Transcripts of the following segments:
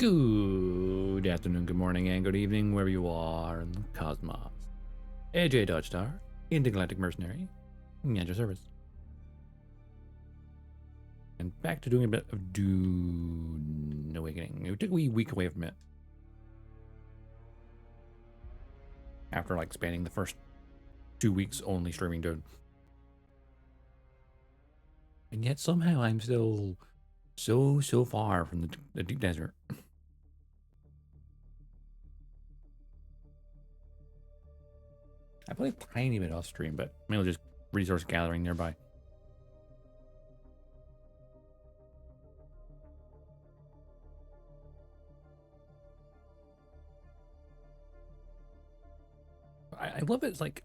Good afternoon, good morning, and good evening, wherever you are in the cosmos. AJ Dodgestar, Intergalactic Mercenary, at your service. And back to doing a bit of Dune Awakening. We took a wee week away from it. After like spanning the first 2 weeks only streaming Dune. And yet somehow I'm still so far from the deep desert. I play a tiny bit off stream, but mainly just resource gathering nearby. I love it. It's like,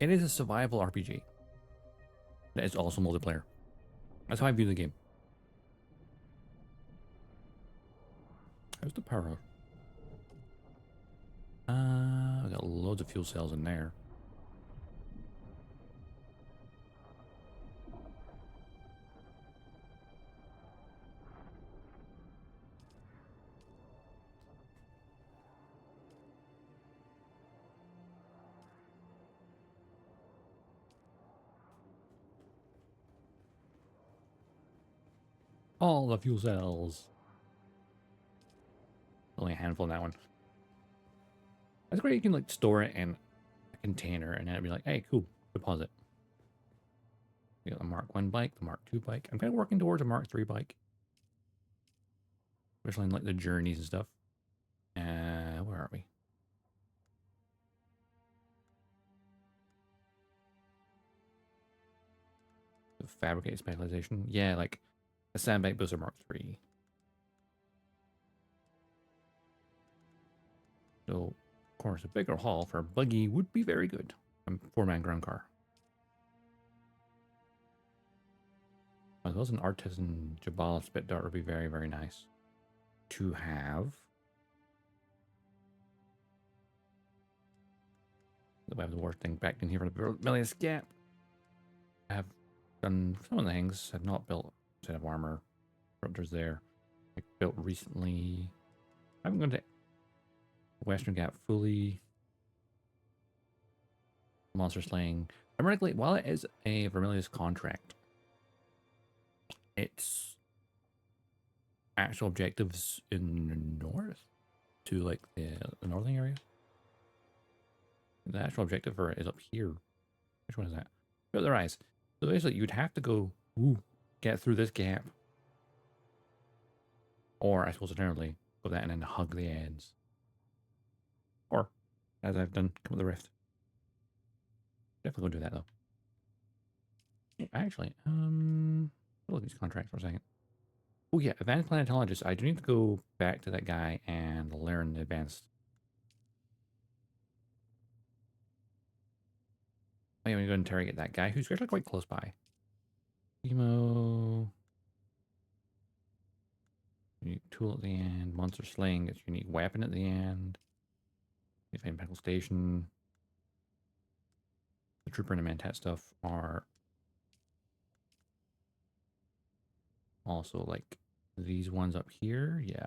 it is a survival RPG that is also multiplayer. That's how I view the game. How's the power? I got loads of fuel cells in there. All the fuel cells. Only a handful in that one. That's great. You can like store it in a container and then it'd be like, hey, cool, deposit. You got the Mark 1 bike, the Mark 2 bike. I'm kind of working towards a Mark 3 bike. Especially in like the journeys and stuff. Where are we? The fabricated specialization. Yeah, like a sandbag booster Mark 3. So, of course, a bigger haul for a buggy would be very good. A 4-man ground car. As well as an artisan Jabal spit dart would be very nice to have. We have the worst thing back in here for the Millions Gap. I have done some of the things. I've not built a set of armor. Disruptors there. I built recently. I haven't gone to Western Gap fully. Monster slaying. Ironically, while it is a Vermilius contract, its actual objectives in the north to like the northern area. The actual objective for it is up here. Which one is that? Build their eyes. So basically, you'd have to go get through this gap, or I suppose alternatively go that and then hug the ends, or as I've done, come with the rift. Definitely go do that though. Actually, look at these contracts for a second. Oh yeah, advanced planetologist. I do need to go back to that guy and learn the advanced. I'm going to go interrogate that guy who's actually quite close by. Emo. Unique tool at the end. Monster slaying gets unique weapon at the end. Find medical station. The trooper and the Mantat stuff are also like these ones up here. Yeah.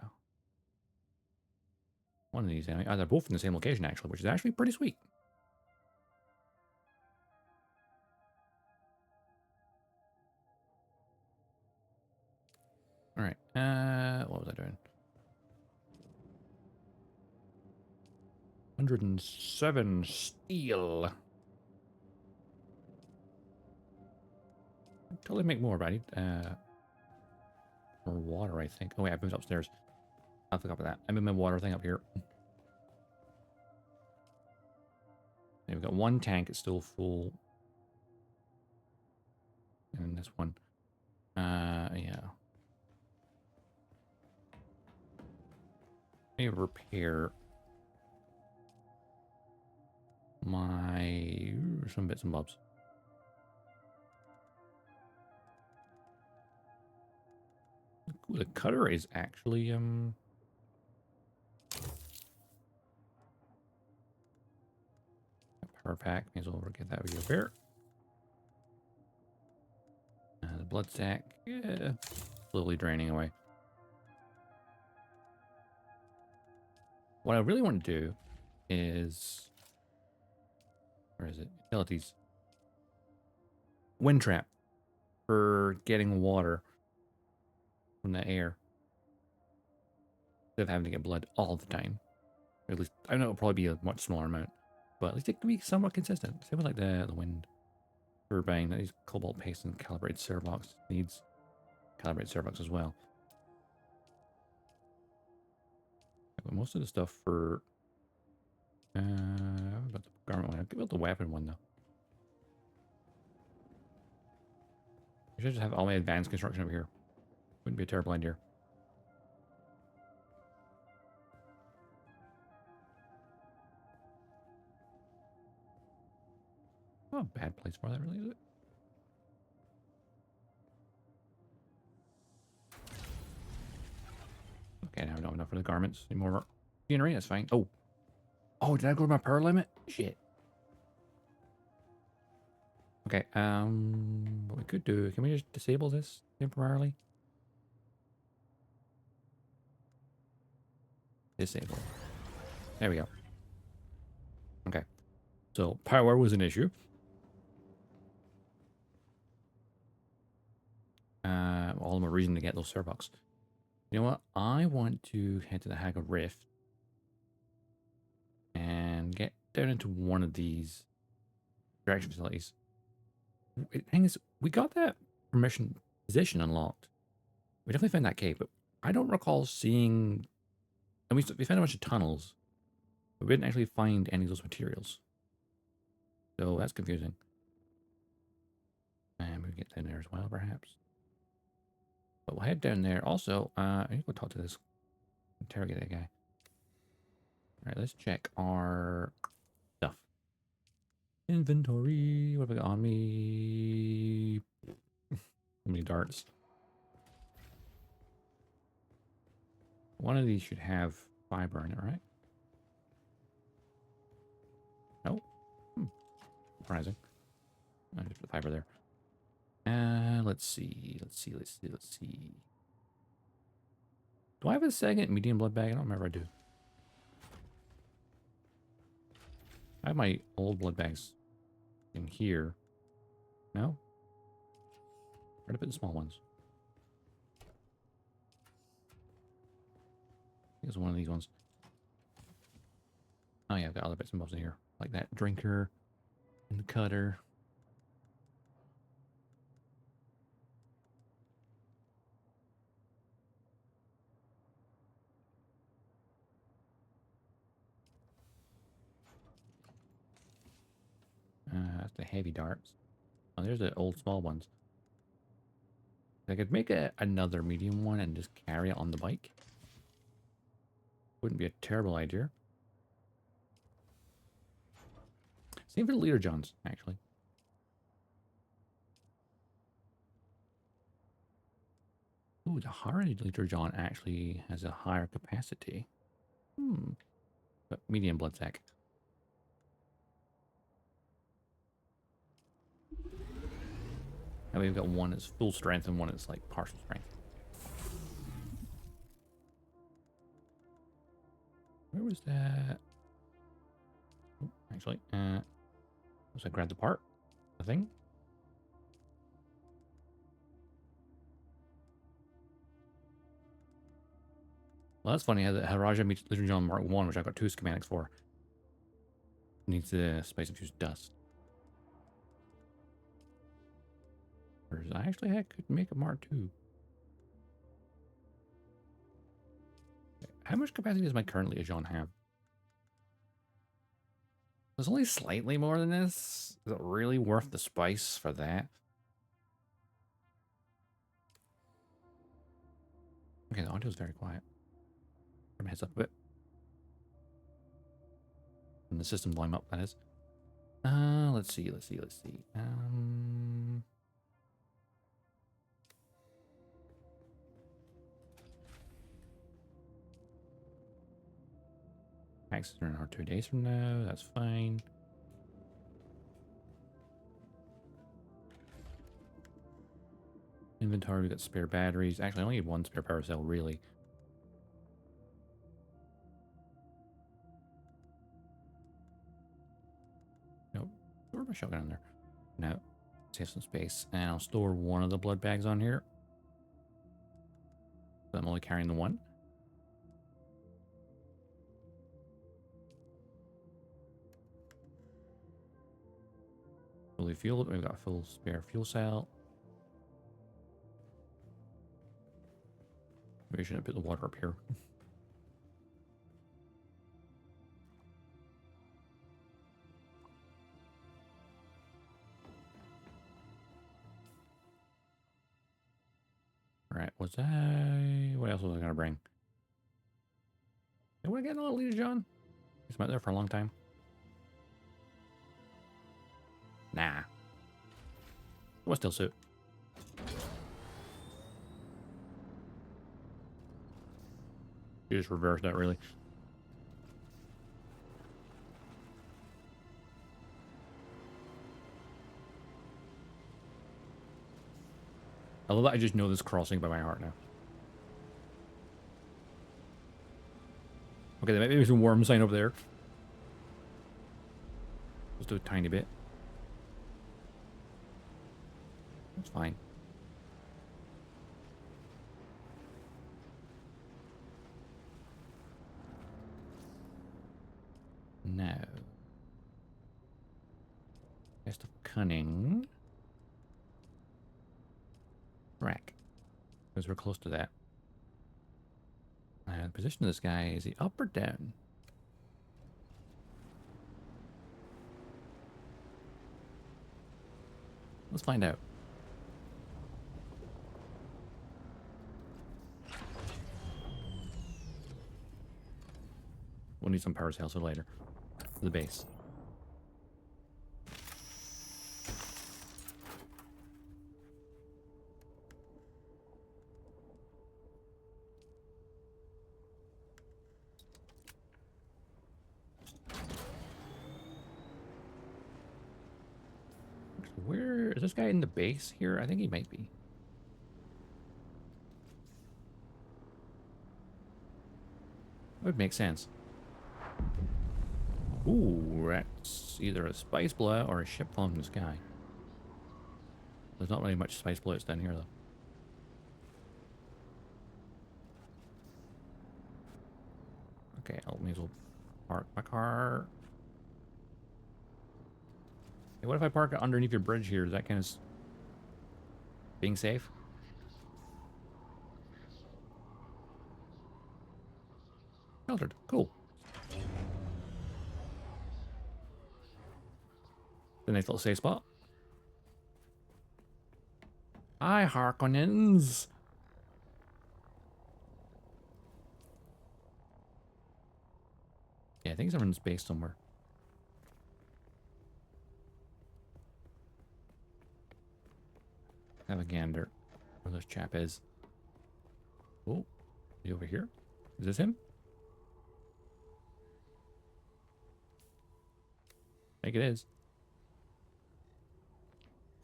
One of these. They're both in the same location actually, which is actually pretty sweet. All right. What was I doing? 107 steel. I'd totally make more, but I need more water, I think. Oh wait, I moved upstairs. I forgot about that. I moved my water thing up here. Okay, we've got one tank, it's still full. And this one. Yeah. Let me repair my some bits and bobs. The cutter is actually power pack. May as well get that with your repair. The blood sack. Yeah. slowly draining away. What I really want to do is, where is it? Utilities. Wind trap for getting water from the air instead of having to get blood all the time. Or at least, I know it'll probably be a much smaller amount, but at least it can be somewhat consistent. Same with like the wind turbine. That is cobalt paste and calibrated servox. Needs calibrated servox as well. But most of the stuff for about the garment one. I'll give it the weapon one though. I should just have all my advanced construction over here. Wouldn't be a terrible idea. Not a bad place for that, really, is it? Okay, now I don't have enough for the garments. Need more machinery, that's fine. Oh. Oh, did I go to my power limit? Shit. Okay, what we could do, can we just disable this temporarily? Disable. There we go. Okay. So power was an issue. All the more reason to get those servox. You know what? I want to head to the Hagga Rift and get down into one of these extraction facilities. The thing is, we got that permission position unlocked. We definitely found that cave, but I don't recall seeing. And we found a bunch of tunnels, but we didn't actually find any of those materials. So that's confusing. And we get down there as well, perhaps. But we'll head down there. Also, I need to go talk to this, interrogate that guy. All right, let's check our stuff. Inventory. What have I got on me? How many darts? One of these should have fiber in it, right? No. Surprising. I just put fiber there. Let's see. Do I have a second medium blood bag? I don't remember I do. I have my old blood bags in here. No? Where to put the small ones? I think it's one of these ones. Oh yeah, I've got other bits and bobs in here. Like that drinker and the cutter. That's the heavy darts. Oh, there's the old small ones. I could make another medium one and just carry it on the bike. Wouldn't be a terrible idea. Same for the Leader Johns, actually. Ooh, the Hardy Leader John actually has a higher capacity. But medium blood sac. And we've got one that's full strength and one that's like partial strength. Where was that? Oh, actually, was I grab the part? The thing? Well, that's funny. The Haraja meets Leader John Mark 1, which I've got 2 schematics for. Needs the spice infused dust. Whereas I actually could make a Mark 2. How much capacity does my current Leader John have? It's only slightly more than this. Is it really worth the spice for that? Okay, the audio is very quiet. Turn my heads up a bit. And the system volume up, that is. Let's see. Access in 2 days from now. That's fine. inventory. We got spare batteries. Actually, I only need one spare power cell, really. Nope. Store my shotgun in there. No. Save some space. And I'll store one of the blood bags on here. So I'm only carrying the one. Fully fueled. We've got a full spare fuel cell. Maybe I shouldn't put the water up here. Alright, what's that? What else was I gonna bring? Did we get a little Leader John? He's been out there for a long time. Nah. What still suit? You just reversed that, really. I love that I just know this crossing by my heart now. Okay, there might be some worm sign over there. Just do a tiny bit. That's fine. No. Test of cunning. Rack. Because we're close to that. The position of this guy, is he up or down? Let's find out. We'll need some power cells later. For the base. Where is this guy in the base here? I think he might be. That would make sense. Ooh, that's either a spice blowout or a ship falling from the sky. There's not really much spice blowouts down here, though. Okay, I'll may as well park my car. Hey, what if I park it underneath your bridge here? Is that kind of being safe? Sheltered. Cool. A nice little safe spot. Hi, Harkonnens. Yeah, I think someone's based somewhere. Have a gander where this chap is. Oh, is he over here? Is this him? I think it is.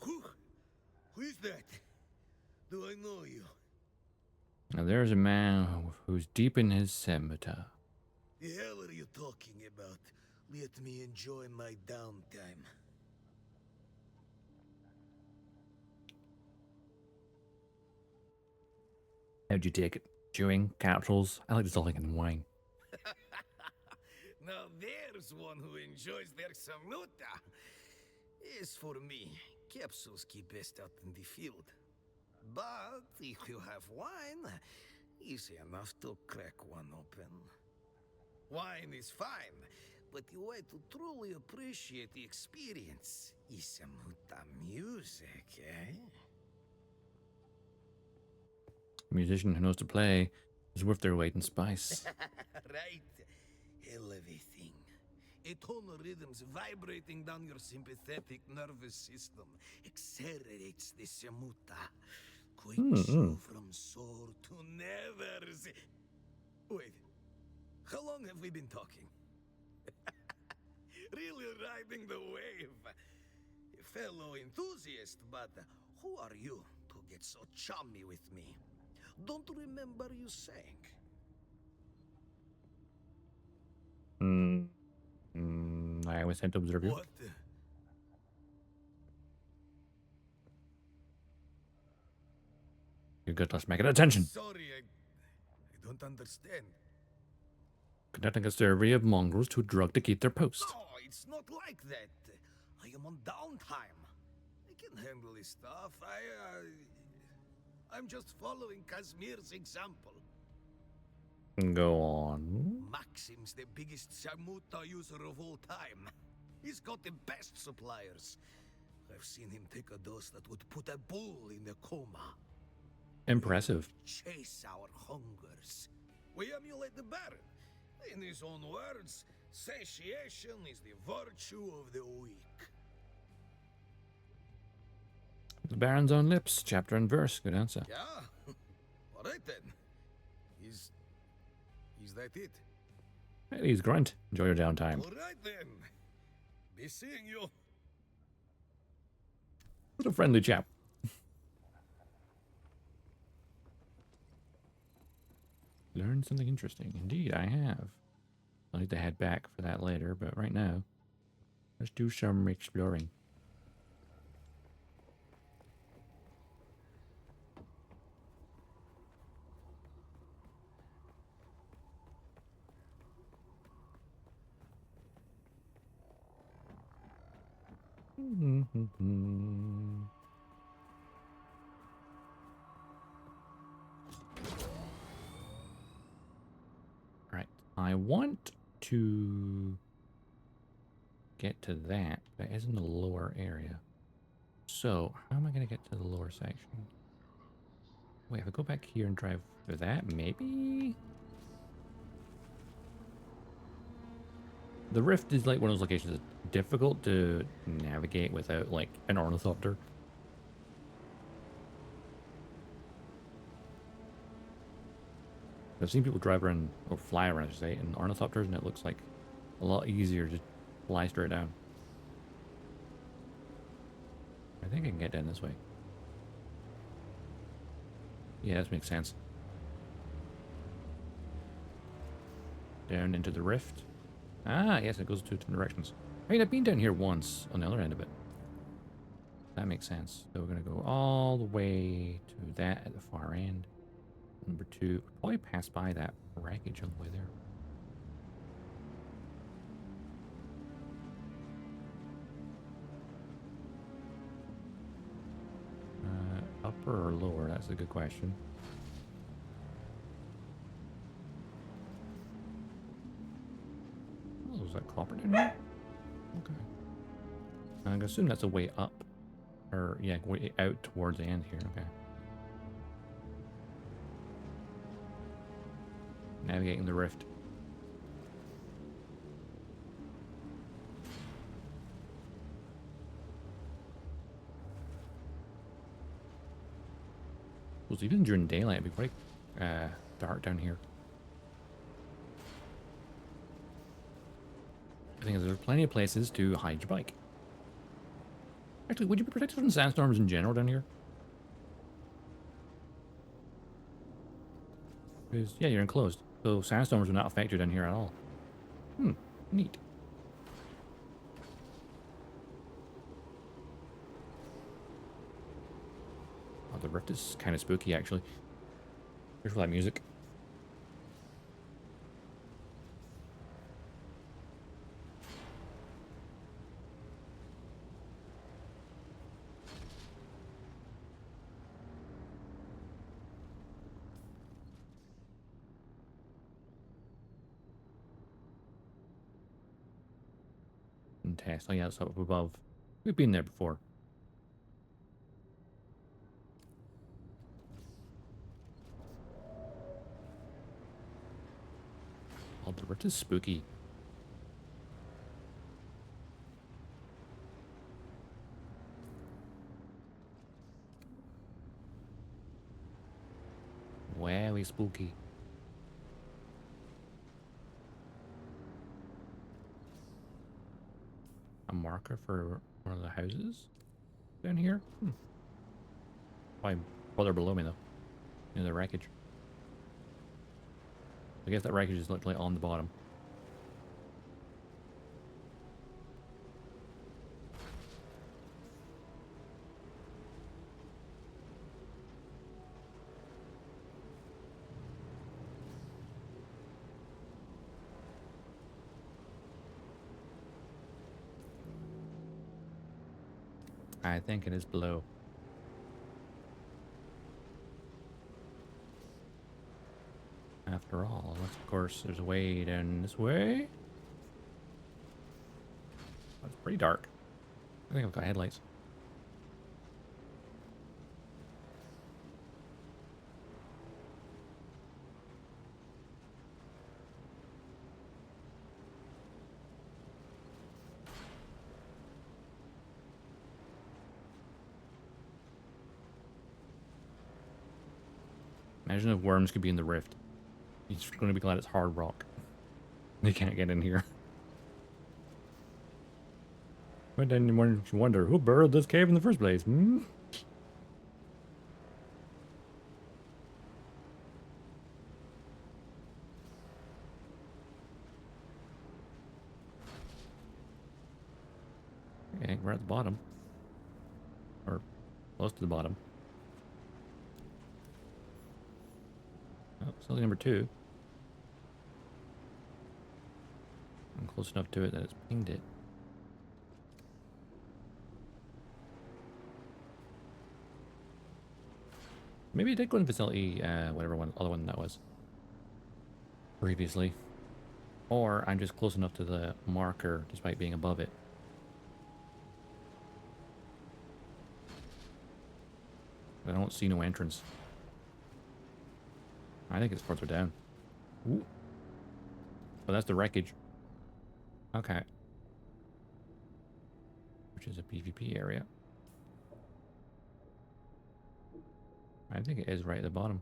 Who is that? Do I know you? Now there's a man who's deep in his scimitar. The hell are you talking about? Let me enjoy my downtime. How'd you take it? Chewing capsules? I like this all like in wine. Now there's one who enjoys their samuta. As for me, capsules keep best out in the field. But if you have wine, easy enough to crack one open. Wine is fine, but the way to truly appreciate the experience is samuta music, eh? A musician who knows to play is worth their weight in spice. Right. Elevating. Atonal rhythms vibrating down your sympathetic nervous system accelerates the samuta. Quicks you from sore to never. Wait. How long have we been talking? Really riding the wave. A fellow enthusiast, but who are you to get so chummy with me. Don't remember you saying. I was sent to observe you. What? You got us making attention. Sorry, I don't understand. Conducting a survey of mongrels too drunk to keep their post. No, it's not like that. I am on downtime. I can handle this stuff. I'm just following Kazmir's example. Go on. Maxim's the biggest Shamuta user of all time. He's got the best suppliers. I've seen him take a dose that would put a bull in a coma. Impressive. Chase our hungers. We emulate the Baron. In his own words, satiation is the virtue of the weak. The Baron's own lips, chapter and verse. Good answer. Yeah? Alright then. Is that it? Please, Grunt. Enjoy your downtime. Alright then. Be seeing you. What a friendly chap. Learned something interesting. Indeed, I have. I'll need to head back for that later, but right now, let's do some exploring. Right, I want to get to that, but it's in the lower area. So, how am I going to get to the lower section? Wait, if I go back here and drive for that, maybe? The Rift is like one of those locations that's difficult to navigate without like an ornithopter. I've seen people drive around, or fly around, I should say, in ornithopters, and it looks like a lot easier to fly straight down. I think I can get down this way. Yeah, that makes sense. Down into the Rift. Ah, yes, it goes two different directions. I mean, I've been down here once on the other end of it. That makes sense. So we're going to go all the way to that at the far end. Number 2, we'll probably pass by that wreckage on the way there. Upper or lower? That's a good question. Oh, is that copper down here? Okay. I'm going to assume that's a way up. Or, yeah, way out towards the end here. Okay. Navigating the Rift. Well, even during daylight, it'd be quite dark down here. The thing is, there are plenty of places to hide your bike. Actually, would you be protected from sandstorms in general down here? Because, yeah, you're enclosed. So sandstorms would not affect you down here at all. Neat. Oh, the Rift is kind of spooky, actually. Here's for that music. And test. Oh, yeah, it's up above. We've been there before. Oh, the Rift is spooky. Very spooky. A marker for one of the houses down here? Why Farther below me, though. Near the wreckage. I guess that wreckage is literally on the bottom. I think it is below. After all, unless of course there's a way down this way. It's pretty dark. I think I've got headlights. Imagine if worms could be in the rift. You're just going to be glad it's hard rock. They can't get in here. But then you wonder, who burrowed this cave in the first place? Hmm? Okay, we're at the bottom. Or close to the bottom. Oh, something number 2. I'm close enough to it that it's pinged it. Maybe it did go in facility, whatever other one that was previously. Or I'm just close enough to the marker despite being above it. I don't see no entrance. I think it's further down. Ooh. Oh, that's the wreckage. Okay. Which is a PvP area. I think it is right at the bottom.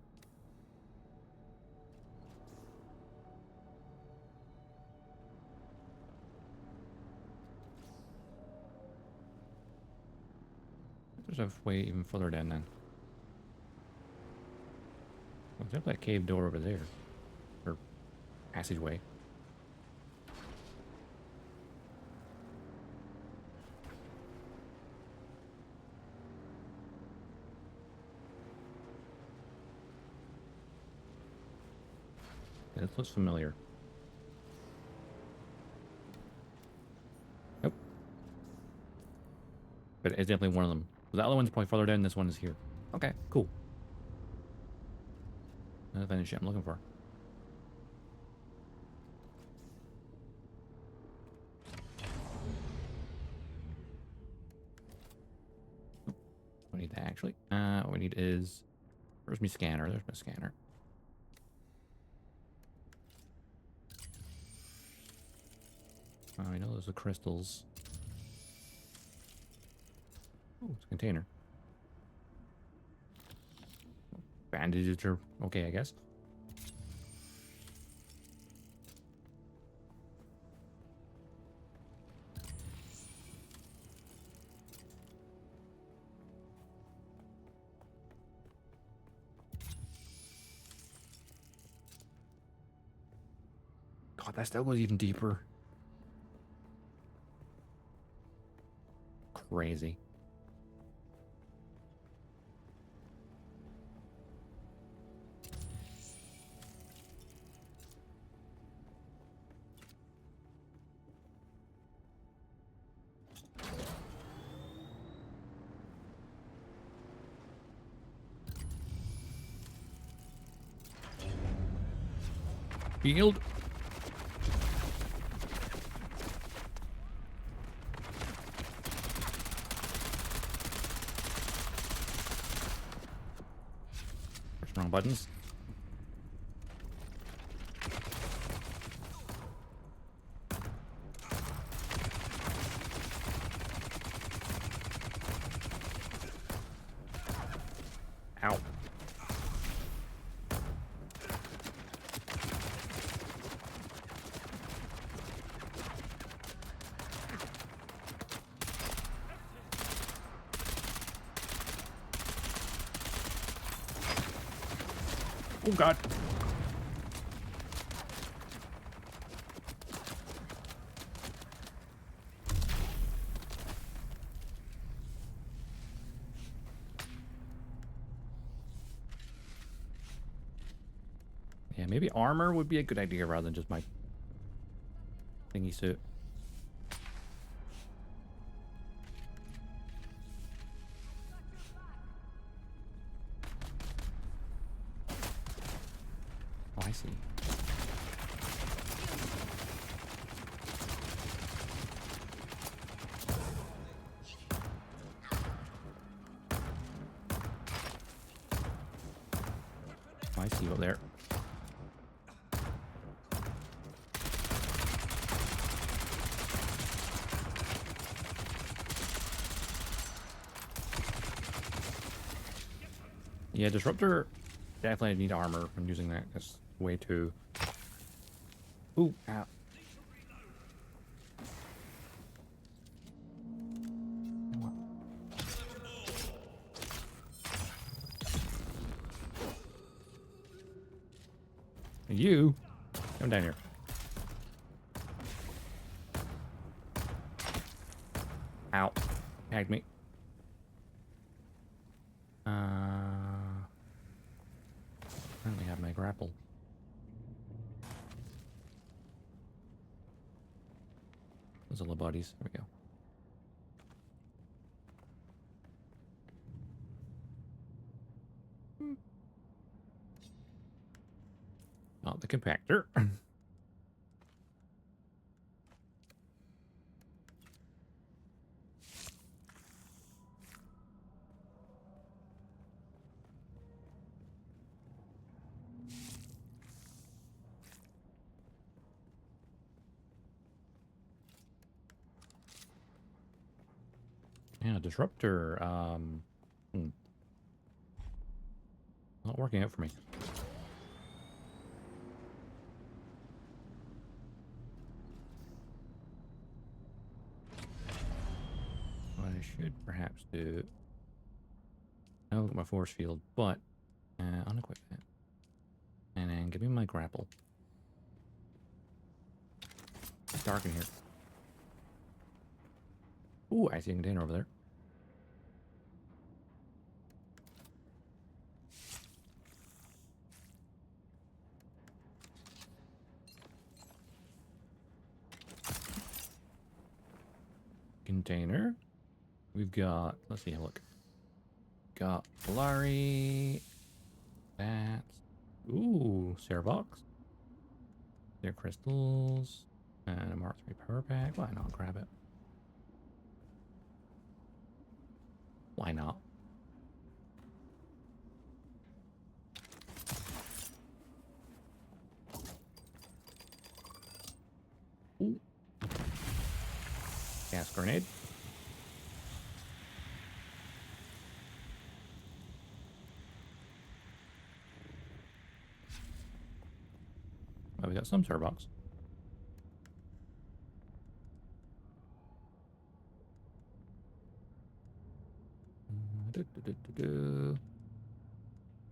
There's a way even further down then. What's up that cave door over there? Or passageway. This looks familiar. Nope. But it's definitely one of them. The other one's probably farther down, this one is here. Okay, cool. That's the shit I'm looking for. We need that actually. What we need is, where's my scanner? There's my scanner. I know those are crystals. Oh, it's a container. Bandages are okay, I guess. God, that still goes even deeper. Crazy. Field. Wrong buttons. Ow. Oh god. Yeah, maybe armor would be a good idea rather than just my thingy suit. Oh, I see. Oh, I see you up there. Yeah, Disruptor definitely need armor when using that. That's way too... Ooh, ow. You, come down here. Ow. Tagged me. Currently have my grapple. Those are the buddies. There we go. Not the compactor. Yeah, Disruptor. Not working out for me. What I should perhaps do... I look at my force field, but unequip that. And then give me my grapple. It's dark in here. Ooh, I see a container over there. Container. We've got, let's see, look. Got Polari. That's, ooh, Servox. Their crystals. And a Mark 3 power pack. Why not grab it? Why not? Ooh. Gas grenade. Well, we got some Servox.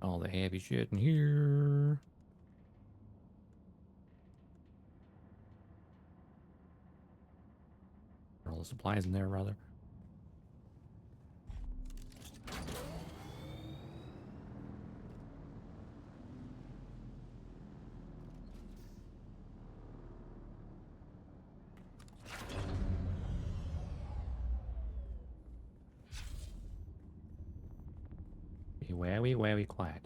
All the heavy shit in here. All the supplies in there, rather. Be wary, wary, quiet.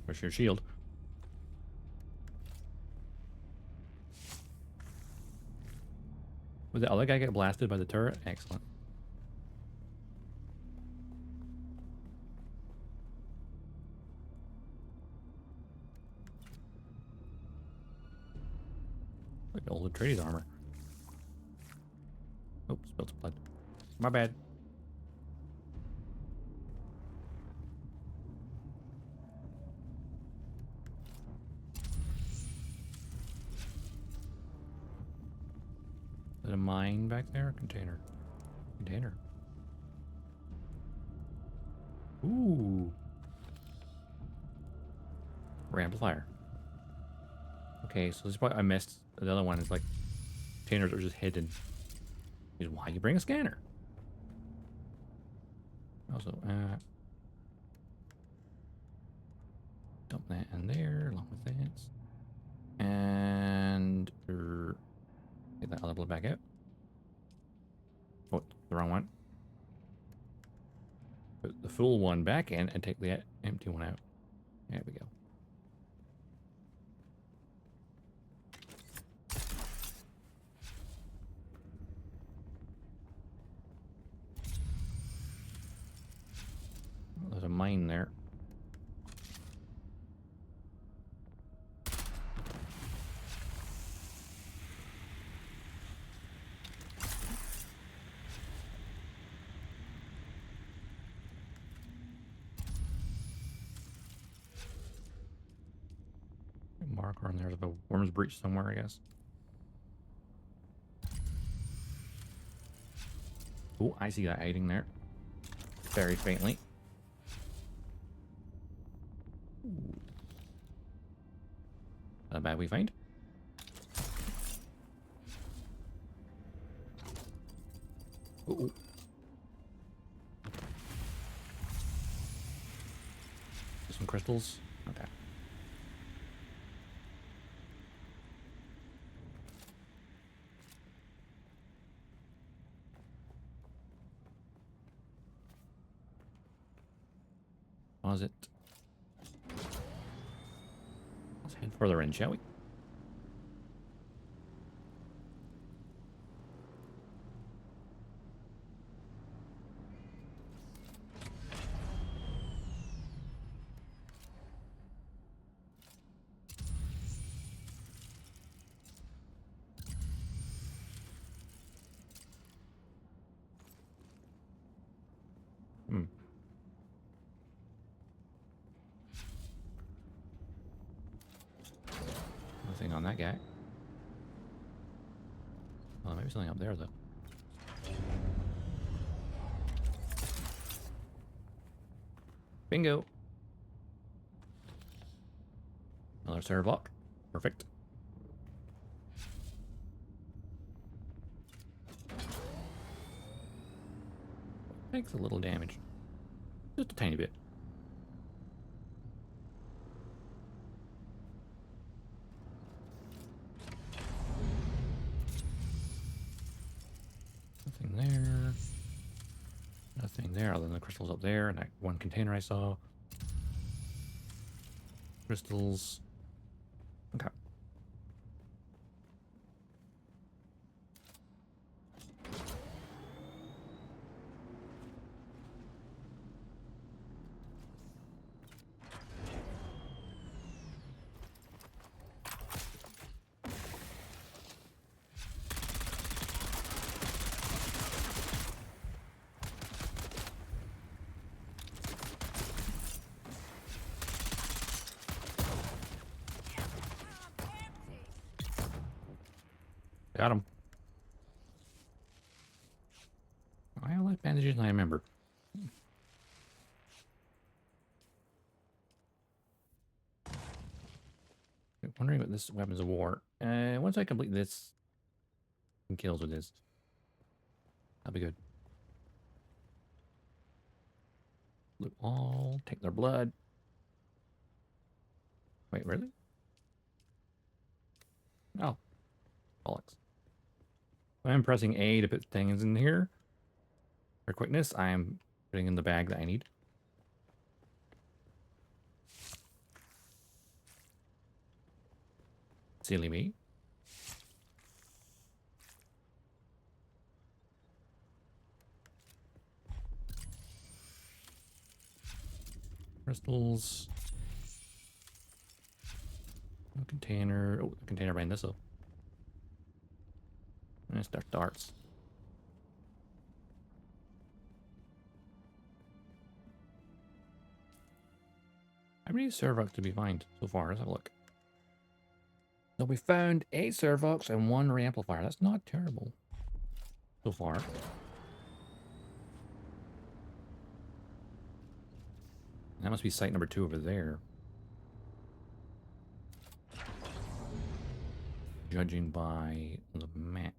Where's your shield? Would the other guy get blasted by the turret? Excellent. Like old Atreides armor. Oh, Spilled some blood. My bad. Is it a mine back there? Container. Container. Ooh. Amplifier. Okay, so this is what I missed. The other one is like containers are just hidden. Is why you bring a scanner. Also, dump that in there along with that. And get that other blood back out. Oh, the wrong one. Put the full one back in and take the empty one out. There we go. Oh, there's a mine there. Marker on there. There's a worm's breach somewhere, I guess. Oh, I see that hiding there. Very faintly. Ooh. Not a bad we find. Ooh. Some crystals. Okay. Pause it. Let's head further in, shall we? Nothing on that guy. Oh, maybe something up there, though. Bingo. Another server block. Perfect. Takes a little damage. Just a tiny bit. Nothing there. Nothing there other than the crystals up there and that one container I saw. Crystals. Okay. Got him. I have less bandages than I remember. Wondering what this weapons of war. Once I complete this, and kills with this, that'll be good. Loot all. Take their blood. Wait, really? Oh, bollocks. I'm pressing A to put things in here. For quickness, I'm putting in the bag that I need. Silly me. Crystals. No container. Oh, container behind this though. And start darts. How many Servox did we find so far? Let's have a look. So we found 8 Servox and 1 reamplifier. That's not terrible so far. That must be site number 2 over there. Judging by the map.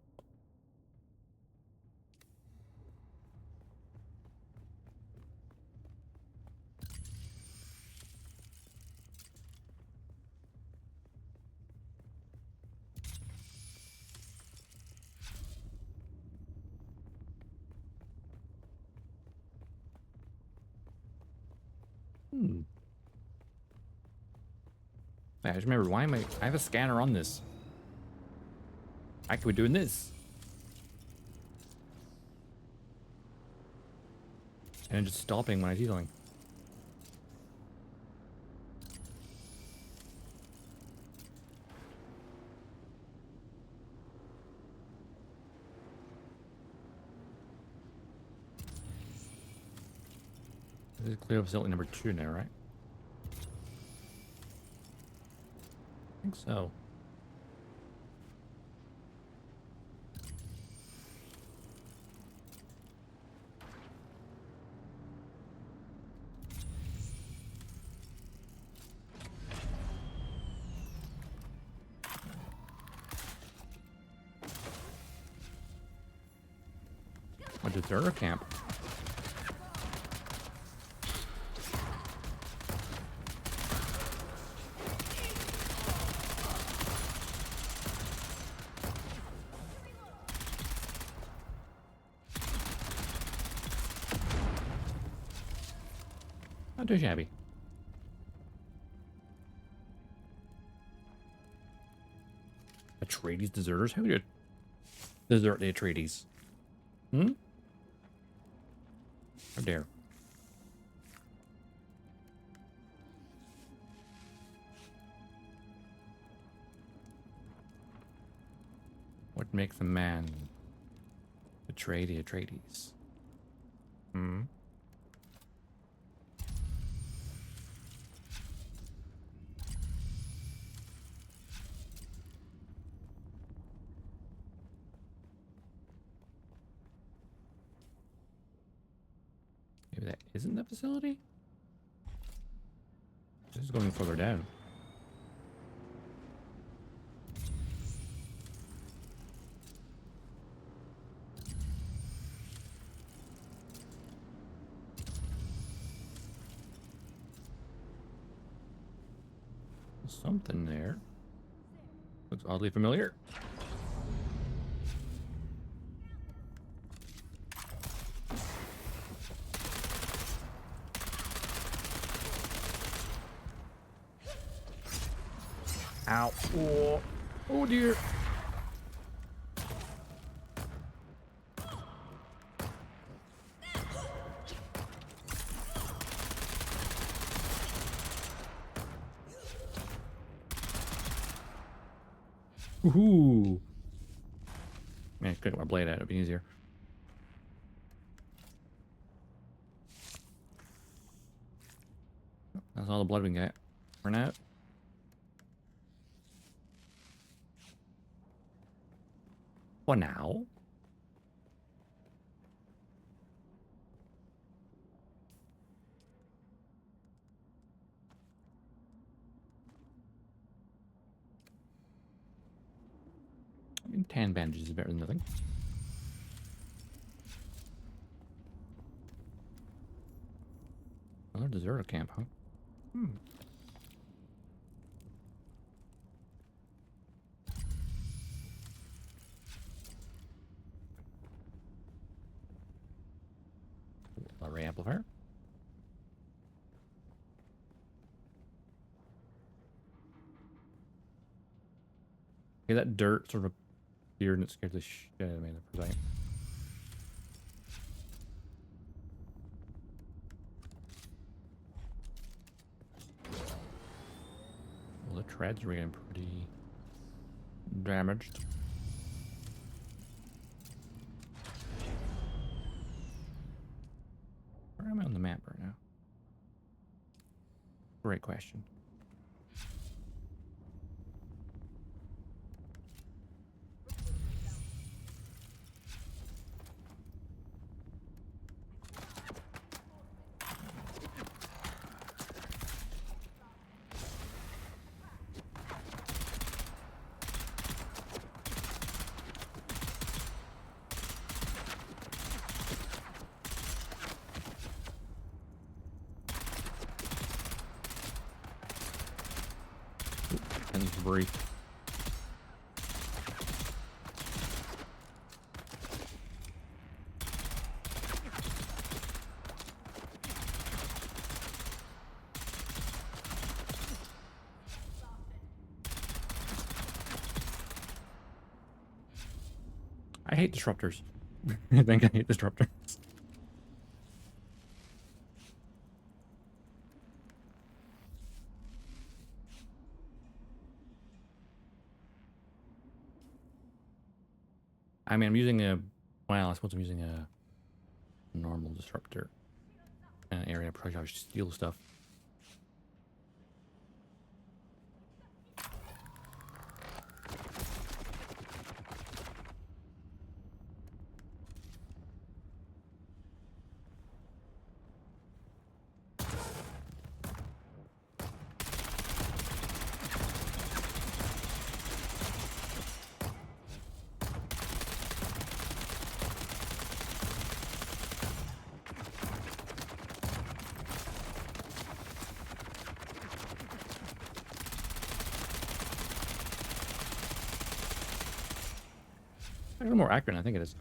I just remember, why am I have a scanner on this. I could be doing this. And just stopping when I see something. This is clear facility number 2 now, right? I think so. A deserter camp. Not too shabby. Atreides deserters? How did desert the Atreides? Hmm? How dare. What makes a man betray the Atreides? Hmm? Maybe that isn't the facility? This is going further down. Something there. Looks oddly familiar. Ow. Oh, oh dear. Woohoo. Man, couldn't get my blade out, it'd be easier. That's all the blood we can get for now. For now. I mean, 10 bandages is better than nothing. Another deserter camp, huh? Hmm. Array amplifier. Okay, that dirt sort of appeared and it scared the shit out of me for a second. Well, the treads are getting pretty damaged. Where am I on the map right now? Great question. And debris. I hate disruptors. I think I hate disruptors. I mean, I'm using a... Well, I suppose I'm using a normal disruptor. An area I probably should steal stuff. A little more accurate than I think it is.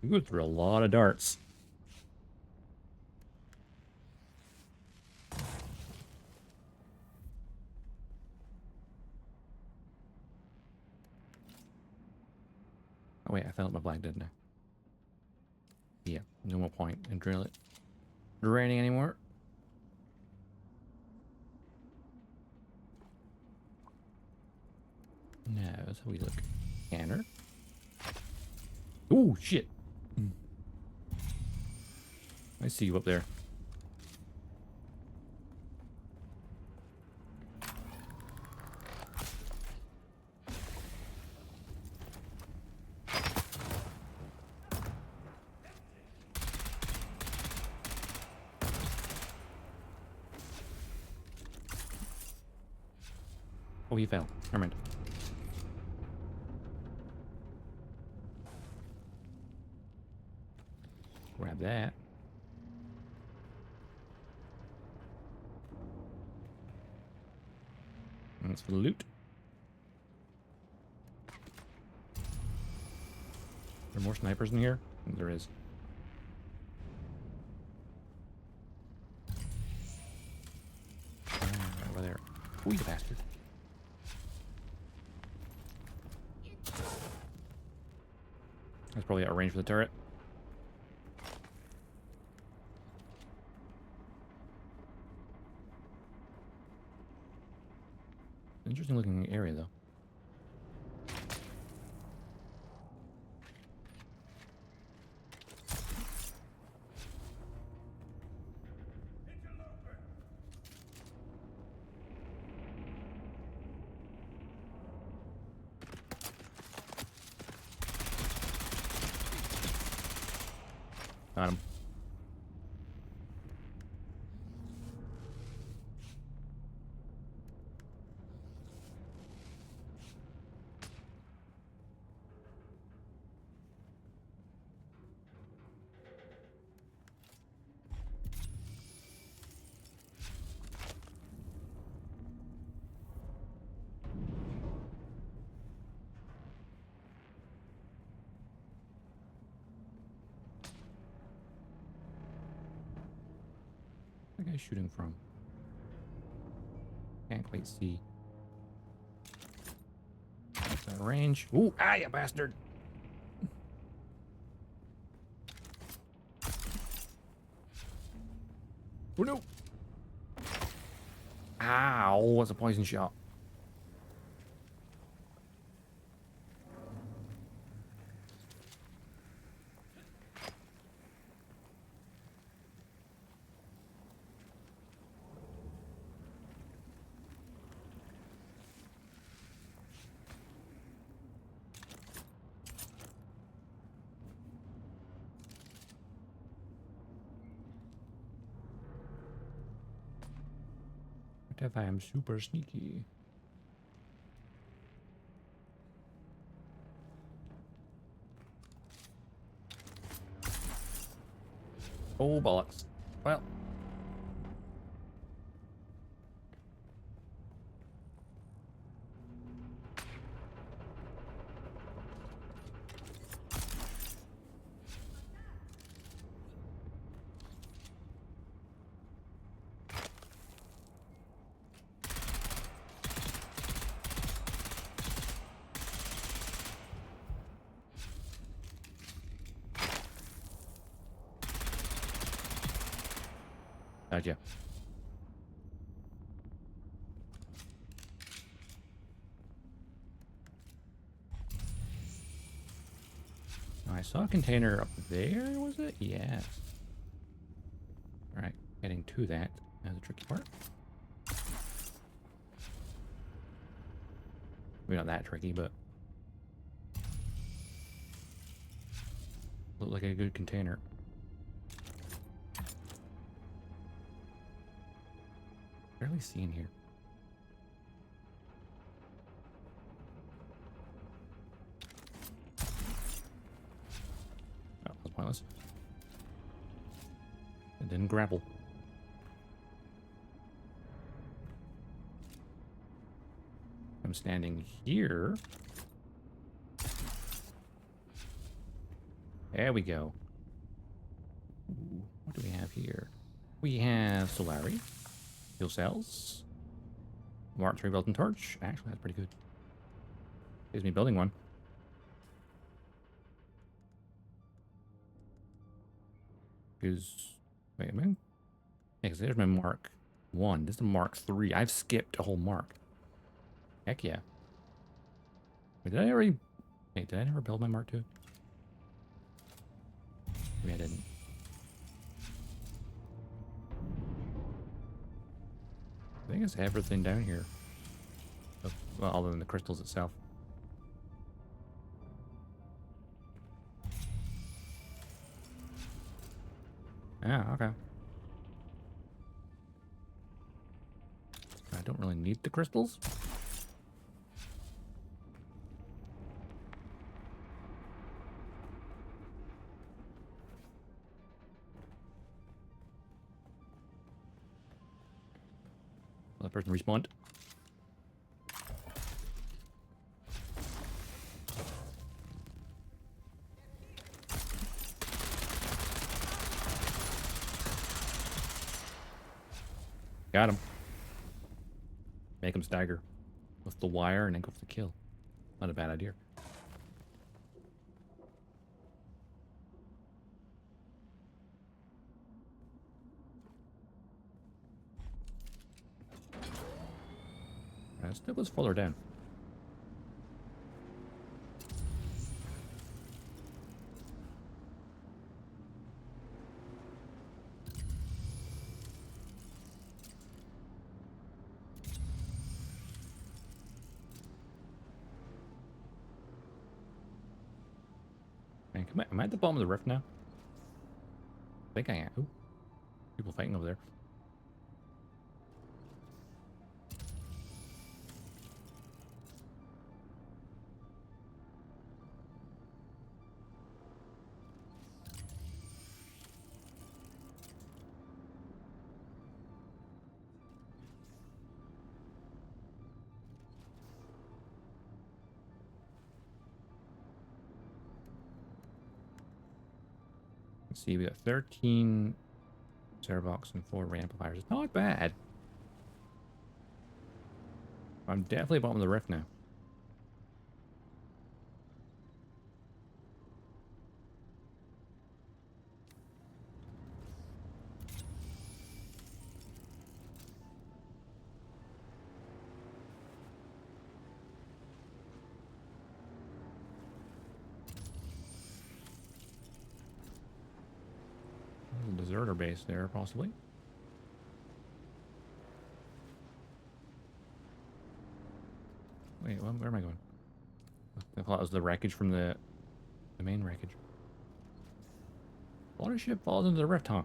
You go through a lot of darts. Oh wait, I fell out my flag, didn't I? Yeah, no more point in draining anymore. No, that's how we look. Scanner. Ooh, shit. I see you up there. Oh, he fell. Never mind. Grab that. And that's for the loot. Are there more snipers in here? There is. Over there. Ooh, you bastard. That's probably out of range for the turret. Interesting looking area, though. Got him. Where the guy's shooting from? Can't quite see. That range. Ooh, ah, you bastard. Oh no. Ow, that's a poison shot. What if I am super sneaky? Oh, bollocks. Well. Gotcha. I saw a container up there, was it? Yes. Alright, getting to that. That's the tricky part. Maybe not that tricky, but looked like a good container. Barely seen here. Oh, that's pointless. It didn't grapple. I'm standing here. There we go. Ooh, what do we have here? We have Solari, fuel cells, Mark III Belton Torch. Actually, that's pretty good. Gives me building one. Because, wait a minute. Yeah, because there's my Mark 1. This is a Mark 3. I've skipped a whole mark. Heck yeah. Wait, did I already... Wait, did I never build my Mark 2? Maybe I didn't. I think it's everything down here. Oh, well, other than the crystals itself. Yeah, okay. I don't really need the crystals. Well, that person respawned. Got him. Make him stagger with the wire and then go for the kill. Not a bad idea. Still goes further down. Man, am I at the bottom of the rift now? I think I am. Ooh, people fighting over there. Let's see, we got 13 Cerevox and 4 ray amplifiers. It's not bad. I'm definitely bottom of the rift now. deserter base there, possibly. Wait, where am I going? I thought it was the wreckage from the main wreckage. Water ship falls into the rift, huh?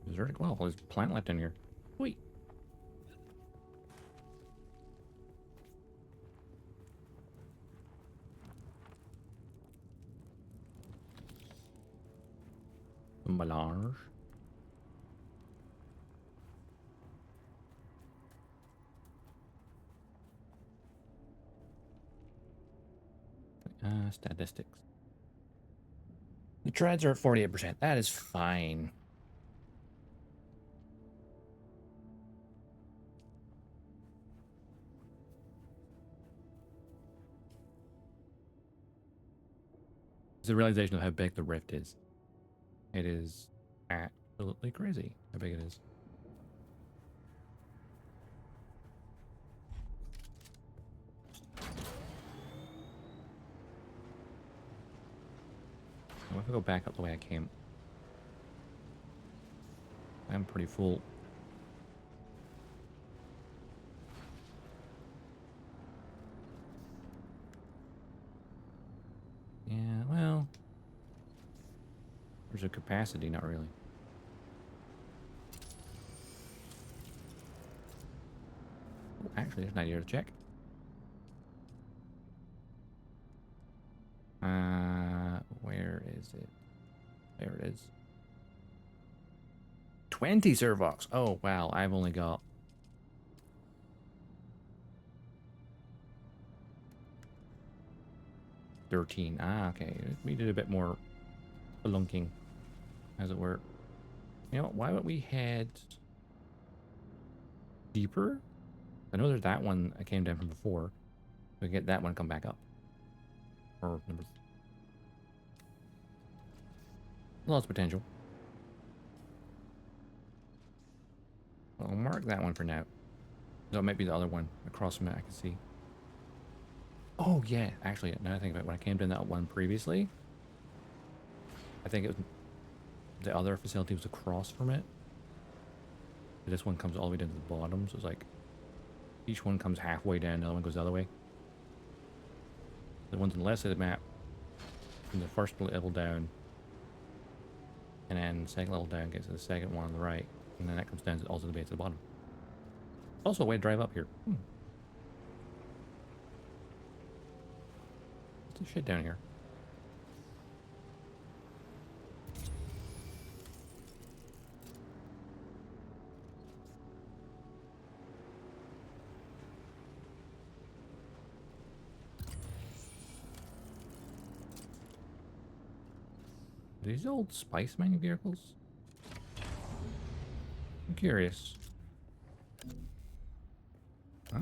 Desertic. Well, there's plant left in here. Wait. Melange. Statistics. The treads are at 48%. That is fine. It's the realization of how big the rift is. It is absolutely crazy how big it is. What if I go back up the way I came? I'm pretty full. Yeah, well, there's a capacity, not really. Oh, actually, there's an idea to check. Where is it? There it is. 20 servox. Oh, wow. I've only got... $13. Ah, okay. We did a bit more spelunking, as it were. You know what? Why don't we head deeper? I know there's that one I came down from before. We can get that one come back up. Or number... Lots of potential. I'll mark that one for now. So it might be the other one across from it I can see. Oh, yeah. Actually, now I think about it, when I came down that one previously, I think it was the other facility was across from it. This one comes all the way down to the bottom, so it's like each one comes halfway down, the other one goes the other way. The ones on the left side of the map, from the first level down, and then the second level down gets to the second one on the right, and then that comes down to also the base at the bottom. Also a way to drive up here. What's this shit down here? Are these old spice mining vehicles? I'm curious. Huh?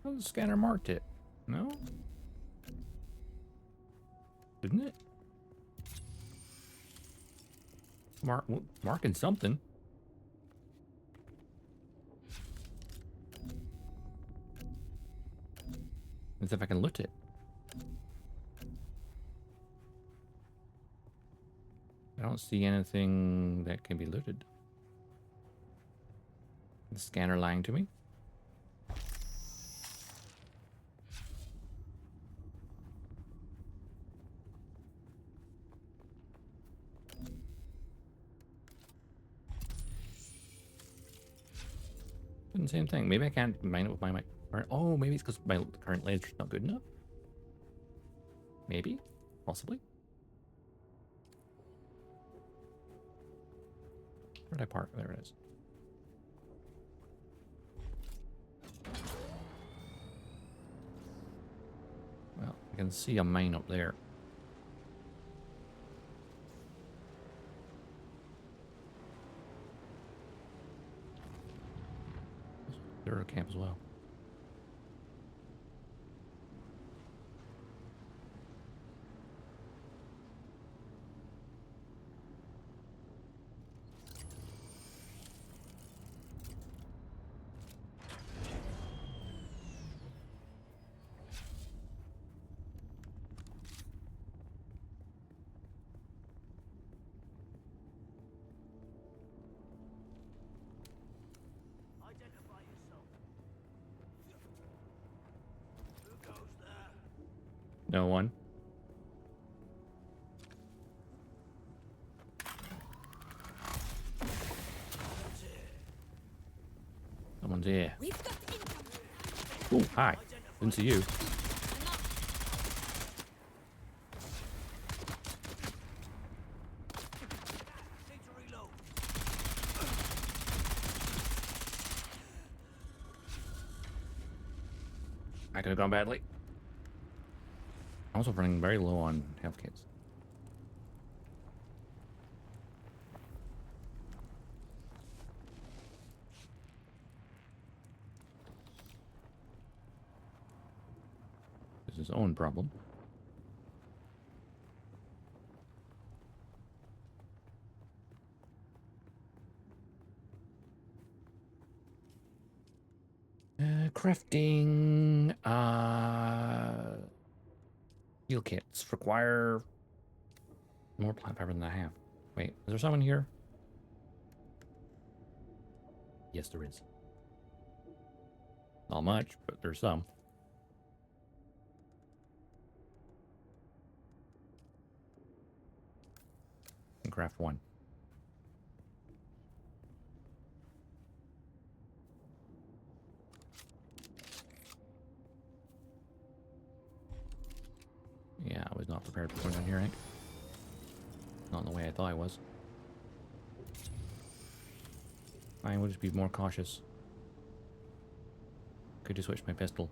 Oh, the scanner marked it. No? Didn't it? Marking something. As if I can loot it. I don't see anything that can be looted. The scanner lying to me. Doing the same thing. Maybe I can't mine it with my current... Oh, maybe it's because my current laser's not good enough. Maybe. Possibly. Where did I park? There it is. Well, I can see a mine up there. Zero camp as well. Identify yourself. Who goes there? No one. Someone's here. We've got income. Oh, hi. Didn't see you. Need to reload. I could have gone badly. I'm also running very low on health kits. This is his own problem. Crafting heal kits require more plant fiber than I have. Wait, is there someone here? Yes, there is. Not much, but there's some. And craft one. Yeah, I was not prepared for going down here, I think. Not in the way I thought I was. I will just be more cautious. Could just switch my pistol.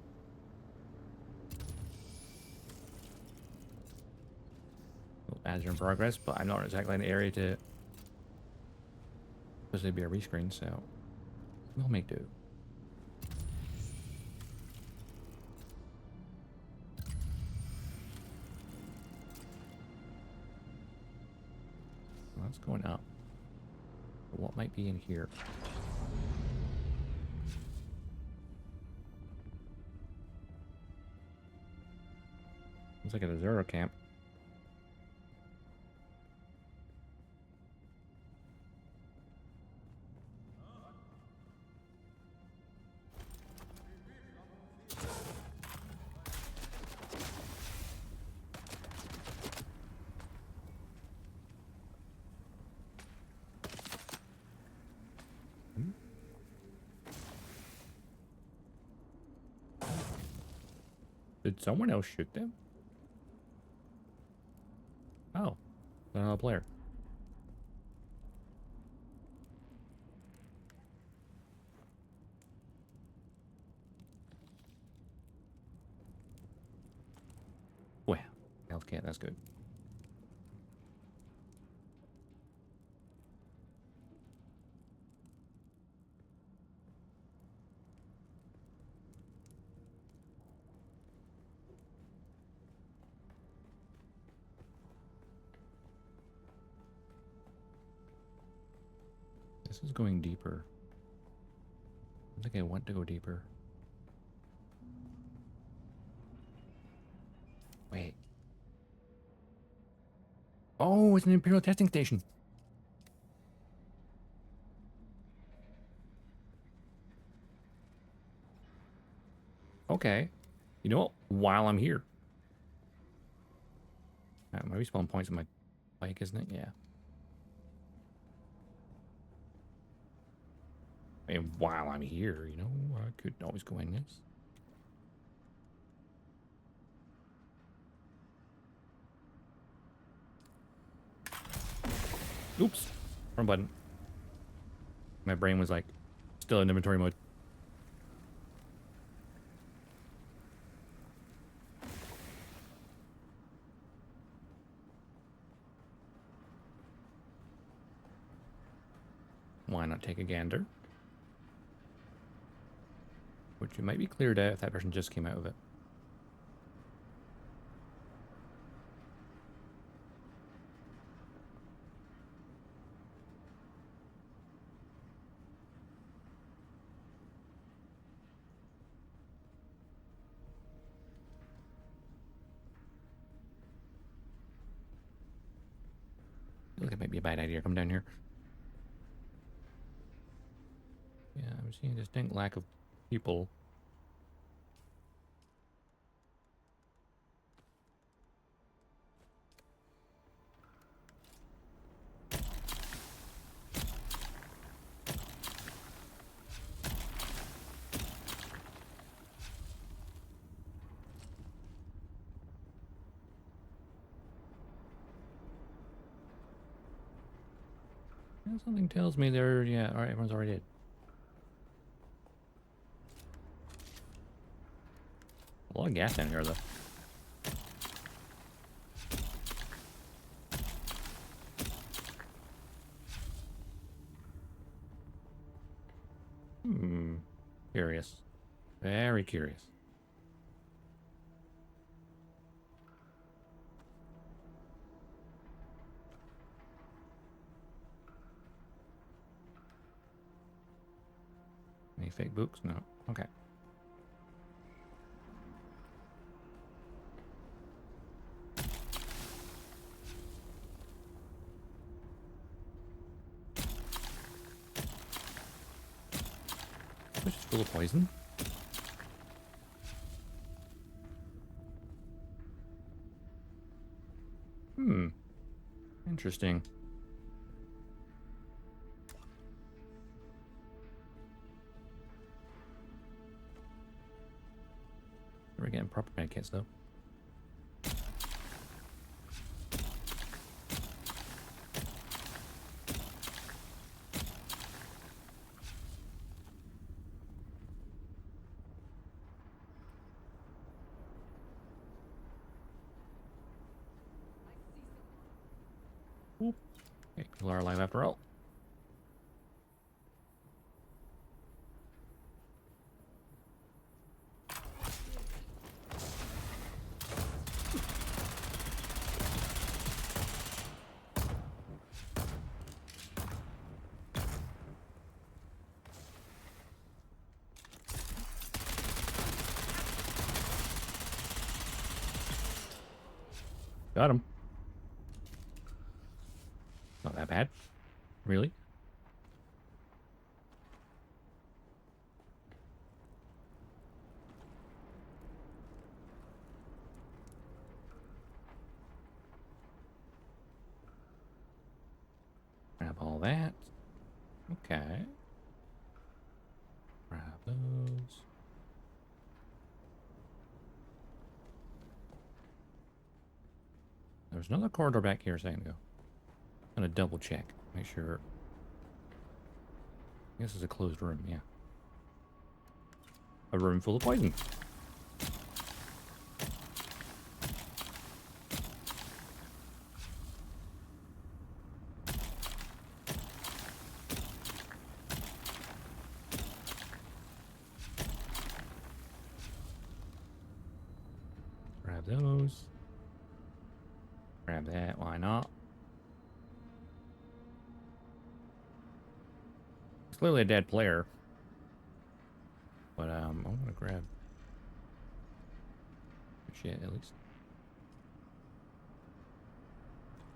Ads are in progress, but I'm not exactly in the area to supposedly be a rescreen, so we'll make do. Well, that's going up. But what might be in here? Looks like a Zero camp. Did someone else shoot them? Oh, another player. Well, health kit, that's good. This is going deeper. I think I want to go deeper. Wait. Oh, it's an Imperial testing station. Okay. You know what? While I'm here. My respawn point's on my bike, isn't it? Yeah. I mean, while I'm here, you know, I could always go in this. Oops. Wrong button. My brain was like, still in inventory mode. Why not take a gander? Which it might be cleared out if that person just came out of it. I feel like it might be a bad idea to come down here. Yeah, I'm seeing a distinct lack of people. Yeah, something tells me they're, yeah, alright, everyone's already dead. A lot of gas down here, though. Curious. Very curious. Any fake books? No. Okay. Which is full of poison. Interesting. We're getting proper medkits though. Okay, people are alive after all. Got him. Not that bad. Really? Grab all that. Okay. Grab those. There's another corridor back here a second ago. I'm gonna double check. Make sure. This is a closed room, yeah. A room full of poison. Grab those. Grab that, why not? It's clearly a dead player. But I'm gonna grab shit at least.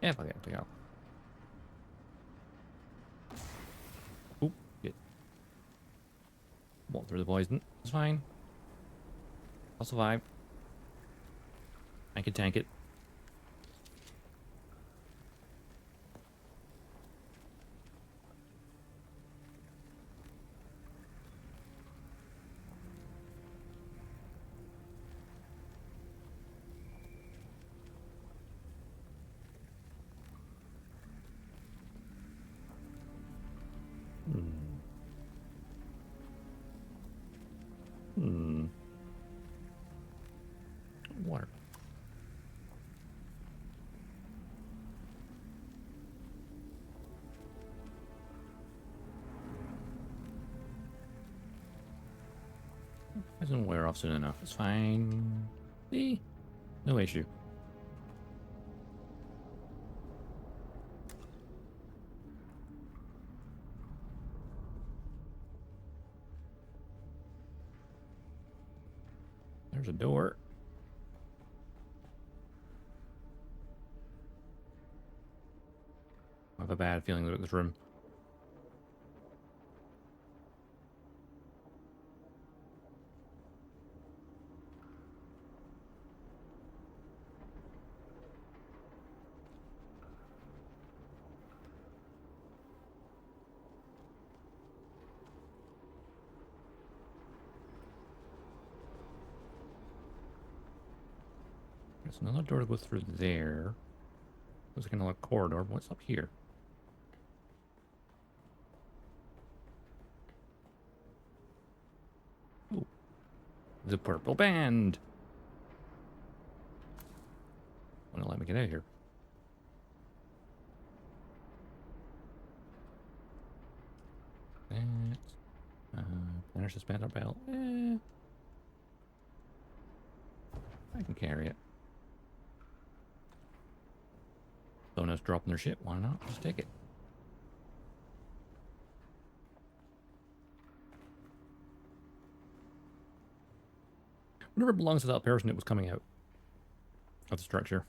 Yeah, fuck it, take out. Oop, shit. Walk through the poison. It's fine. I'll survive. I can tank it. Water. Doesn't wear off soon enough. It's fine. See? No issue. There's a door. I have a bad feeling about this room. There's another door to go through there. Looks like another corridor. What's up here? Ooh. The purple band. Wanna let me get out of here? That's planner suspender belt. I can carry it. Someone else dropping their shit. Why not? Just take it. Whatever belongs to that person that was coming out of the structure.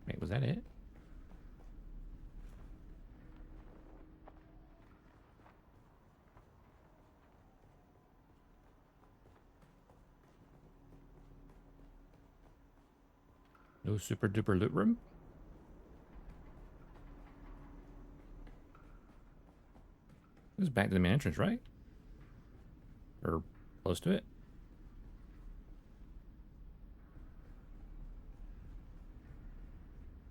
Wait, was that it? No super duper loot room? This is back to the main entrance, right? Or close to it?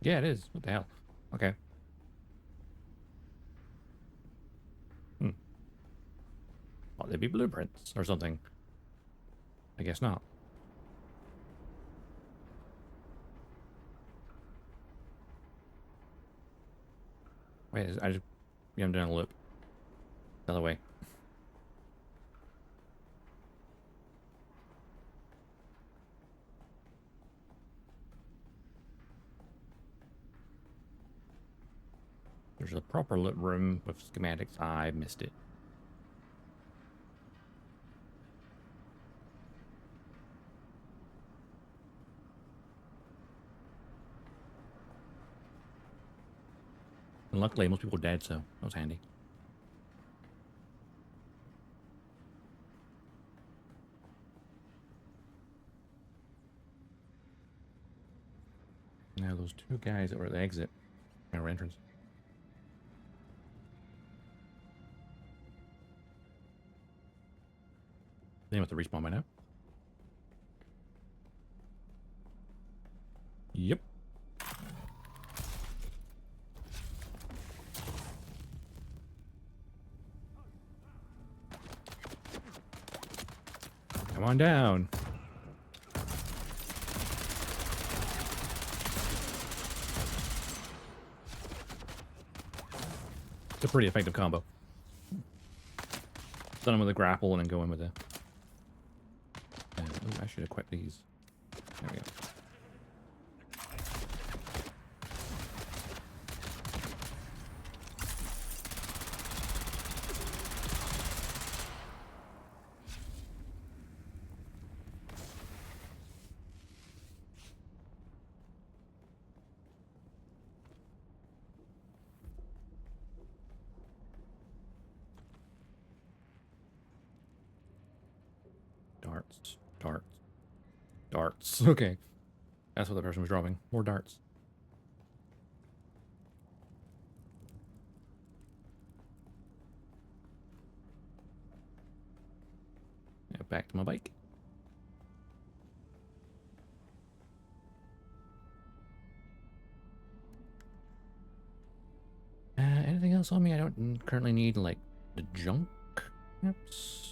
Yeah, it is. What the hell? Okay. Thought they'd be blueprints or something. I guess not. Wait, I just... Yeah, I'm doing a loop. The other way. There's a proper lit room with schematics. I missed it. And luckily, most people are dead, so that was handy. Now those two guys that were at the exit, our entrance. They must have respawned by now. Yep. Come on down. It's a pretty effective combo. Done them with a grapple and then go in with a... ooh, I should equip these. There we go. Darts. Darts. Darts. Okay. That's what the person was dropping. More darts. Yeah, back to my bike. Anything else on me? I don't currently need, like, the junk. Oops.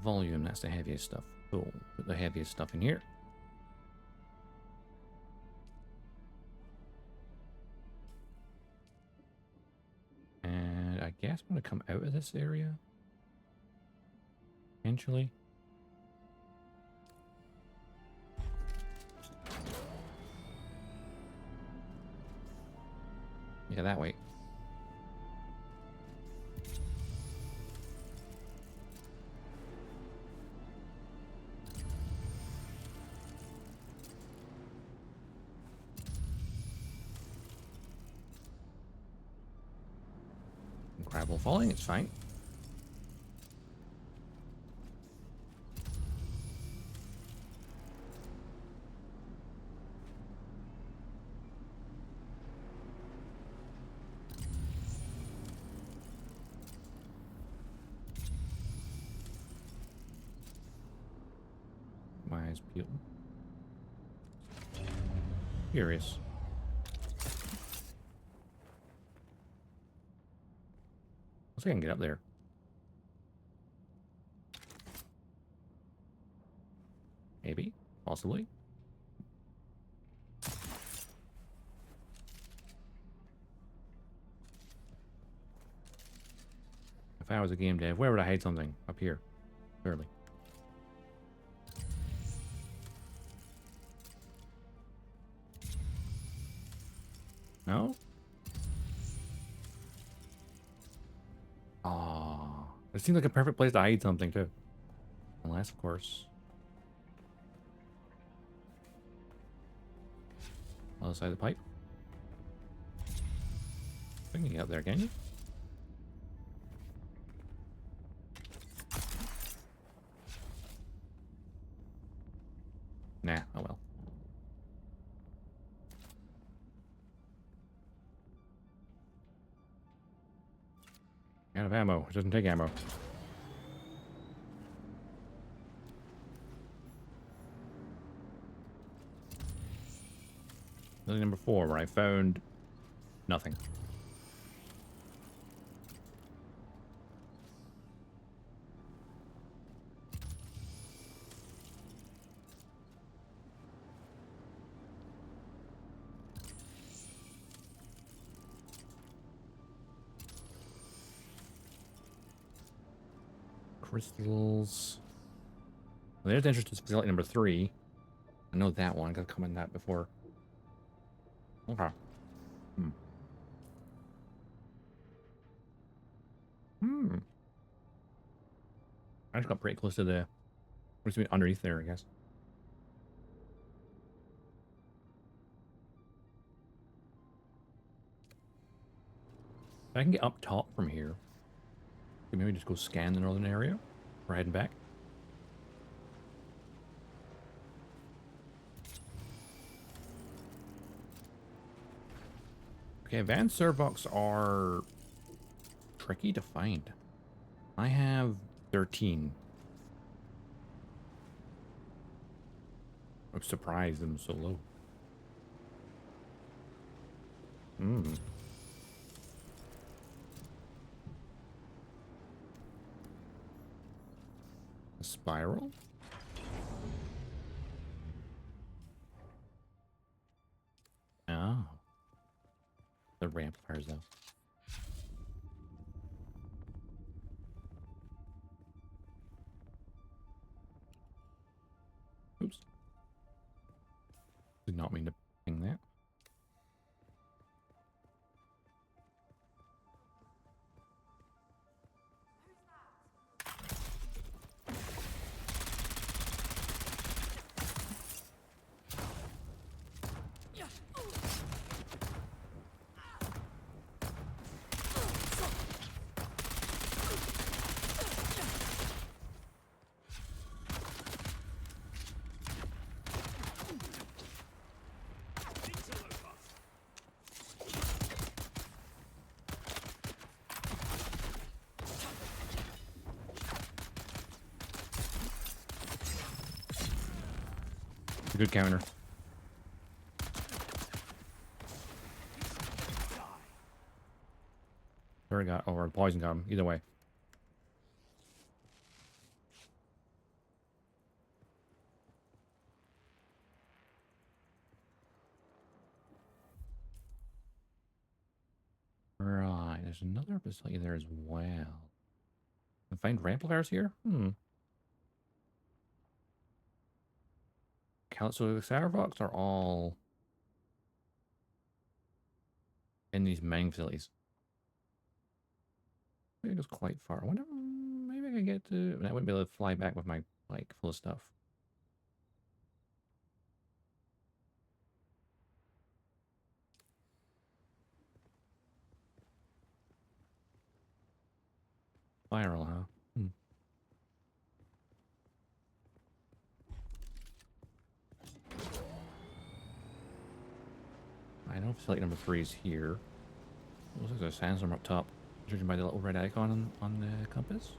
Volume, that's the heaviest stuff. Cool. Put the heaviest stuff in here. guess I'm going to come out of this area. Eventually. Yeah, that way. Gravel falling, it's fine. My eyes peeled. Curious. Let's see if I can get up there. Maybe. Possibly. If I was a game dev, where would I hide something? Up here. Clearly. No? Oh, it seems like a perfect place to hide something too. Unless, of course. Other side of the pipe. You can get up there, can you? Nah, oh well. Out of ammo. It doesn't take ammo. Building number 4, where I found nothing. Crystals. Well, there's the entrance to facility number 3. I know that one. I gotta come in that before. Okay. I just got pretty close to the... What's it underneath there, I guess. If I can get up top from here, maybe just go scan the northern area. We're heading back. Okay, advanced servox are tricky to find. I have 13. I'm surprised I'm so low. A spiral? Oh. The ramp fires though. Oops. Did not mean to ping that. A good counter. There we got, or poison got him. Either way. Right, there's another facility there as well. And find amplifiers here? So the Cyberbox are all in these mining facilities. Maybe it goes quite far. I wonder, maybe I can get to... I wouldn't be able to fly back with my bike full of stuff. Spiral, huh? I know facility number 3 is here. Looks like there's a sandstorm up top, judging by the little red icon on the compass.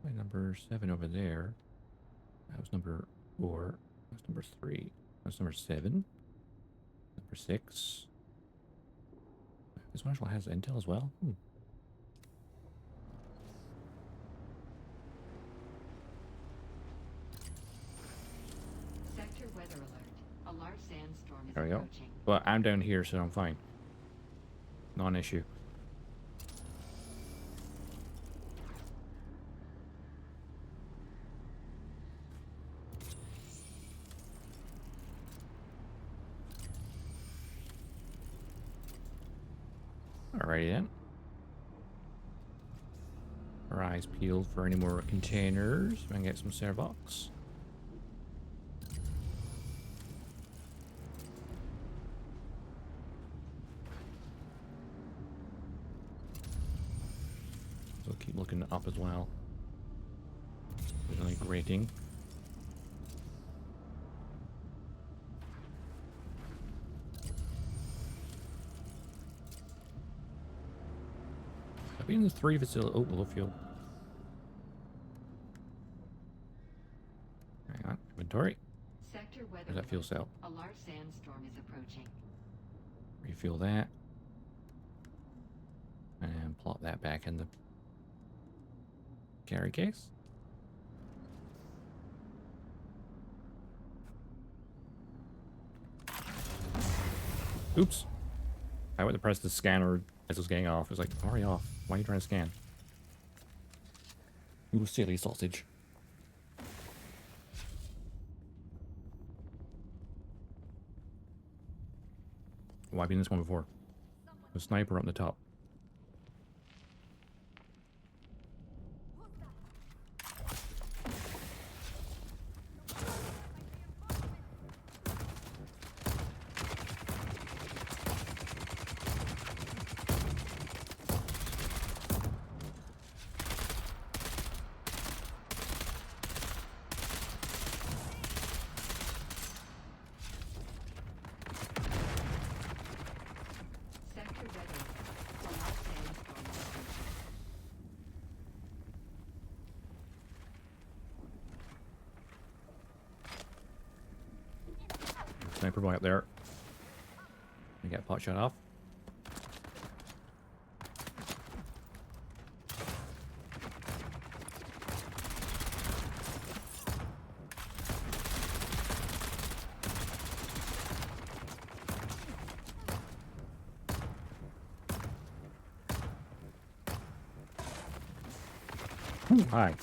My number 7 over there. That was number 4. That's number 3. That's number 7. Number 6. This one actually has intel as well. Sector weather alert. A large sandstorm is There we go. approaching. Well, I'm down here, so I'm fine. Non-issue. Alrighty then. Our eyes peeled for any more containers. We can get some Servox. So keep looking up as well. There's only grating. I've been in the 3 facility. Oh, low fuel. Hang on, inventory. Sector weather Where's that fuel alert. cell? A large sandstorm is approaching. Refuel that. And plop that back in the carry case. Oops. I went to press the scanner as it was getting off. It was like, hurry off. Why are you trying to scan? You silly sausage. Oh, I've been in this one before. The sniper up on the top. Sector weather alert. A large sandstorm is approaching. Sniper boy up there. I get pot shot off. Ooh, hi.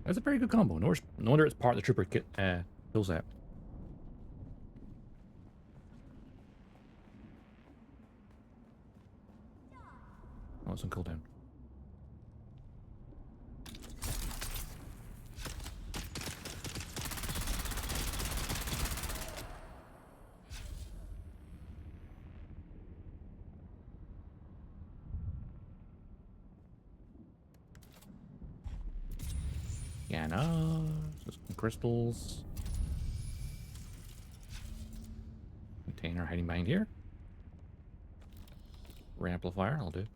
That's a very good combo. No wonder it's part of the trooper kit kill set. Oh, it's on cooldown. Yeah, no. Just some crystals. Container hiding behind here. Amplifier, I'll do.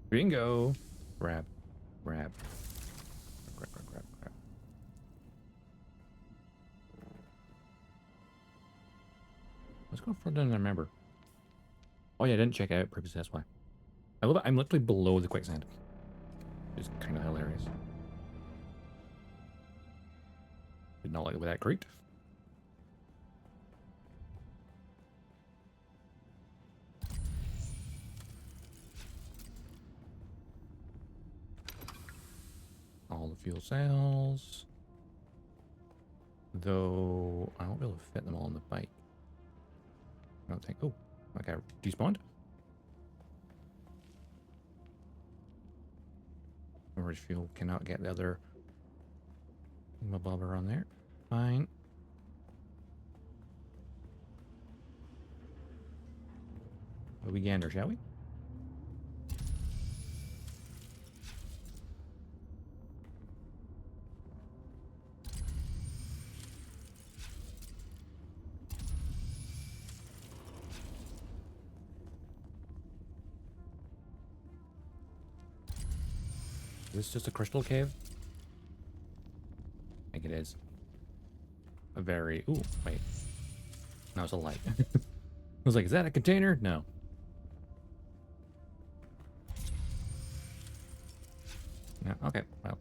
Bingo. Grab. Grab. Grab, grab, grab, grab. Let's go further than I remember. Oh yeah, I didn't check out previously, that's why. I love it. I'm literally below the quicksand. It's kind of hilarious. Did not like the way that creaked. All the fuel cells. Though I won't be able to fit them all on the bike. I don't think. Oh, okay, despawned. Storage fuel cannot get the other bobber on there. Fine. We gander, shall we? Is this just a crystal cave? I think it is. A very... Ooh, wait. No, it's a light. I was like, is that a container? No. No, okay, well.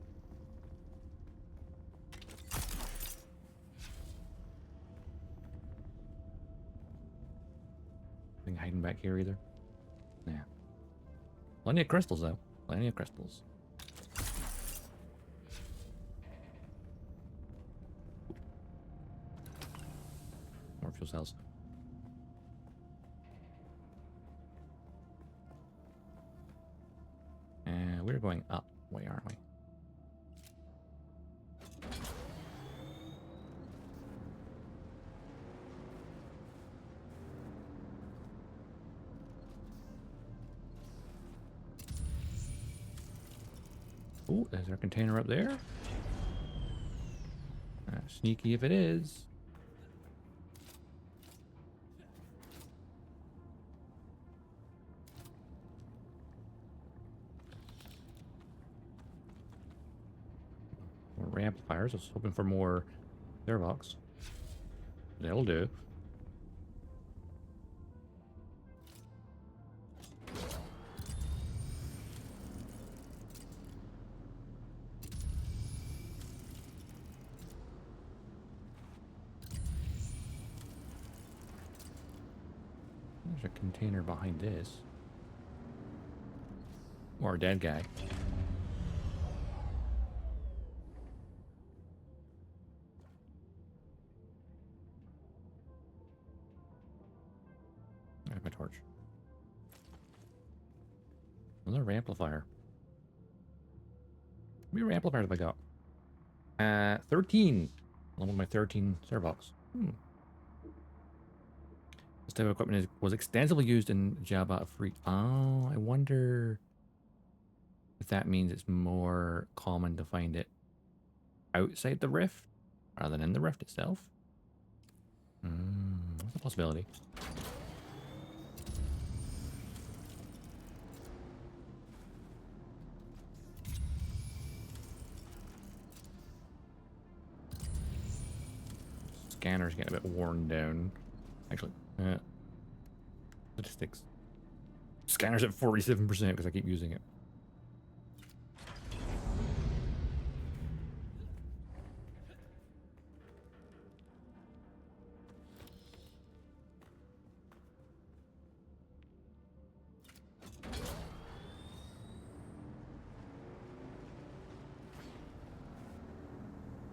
Nothing hiding back here either. Yeah. Plenty of crystals, though. Plenty of crystals. More fuel cells. And we're going up way, aren't we? Oh, there's our container up there. Sneaky if it is. More amplifiers. I was hoping for more airbox. That'll do. There's a container behind this. Or a dead guy. I have my torch. Another amplifier. How many amplifiers have I got? 13. Along with my 13 servox. This type of equipment was extensively used in Jabba Free. Oh, I wonder if that means it's more common to find it outside the rift rather than in the rift itself. That's a possibility. Scanner's getting a bit worn down. Actually, statistics. Scanner's at 47% because I keep using it.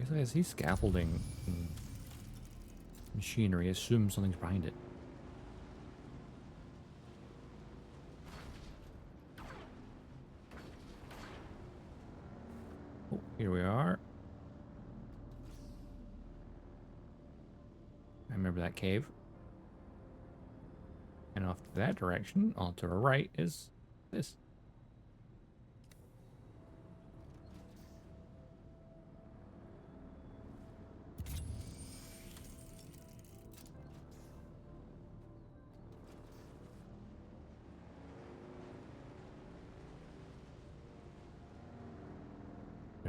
I guess I see scaffolding machinery. I assume something's behind it. Oh, here we are. I remember that cave. And off to that direction, on to our right, is this.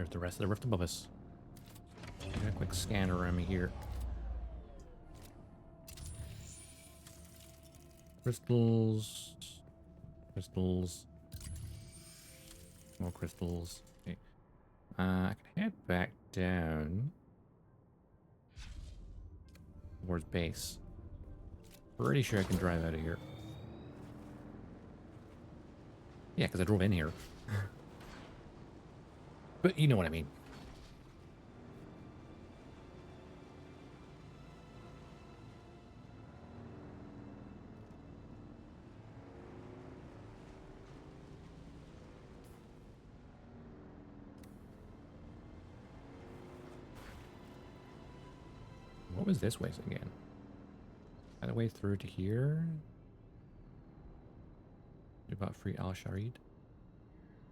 there's the rest of the rift above us. Take a quick scan around me here. Crystals. Crystals. More crystals. Okay. I can head back down towards base. Pretty sure I can drive out of here. Yeah, because I drove in here. But you know what I mean. What was this way again? All the way through to here? About free Al Sharid?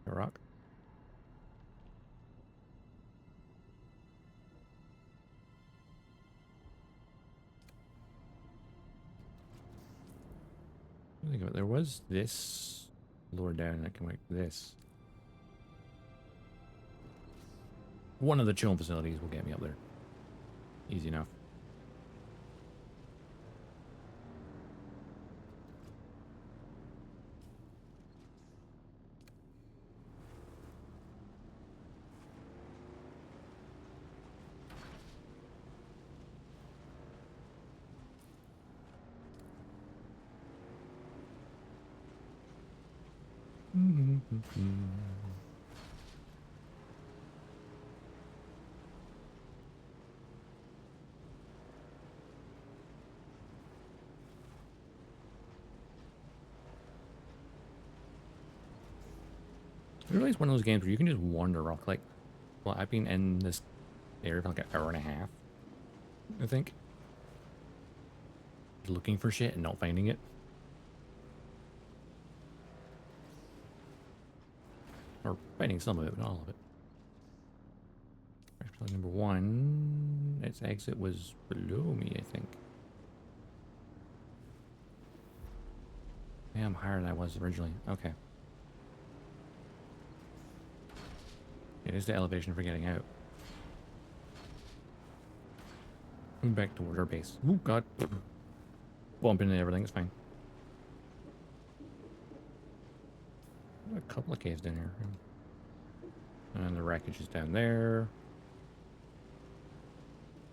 Iraq? Think of it. There was this lower down, and I can make this. One of the chilling facilities will get me up there. Easy enough. Really, it's one of those games where you can just wander off. Like, well, I've been in this area for like an hour and a half, I think. Looking for shit and not finding it. Or finding some of it, but not all of it. Actually, number one, its exit was below me, I think. Yeah, I'm higher than I was originally. Okay. It is the elevation for getting out. Back toward our base. Oh, God. Bumping into everything, it's fine. A couple of caves down here. And the wreckage is down there.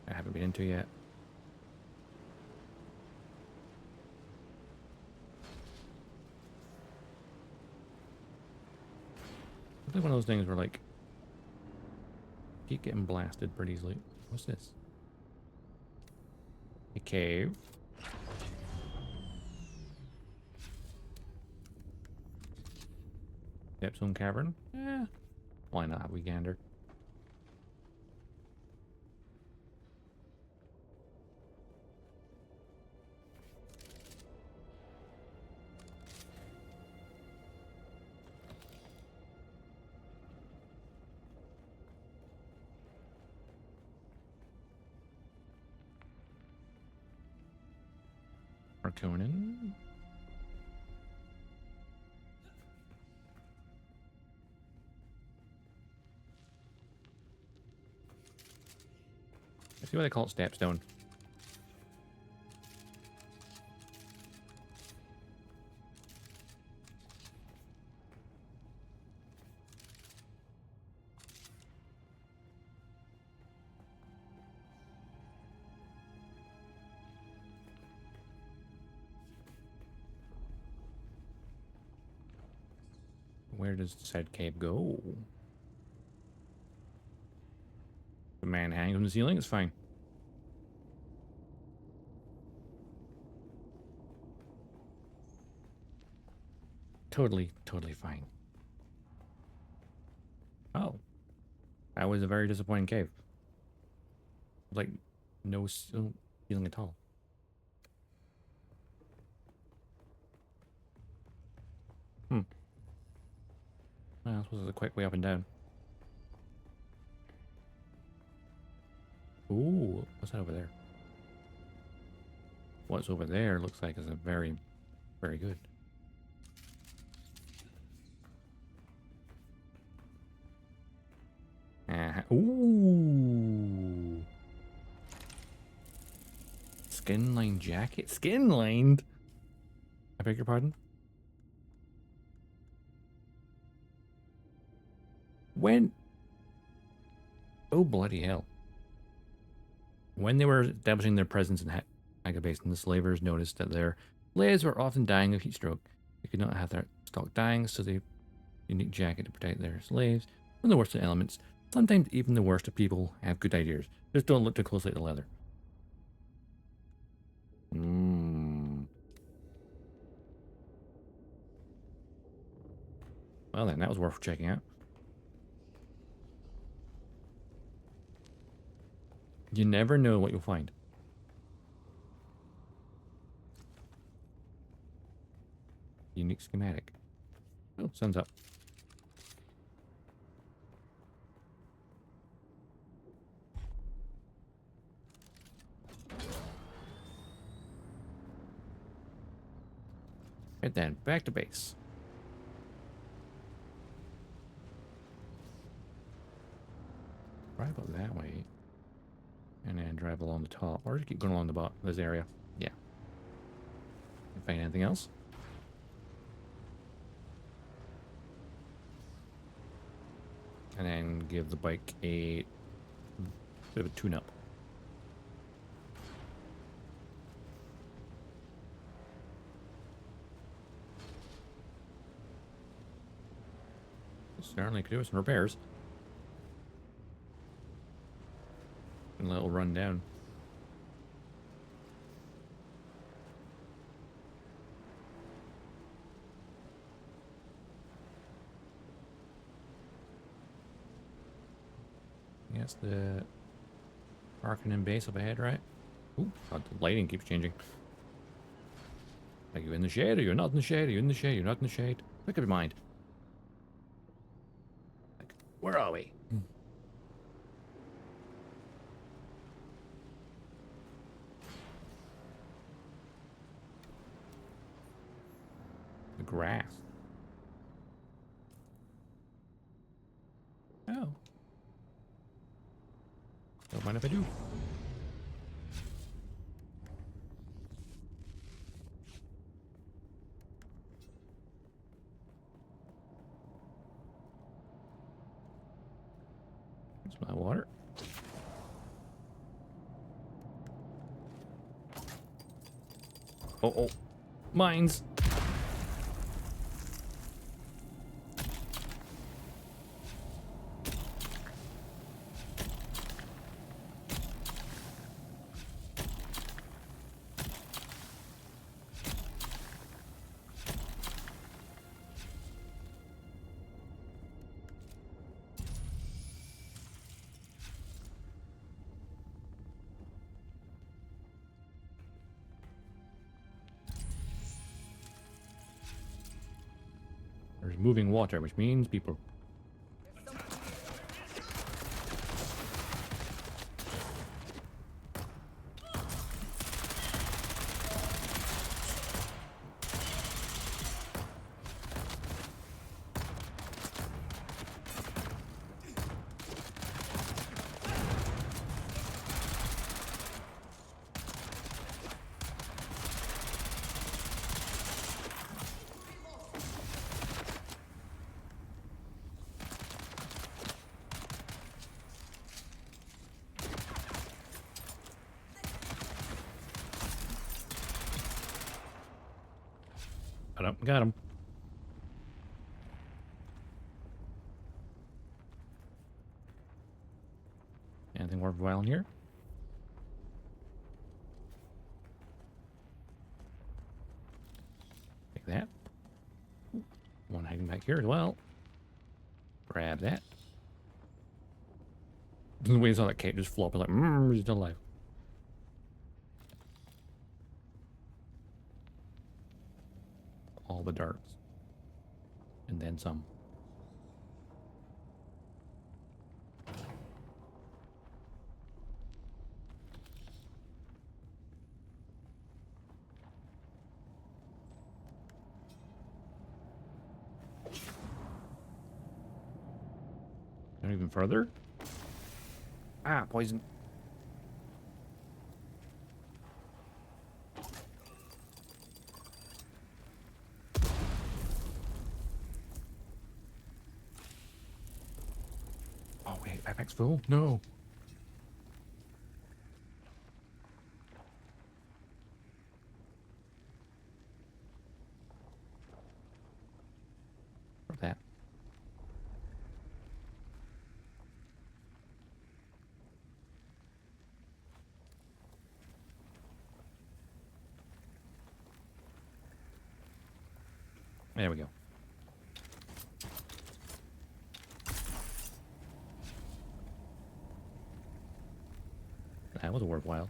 I haven't been into yet. It's like one of those things where, like, keep getting blasted pretty easily. What's this? A cave. Depzone cavern? Eh. Why not? We gander. Arconin. I see why they call it Stepstone. Where does said cave go? The man hanging from the ceiling is fine. Totally fine. Oh. That was a very disappointing cave. Like, no feeling at all. Well, I suppose there's a quick way up and down. Ooh, what's that over there? What's over there looks like is a very, very good. Ooh. Skin lined jacket? Skin lined? I beg your pardon? When? Oh, bloody hell. When they were establishing their presence in Hagga Basin, the slavers noticed that their slaves were often dying of heat stroke. They could not have their stock dying, so they unique jacket to protect their slaves from the worst of elements. Sometimes even the worst of people have good ideas. Just don't look too closely at the leather. Well then, that was worth checking out. You never know what you'll find. Unique schematic. Oh, sun's up. Right then, back to base. Drive up that way. And then drive along the top. Or just keep going along the bottom of this area. Yeah. Find anything else? And then give the bike a bit of a tune-up. Certainly could do with some repairs. And let it run down. Yes, the Arcanum base up ahead, right? Ooh, God, the lighting keeps changing. Are you in the shade? Are you not in the shade? Are you in the shade? You're not in the shade? Make up your mind. Like, where are we? The grass. Oh. Don't mind if I do. That's my water. Oh, oh. Mines. There's moving water, which means people. Got him. Anything worthwhile in here? Take that. One hiding back here as well. Grab that. The way I saw that cape just flop, I was like, he's still alive. All the darts. And then some. And even further. Ah, poison. Oh, wait, backpack's full? No. For that. There we go. That was worthwhile.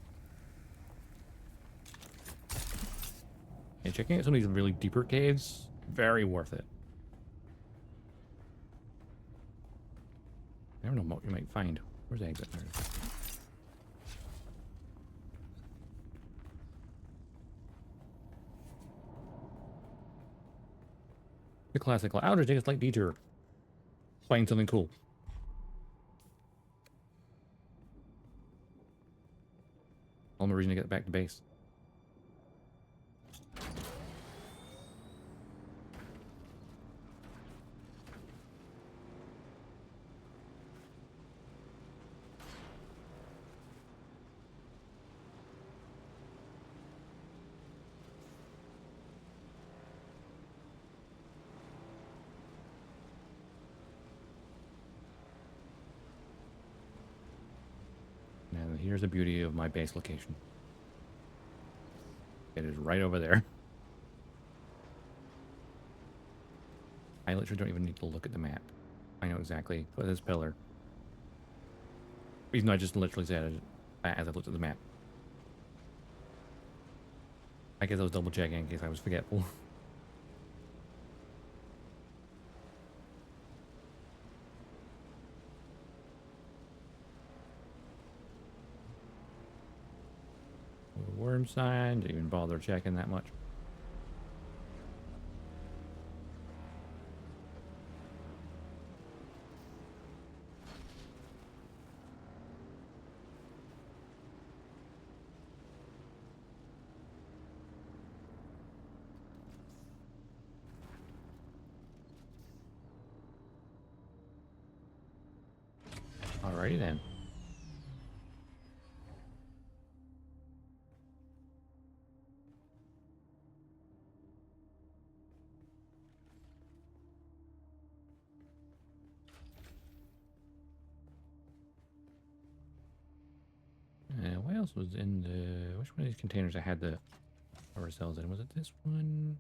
Yeah, checking out some of these really deeper caves, very worth it. I don't know what you might find. Where's the exit? There it is. The classic. I'll just take a slight detour. Find something cool. Only reason to get back to base. Now here's the beauty of my base location. It is right over there. I literally don't even need to look at the map. I know exactly what this pillar. Even though I just literally said it as I looked at the map. I guess I was double checking in case I was forgetful. Worm sign, didn't even bother checking that much. Alrighty then. What else was in the... Which one of these containers I had the power cells in? Was it this one?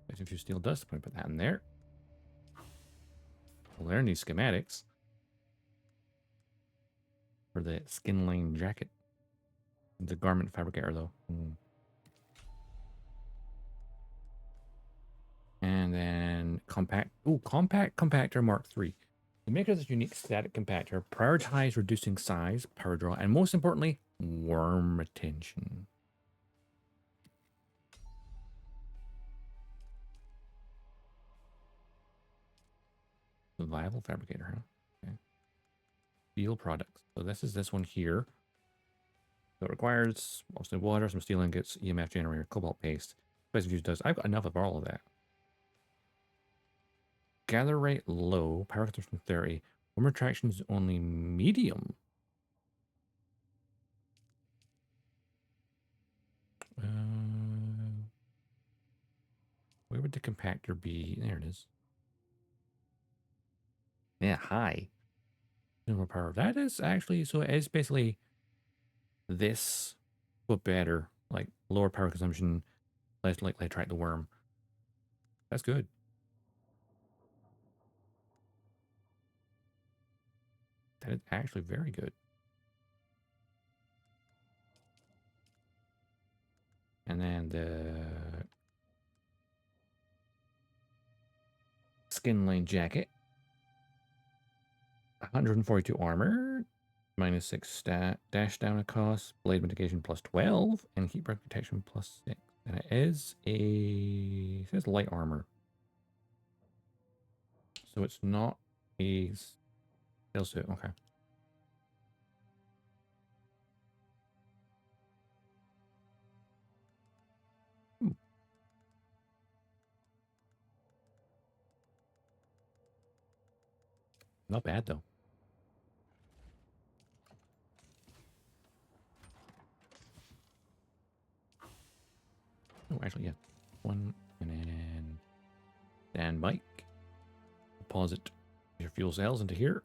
If you steel dust, I'm going to put that in there. We'll learn these schematics. For the skin line jacket. The garment fabricator, though. And then compact... Ooh, compact compactor Mark III. The maker of this unique static compactor prioritize reducing size, power draw, and most importantly, worm retention. Survival fabricator, huh? Okay. Steel products. So this is this one here. So it requires mostly water, some steel ingots, EMF generator, cobalt paste. Specific use does. I've got enough of all of that. Gather rate low, power consumption 30. Worm attraction is only medium. Where would the compactor be? There it is. Yeah, high. More power. That is actually, so it is basically this, but better. Like lower power consumption, less likely to attract the worm. That's good. That is actually very good. And then the skin line jacket. 142 armor. -6 stat. Dash down a cost. Blade mitigation +12. And heat breath protection +6. And it is it says light armor. So it's not a steel suit. Okay. Not bad though. Oh, actually, yeah. One, and then stand bike. Deposit your fuel cells into here.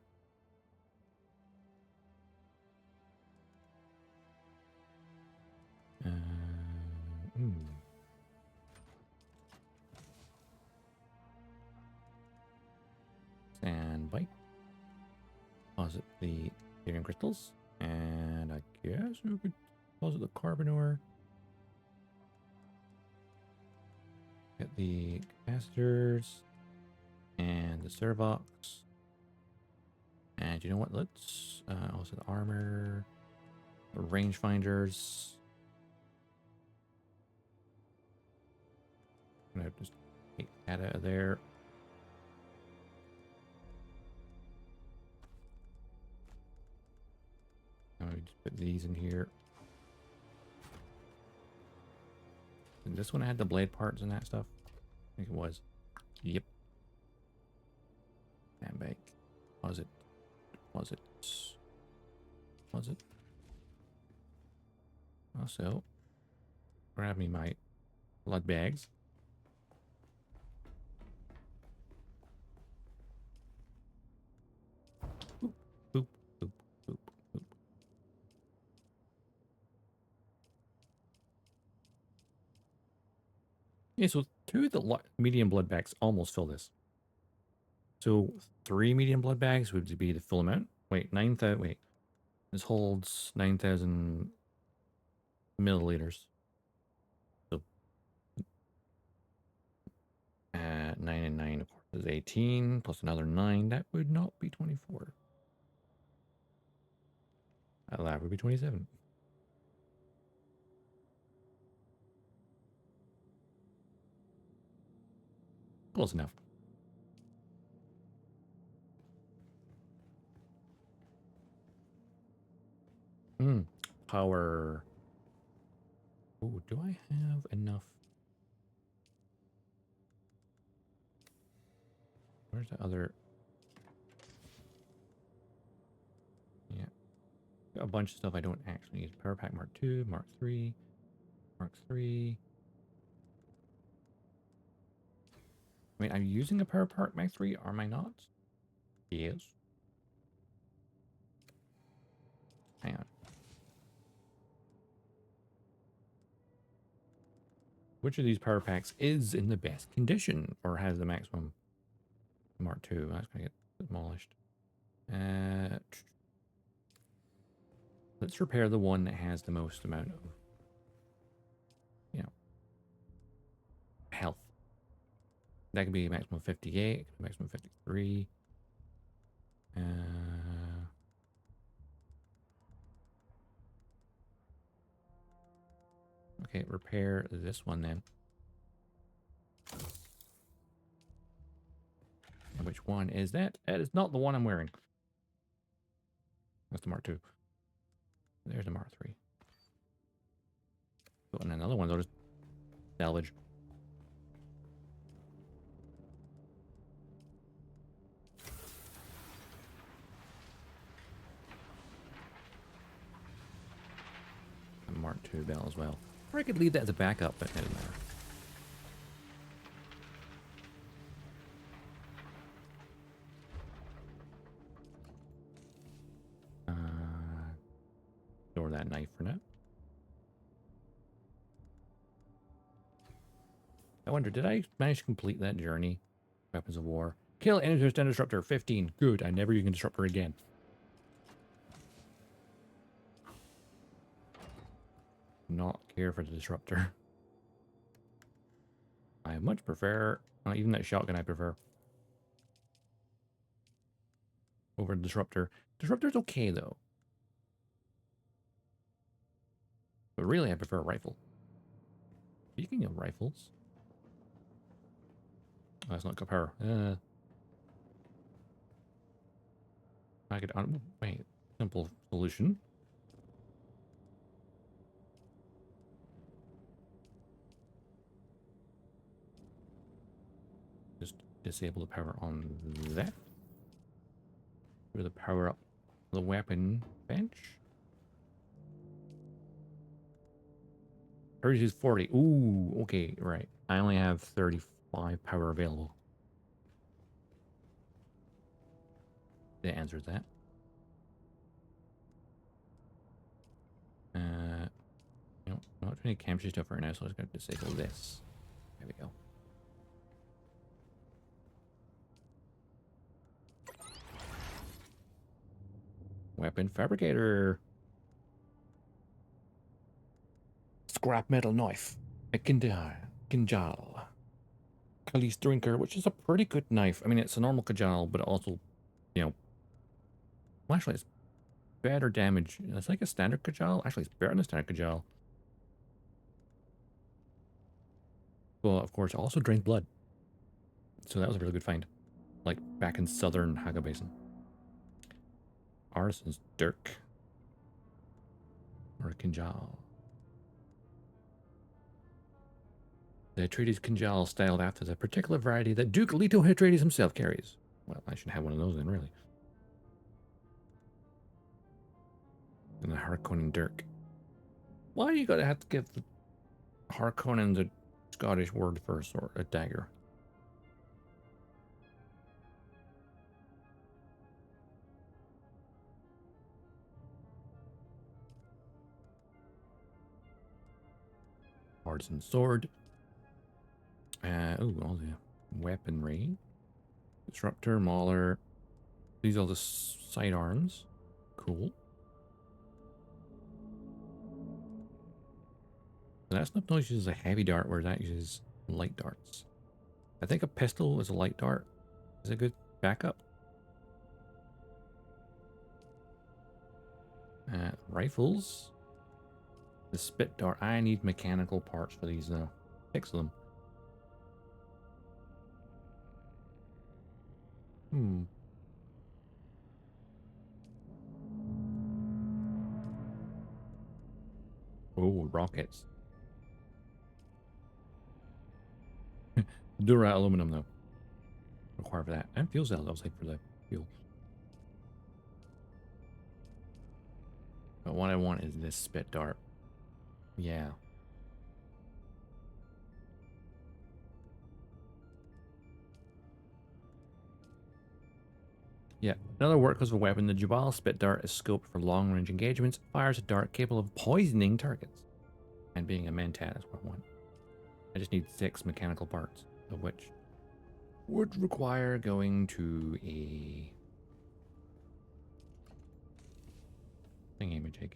Hmm. Stand bike. Deposit the Ethereum crystals, and I guess we could deposit the carbon ore. Get the capacitors and the servox. And you know what? Let's also the armor, the rangefinders. I'm gonna just take that out of there. I'm gonna just put these in here. And this one had the blade parts and that stuff. I think it was. Yep. And bake. Was it? Was it? Was it? Also, grab me my blood bags. Boop, boop, boop, boop, boop. Yeah, so 2 of the medium blood bags almost fill this. So 3 medium blood bags would be the full amount. Wait, 9,000. Wait, this holds 9,000 milliliters. So 9 and 9, of course, is 18 plus another 9. That would not be 24. That would be 27. Close enough. Power. Oh, do I have enough? Where's the other? Yeah. Got a bunch of stuff I don't actually need. Power pack Mark 2, Mark 3, Mark 3. I mean, I'm using a power pack Mark 3, am I not? Yes. Hang on. Which of these power packs is in the best condition or has the maximum? Mark 2. That's going to get demolished. Let's repair the one that has the most amount of, you know, health. That could be maximum 58, maximum 53. Okay, repair this one then. And which one is that? That is not the one I'm wearing. That's the Mark 2. There's the Mark 3. Oh, and another one, I'll just salvage. A Mark 2 bell as well. Or I could leave that as a backup, but it doesn't matter. Store that knife for now. I wonder, did I manage to complete that journey? Weapons of War. Kill any disruptor. 15. Good. I never use a disruptor again. Not care for the disruptor. I much prefer, even that shotgun I prefer over the disruptor. Disruptor's okay though. But really I prefer a rifle. Speaking of rifles. Oh, that's not good power. I could, wait, simple solution. Just disable the power on that. With the power up the weapon bench. 32 40. Ooh, okay, right. I only have 35 power available. That answers that. You know, not too many chemistry stuff right now, so I'm just going to disable this. There we go. Weapon fabricator. Scrap metal knife. A Kinjal. Kali's drinker, which is a pretty good knife. I mean, it's a normal Kajal, but also, you know, well, actually, it's better damage. It's like a standard Kajal. Actually, it's better than a standard Kajal. Well, of course, also drains blood. So that was a really good find. Like back in southern Hagga Basin. Artisan's Dirk. Or a Kinjal. The Atreides Kinjal styled after the particular variety that Duke Leto Atreides himself carries. Well, I should have one of those then, really. And the Harkonnen Dirk. Why you gotta have to give the Harkonnen the Scottish word for a dagger? Artisan sword. Oh, all the weaponry. Disruptor, Mauler. These are all the sidearms. Cool. That snub nose uses a heavy dart, whereas that uses light darts. I think a pistol is a light dart. Is a good backup. Rifles. The spit dart. I need mechanical parts for these though. 6 of them. Oh, rockets. Dura aluminum though. Required for that. And fuel cells, I'll say, for the fuel. But what I want is this spit dart. Yeah. Yeah, another workhorse of a weapon, the Jabal Spit Dart is scoped for long-range engagements, fires a dart capable of poisoning targets. And being a Mentat is what I want. I just need 6 mechanical parts, of which would require going to a thingamajig.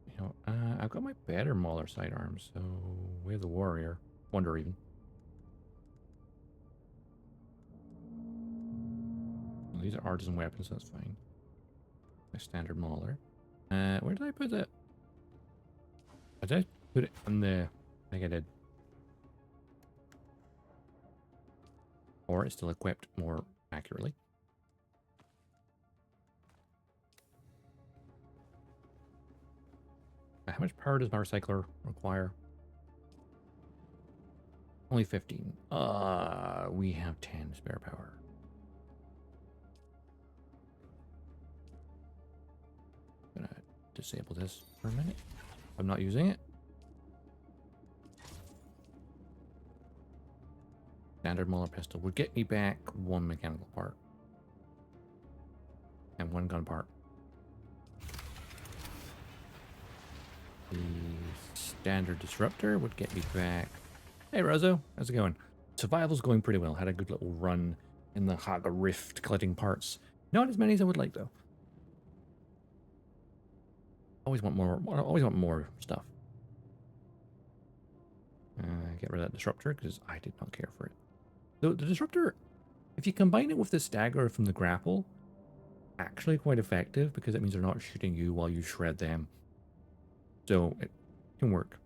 You know, I've got my better Mauler sidearms, so we have the Warrior. Wonder even. Well, these are artisan weapons, so that's fine. My standard Mauler. Where did I put it? Did I put it on the... I think I did. Or it's still equipped more accurately. How much power does my recycler require? Only 15. We have 10 spare power. I'm gonna disable this for a minute. I'm not using it. Standard Mauler pistol would get me back 1 mechanical part. And 1 gun part. The standard disruptor would get me back. Hey Rozo, how's it going? Survival's going pretty well. Had a good little run in the Hagga Rift collecting parts. Not as many as I would like though. Always want more. Always want more stuff. Get rid of that disruptor because I did not care for it. So the disruptor, if you combine it with the stagger from the grapple, actually quite effective because it means they're not shooting you while you shred them. So it can work.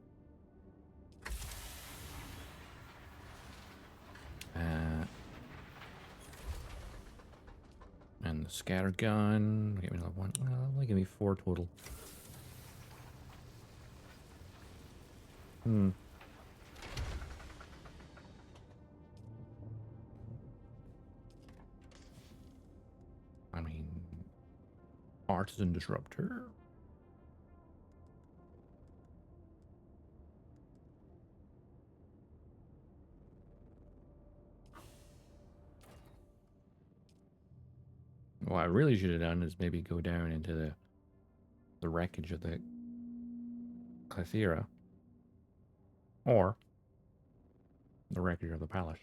And the scatter gun, give me another 1. Well, give me 4 total. Artisan Disruptor. What I really should have done is maybe go down into the wreckage of the Clythera. Or the wreckage of the palace.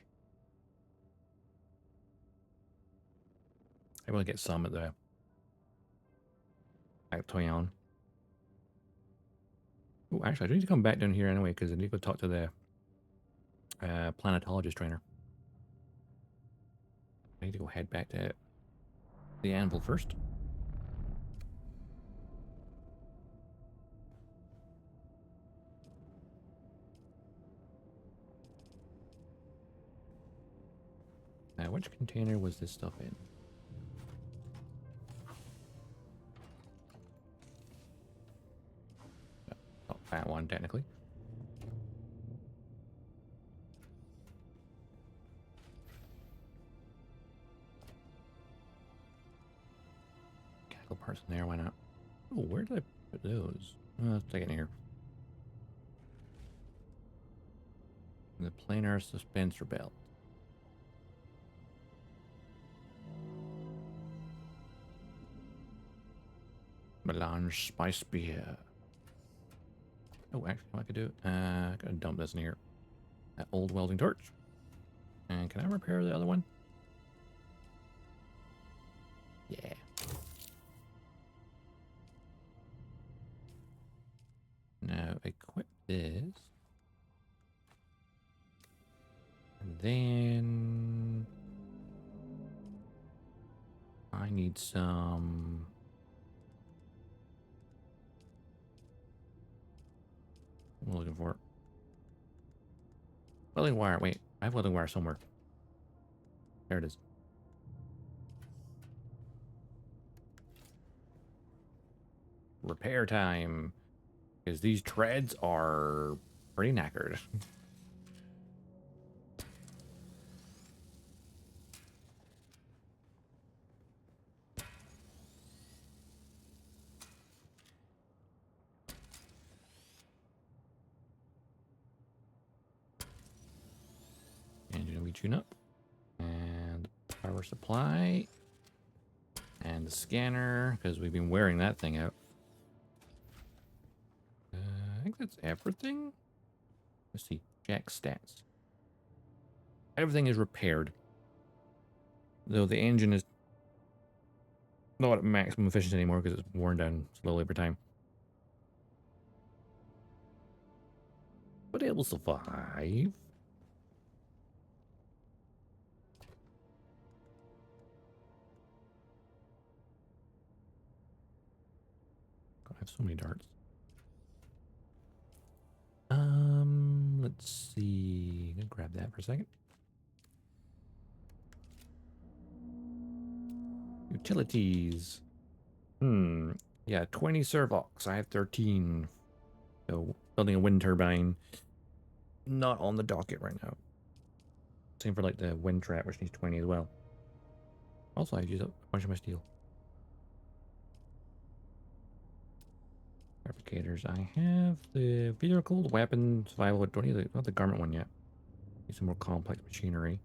I will get some at the at Toyon. Oh, actually, I need to come back down here anyway because I need to go talk to the planetologist trainer. I need to go head back to the anvil first. Now, which container was this stuff in? Oh, that one, technically. Chemical parts in there, why not? Oh, where did I put those? Let's take it in here. The planar suspensor belt. Melange spice beer. Oh, actually, what I could do? I gotta dump this in here. That old welding torch. And can I repair the other one? Yeah. Now equip this. And then I need some. What am I looking for? Welding wire. Wait, I have welding wire somewhere. There it is. Repair time. Because these treads are pretty knackered. Engine we tune up. And power supply. And the scanner, because we've been wearing that thing out. I think that's everything. Let's see. Jack stats. Everything is repaired. Though the engine is not at maximum efficiency anymore because it's worn down slowly over time. But it will survive. God, I have so many darts. Let's see. Gonna grab that for a second. Utilities. Yeah, 20 servox. I have 13. So building a wind turbine. Not on the docket right now. Same for like the wind trap, which needs 20 as well. Also, I use up a bunch of my steel. Fabricators. I have the vehicle, the weapon, survival. Don't need not the garment one yet. Need some more complex machinery.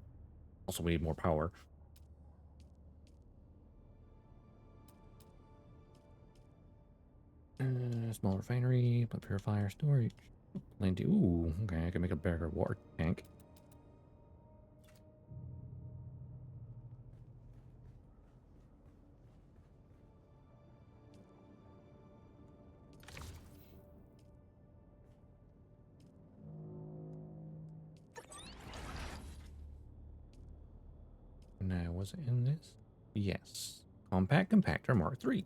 Also, we need more power. Small refinery, blood purifier, storage. Plenty. Ooh, okay. I can make a bigger water tank. Now, was it in this? Yes. Compact Compactor Mark III.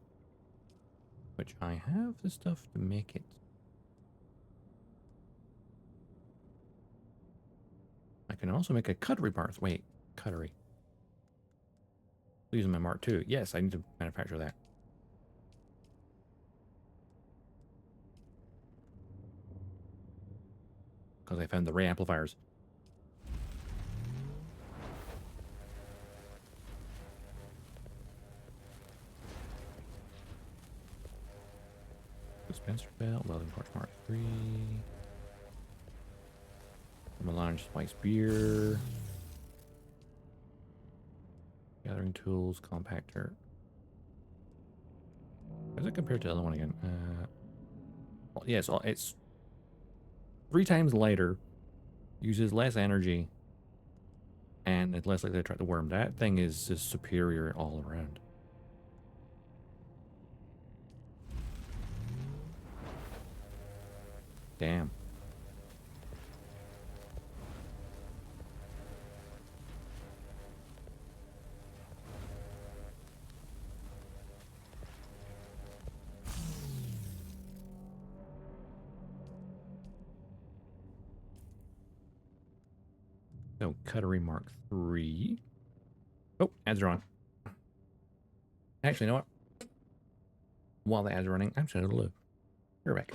Which I have the stuff to make it. I can also make a cutlery Mark. Wait, cutlery. Using my Mark II. Yes, I need to manufacture that. Because I found the ray amplifiers. Dispenser belt, welding torch mark 3. Melange spice beer. Gathering tools, compactor. How does it compare to the other one again? Well, yeah, so it's 3 times lighter, uses less energy, and it's less likely to attract the worm. That thing is just superior all around. Damn. So, Cuttery Mark 3. Oh, ads are on. Actually, you know what? While the ads are running, I'm just going to live. You're back.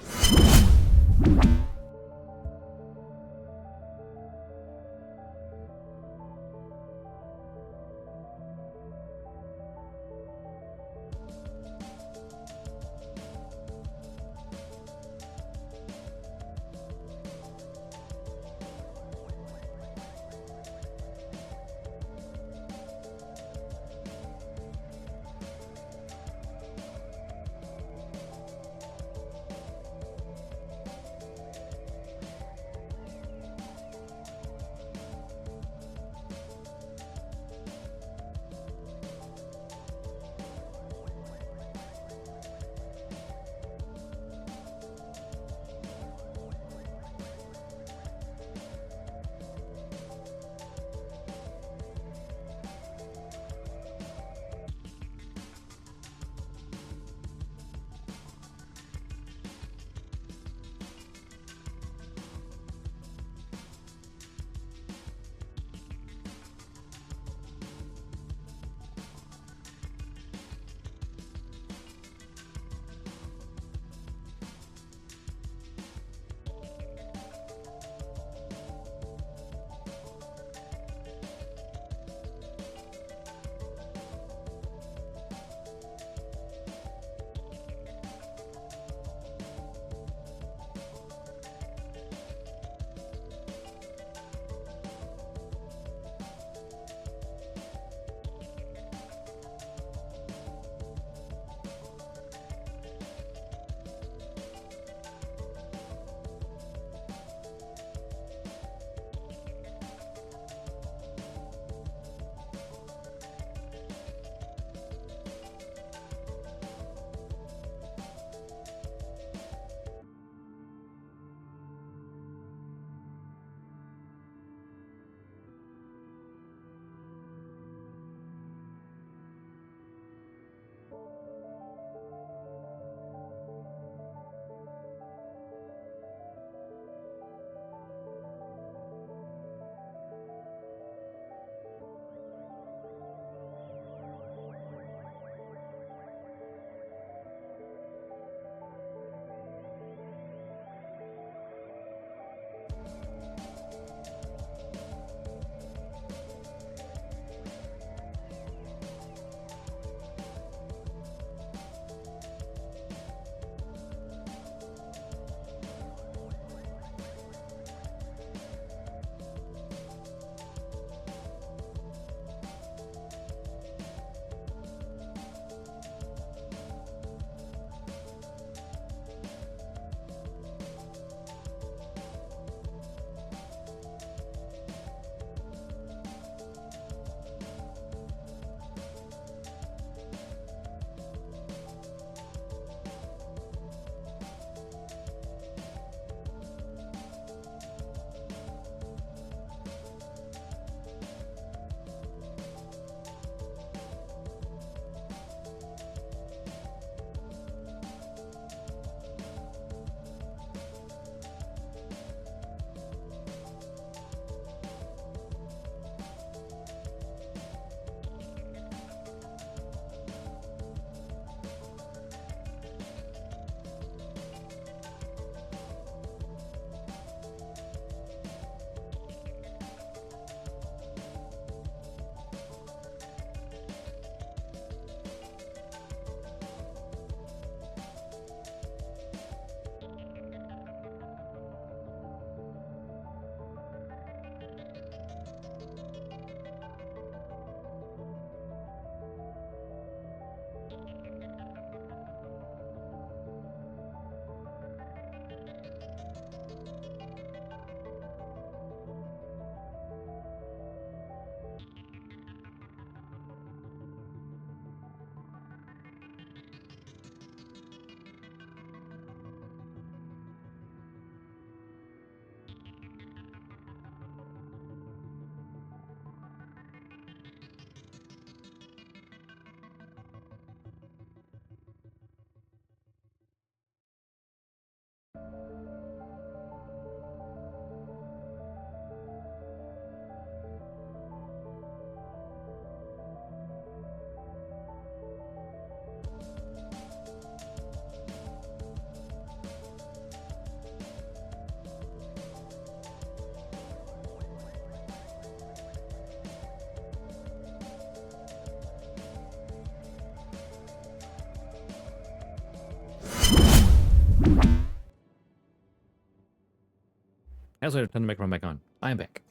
As I tend to make my back on. I'm back.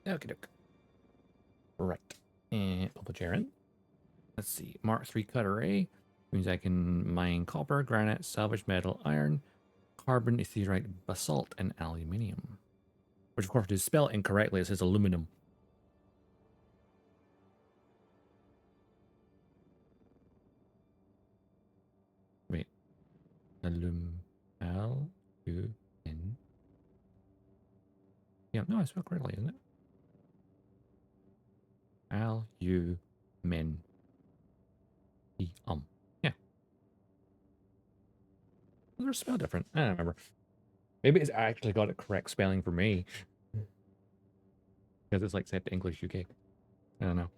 Okay, doke. Right. And I'll put Jaren. Let's see. Mark 3 cutter A means I can mine copper, granite, salvage metal, iron, carbon, etherite, basalt, and aluminium. Which, of course, is spelled incorrectly. It says aluminum. Wait. Al-U-N. Yeah, no, I spelled correctly, isn't it? Al-U-Men. Yeah. They're spelled different. I don't remember. Maybe it's actually got it correct spelling for me. Because it's like set to English UK. I don't know.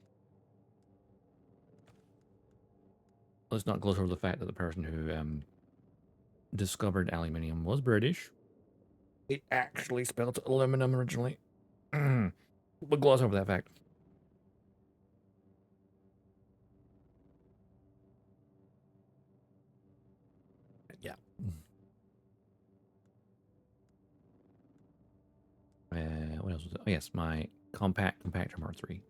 Let's not gloss over the fact that the person who discovered aluminium was British. It actually spelled aluminum originally. But gloss over that fact. Yeah. What else was it? Oh, yes, my compactor Mark 3.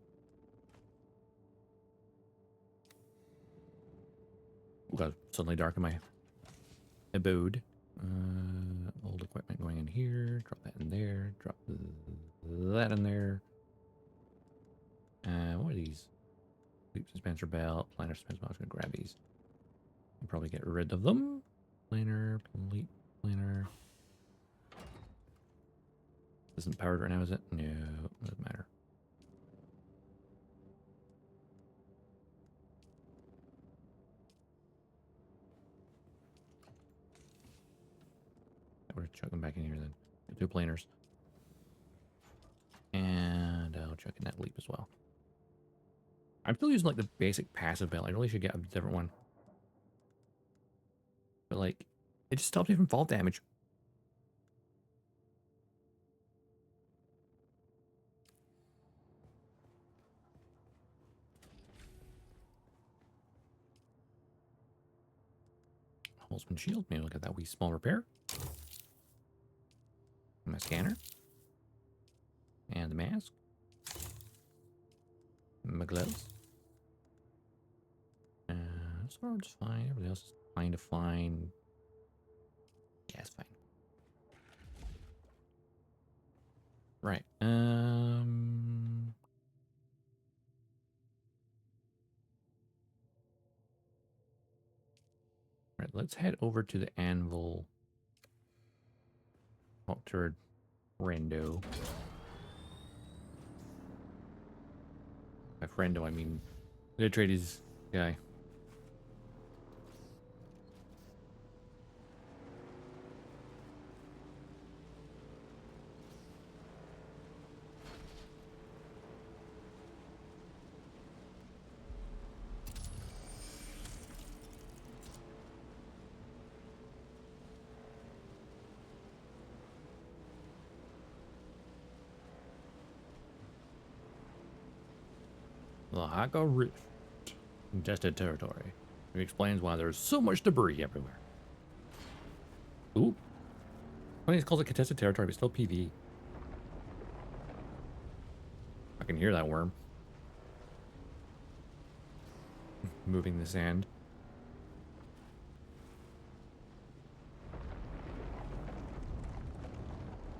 Got suddenly dark in my abode. Old equipment going in here. Drop that in there. Drop that in there. What are these? Loop dispenser belt. Planer dispenser belt. I was going to grab these. And probably get rid of them. Planer. Plate. Planer. Isn't powered right now, is it? No, doesn't matter. We're chucking them back in here then. The 2 planers. And I'll chuck in that leap as well. I'm still using like the basic passive belt. I really should get a different one. But like, it just stops me from fall damage. Holzman shield. Maybe look at that wee small repair. My scanner. And the mask. My gloves. So just fine. Everything else is kind of fine. Yeah, it's fine. Right. Right, let's head over to the anvil. Talk to Friendo. By Friendo, I mean the trade is guy. The Hagga Rift. Contested territory. It explains why there's so much debris everywhere. Ooh. Funny it's called a contested territory, but still PvE. I can hear that worm. Moving the sand.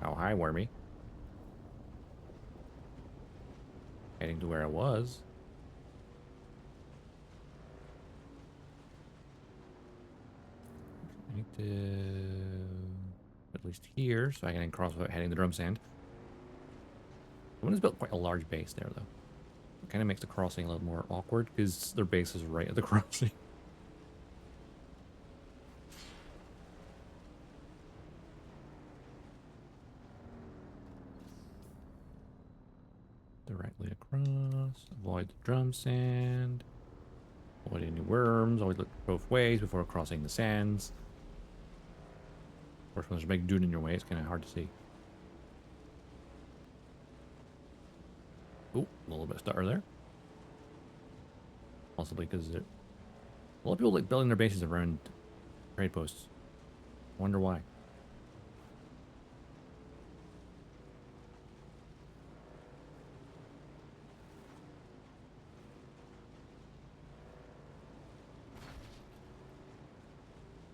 Oh, hi, wormy. Heading to where I was. I need to at least here, so I can cross without heading the drum sand. The one has built quite a large base there, though. It kind of makes the crossing a little more awkward because their base is right at the crossing. Directly across. Avoid the drum sand. Avoid any worms. Always look both ways before crossing the sands. Of course, when there's a big dune in your way, it's kind of hard to see. Ooh, a little bit of stutter there. Possibly because a lot of people like building their bases around trade posts. Wonder why.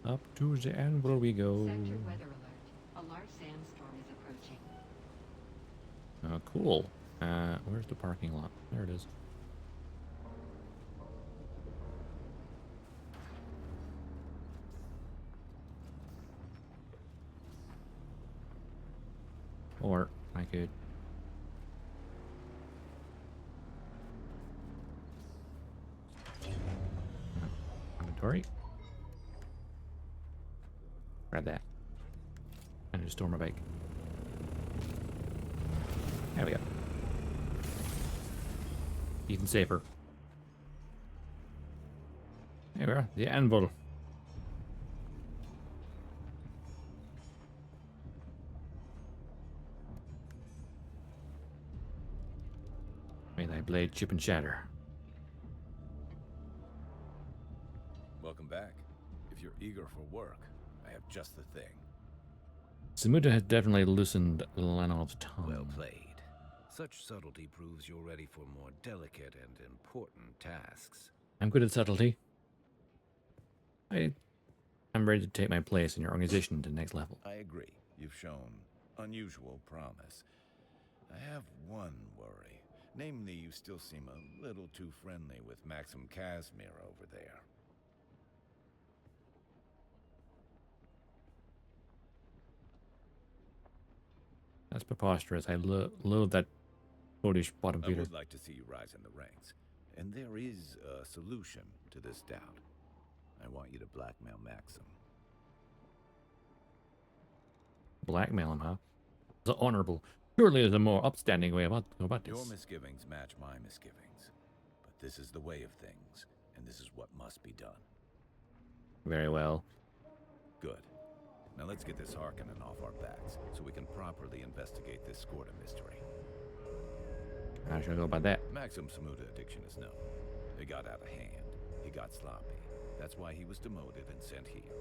Up to the anvil we go. Sector weather alert. A large sandstorm is approaching. Cool. Where's the parking lot? There it is. Or I could... Inventory. Grab that. And just store my bike. There we go. Even safer. There we are. The anvil. May thy blade chip and shatter. Welcome back. If you're eager for work, I have just the thing. Samuda has definitely loosened Lenov's tongue. Well played. Such subtlety proves you're ready for more delicate and important tasks. I'm good at subtlety. I'm ready to take my place in your organization to the next level. I agree. You've shown unusual promise. I have one worry. Namely, you still seem a little too friendly with Maxim Casimir over there. That's preposterous. I loathe that Polish bottom I feeder. would like to see you rise in the ranks. And there is a solution to this doubt. I want you to blackmail Maxim. Blackmail him, huh? It's honorable. Surely there's a more upstanding way about Your this. misgivings match my misgivings. But this is the way of things, and this is what must be done. Very well. Good. Now let's get this Harkonnen off our backs, so we can properly investigate this Skorda mystery. How should I go about that? Maxim's Samuda addiction is known. It got out of hand. He got sloppy. That's why he was demoted and sent here.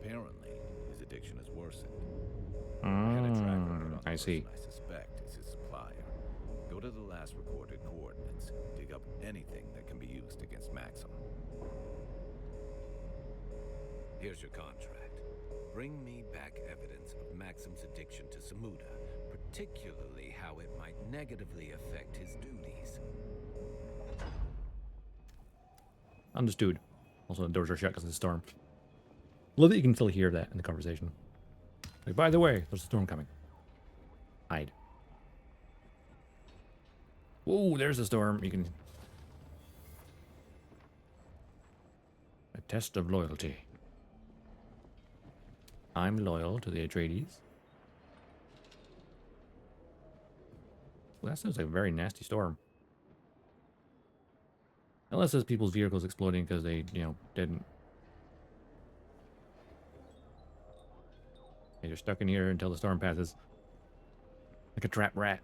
Apparently, his addiction has worsened. I had a track record on the I see. person I suspect is his supplier. Go to the last recorded coordinates. Dig up anything that can be used against Maxim. Here's your contract. Bring me back evidence of Maxim's addiction to Samuda, particularly how it might negatively affect his duties. Understood. Also, the doors are shut because of the storm. Love that you can still hear that in the conversation. Like, by the way, there's a storm coming. Hide. Whoa, there's a storm. You can... A test of loyalty. I'm loyal to the Atreides. Well, that sounds like a very nasty storm. Unless it's people's vehicles exploding because they, didn't. They're stuck in here until the storm passes. Like a trapped rat.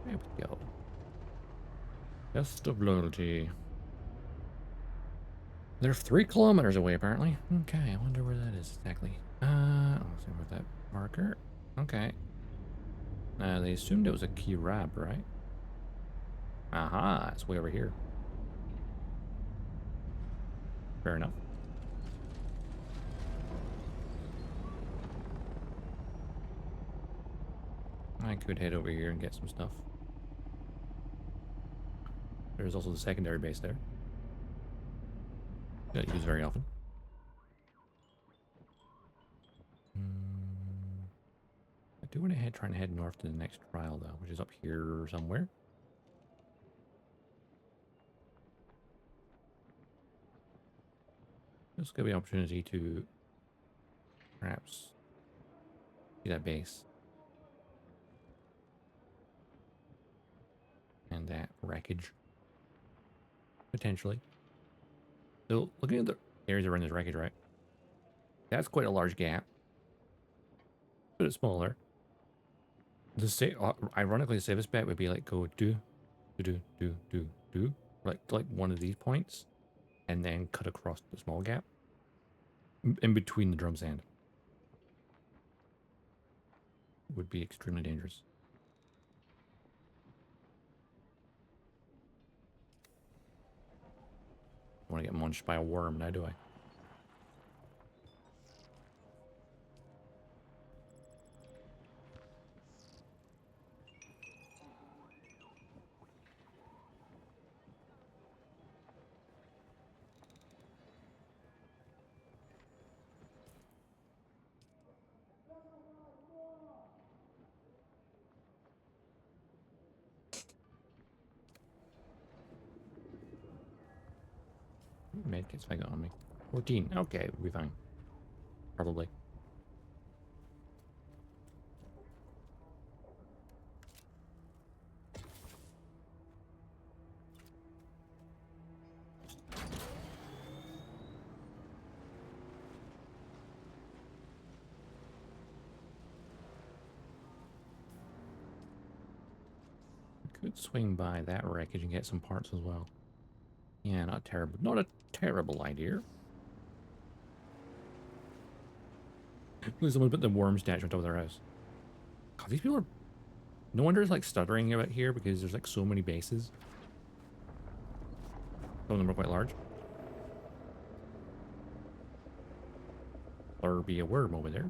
There we go. Test of loyalty. They're 3 kilometers away, apparently. Okay, I wonder where that is exactly. I'll see with that marker. Okay. They assumed it was a Kirab, right? Aha, it's way over here. Fair enough. I could head over here and get some stuff. There's also the secondary base there. Don't use very often. I do want to try and head north to the next trial, though, which is up here somewhere. This could be an opportunity to perhaps see that base. And that wreckage. Potentially. So, looking at the areas around this wreckage, right? That's quite a large gap. But it's smaller. Ironically, the safest bet would be like go do, like one of these points, and then cut across the small gap in between the drum sand. would be extremely dangerous. I want to get munched by a worm, now do I? Medkits if I got on me. 14. Okay, we'll be fine. Probably. Could swing by that wreckage and get some parts as well. Yeah, not terrible. Not a terrible idea. Please someone put the worm statue on top of their house. God, these people are... No wonder it's like stuttering about here because there's like so many bases. Some of them are quite large. There be a worm over there.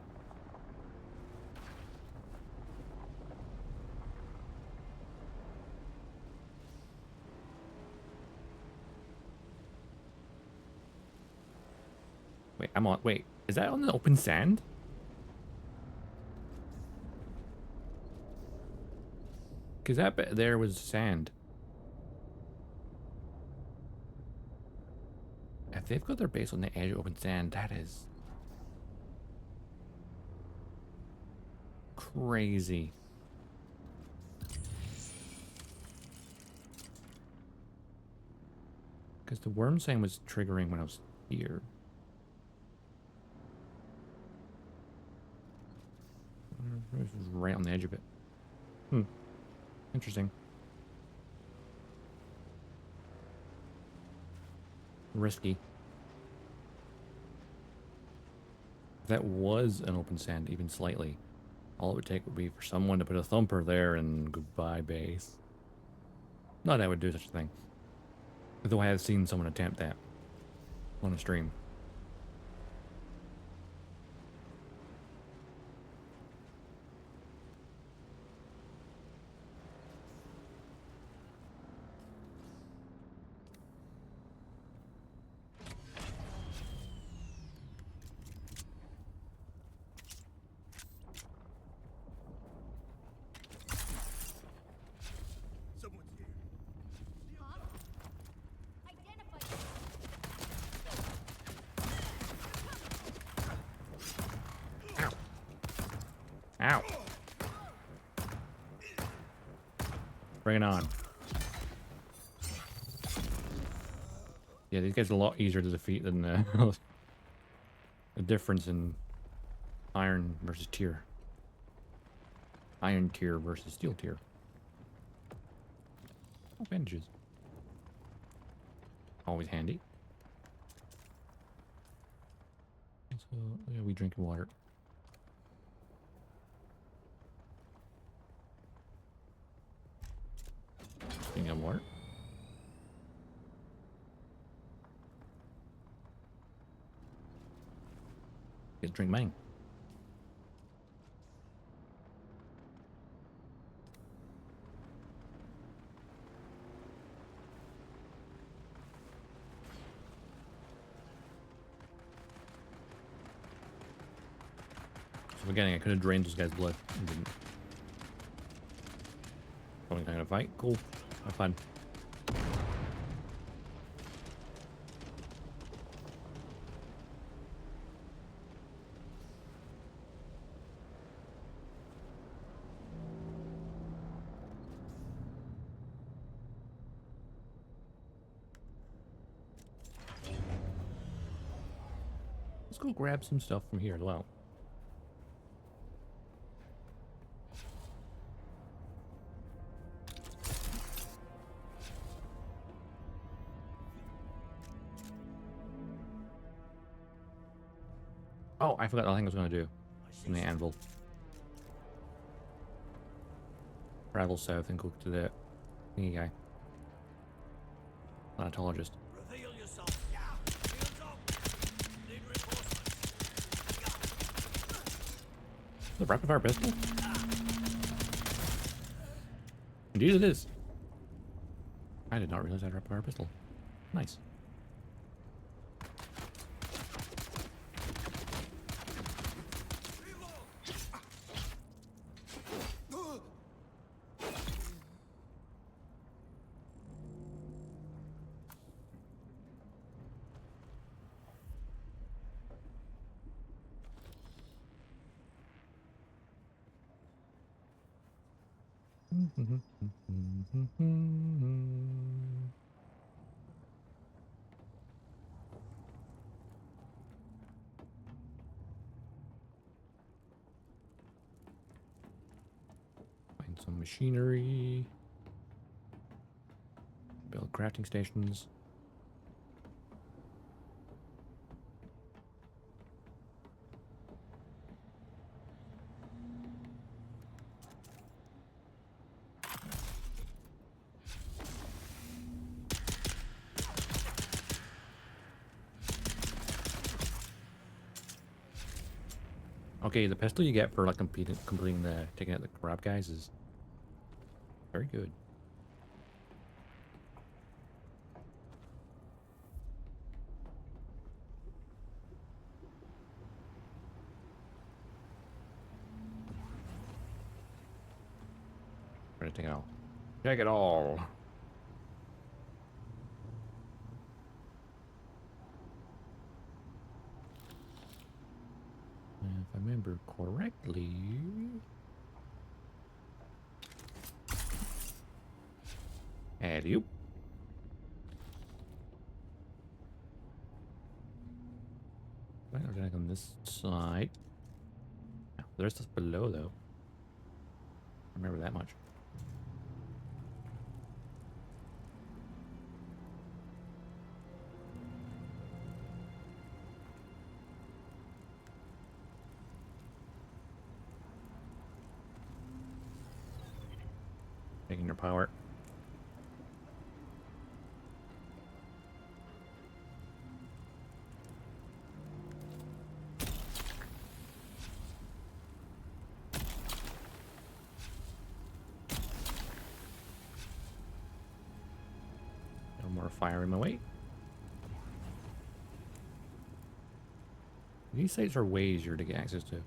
Wait, I'm on... Wait, is that on the open sand? Because that bit there was sand. If they've got their base on the edge of open sand, that is... crazy. Because the worm sign was triggering when I was here. This was right on the edge of it. Interesting. Risky. If that was an open sand, even slightly, all it would take would be for someone to put a thumper there and goodbye base. Not that I would do such a thing. Though I have seen someone attempt that on a stream. Someone's here. Ow. Bring it on. Yeah, these guys are a lot easier to defeat than the difference in iron versus tier. Iron tier versus steel tier. Oh, bandages. Always handy. So, yeah, we drink water. Speaking of water. Get drink mine. So forgetting I could have drained those guys' blood. I didn't. Only kind of fight. Cool. Have fun. Let's go grab some stuff from here as well. Oh, I forgot the thing I was going to do. From the anvil. travel south and go to the thingy guy. Planetologist. Reveal yourself. Yeah. Shields up. Need reinforcements. The rapid fire pistol? Indeed it is. I did not realize I had a rapid fire pistol. Nice. Find some machinery. Build crafting stations. Okay, the pistol you get for like completing the taking out the crab guys is very good. Try to take it all. Take it all. If I remember correctly. Alley-oop. Right, we're gonna go on this side. No, the rest is below though. I remember that much. Taking your power. No more firing my way. These sites are way easier to get access to.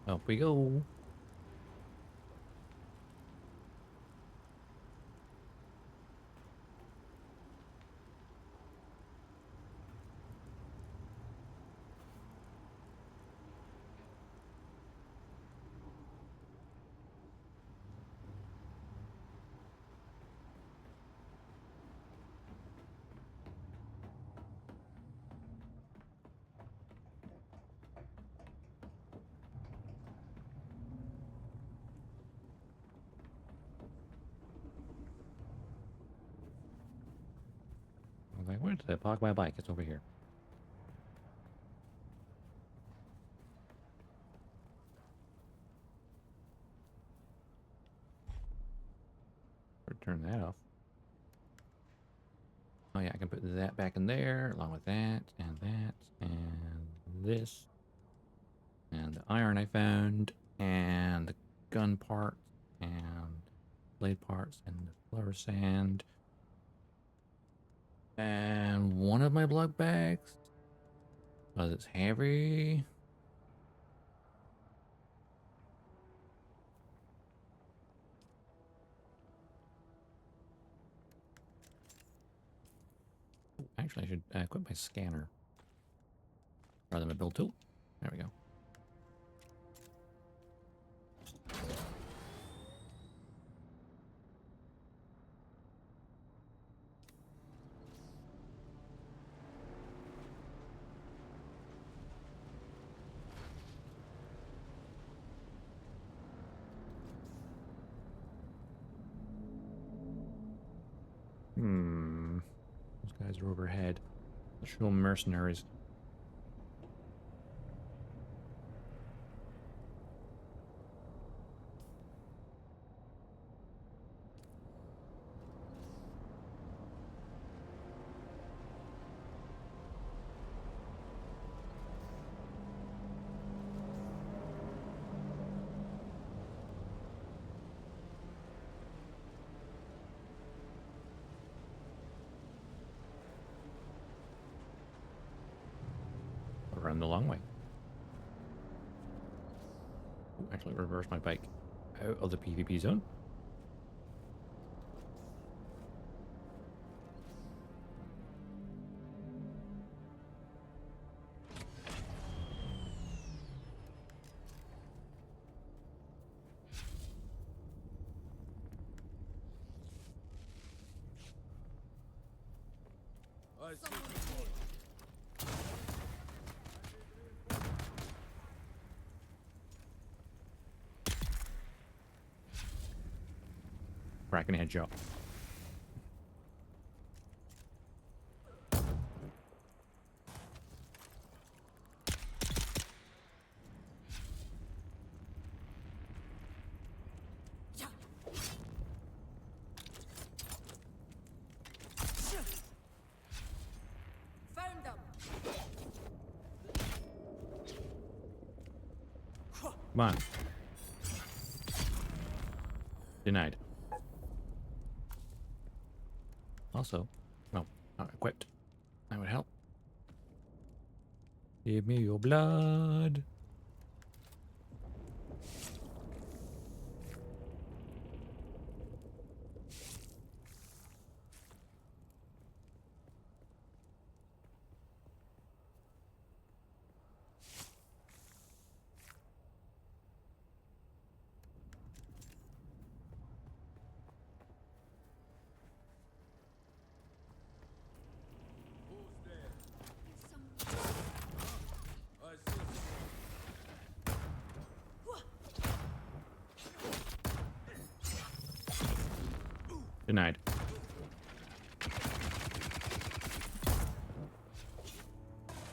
Up we go. I was like, where did I park my bike? It's over here. Or turn that off. Oh yeah, I can put that back in there, along with that, and this. And the iron I found, and the gun parts, and blade parts, and the flower sand. And one of my blood bags, because it's heavy. Ooh, actually, I should equip my scanner rather than my build tool. There we go. Guards are overhead. Let's show mercenaries. Around the long way. Ooh, actually, reverse my bike out of the PvP zone. I see you. Cracking headshot. Found them. Come on. Denied. Also, no, not equipped. That would help. Give me your blood. Who's there? I see Denied.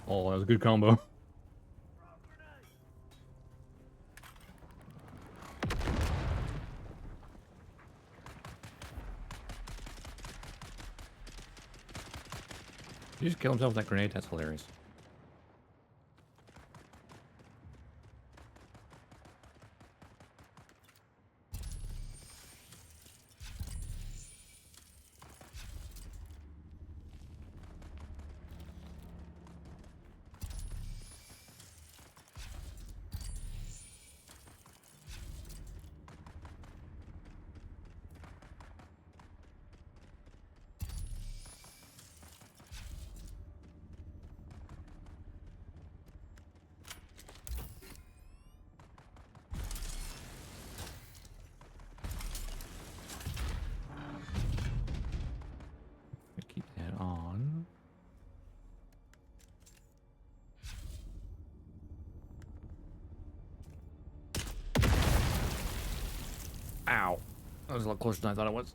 Oh, that was a good combo. Did he just kill himself with that grenade? That's hilarious. Keep that on. Ow. That was a lot closer than I thought it was.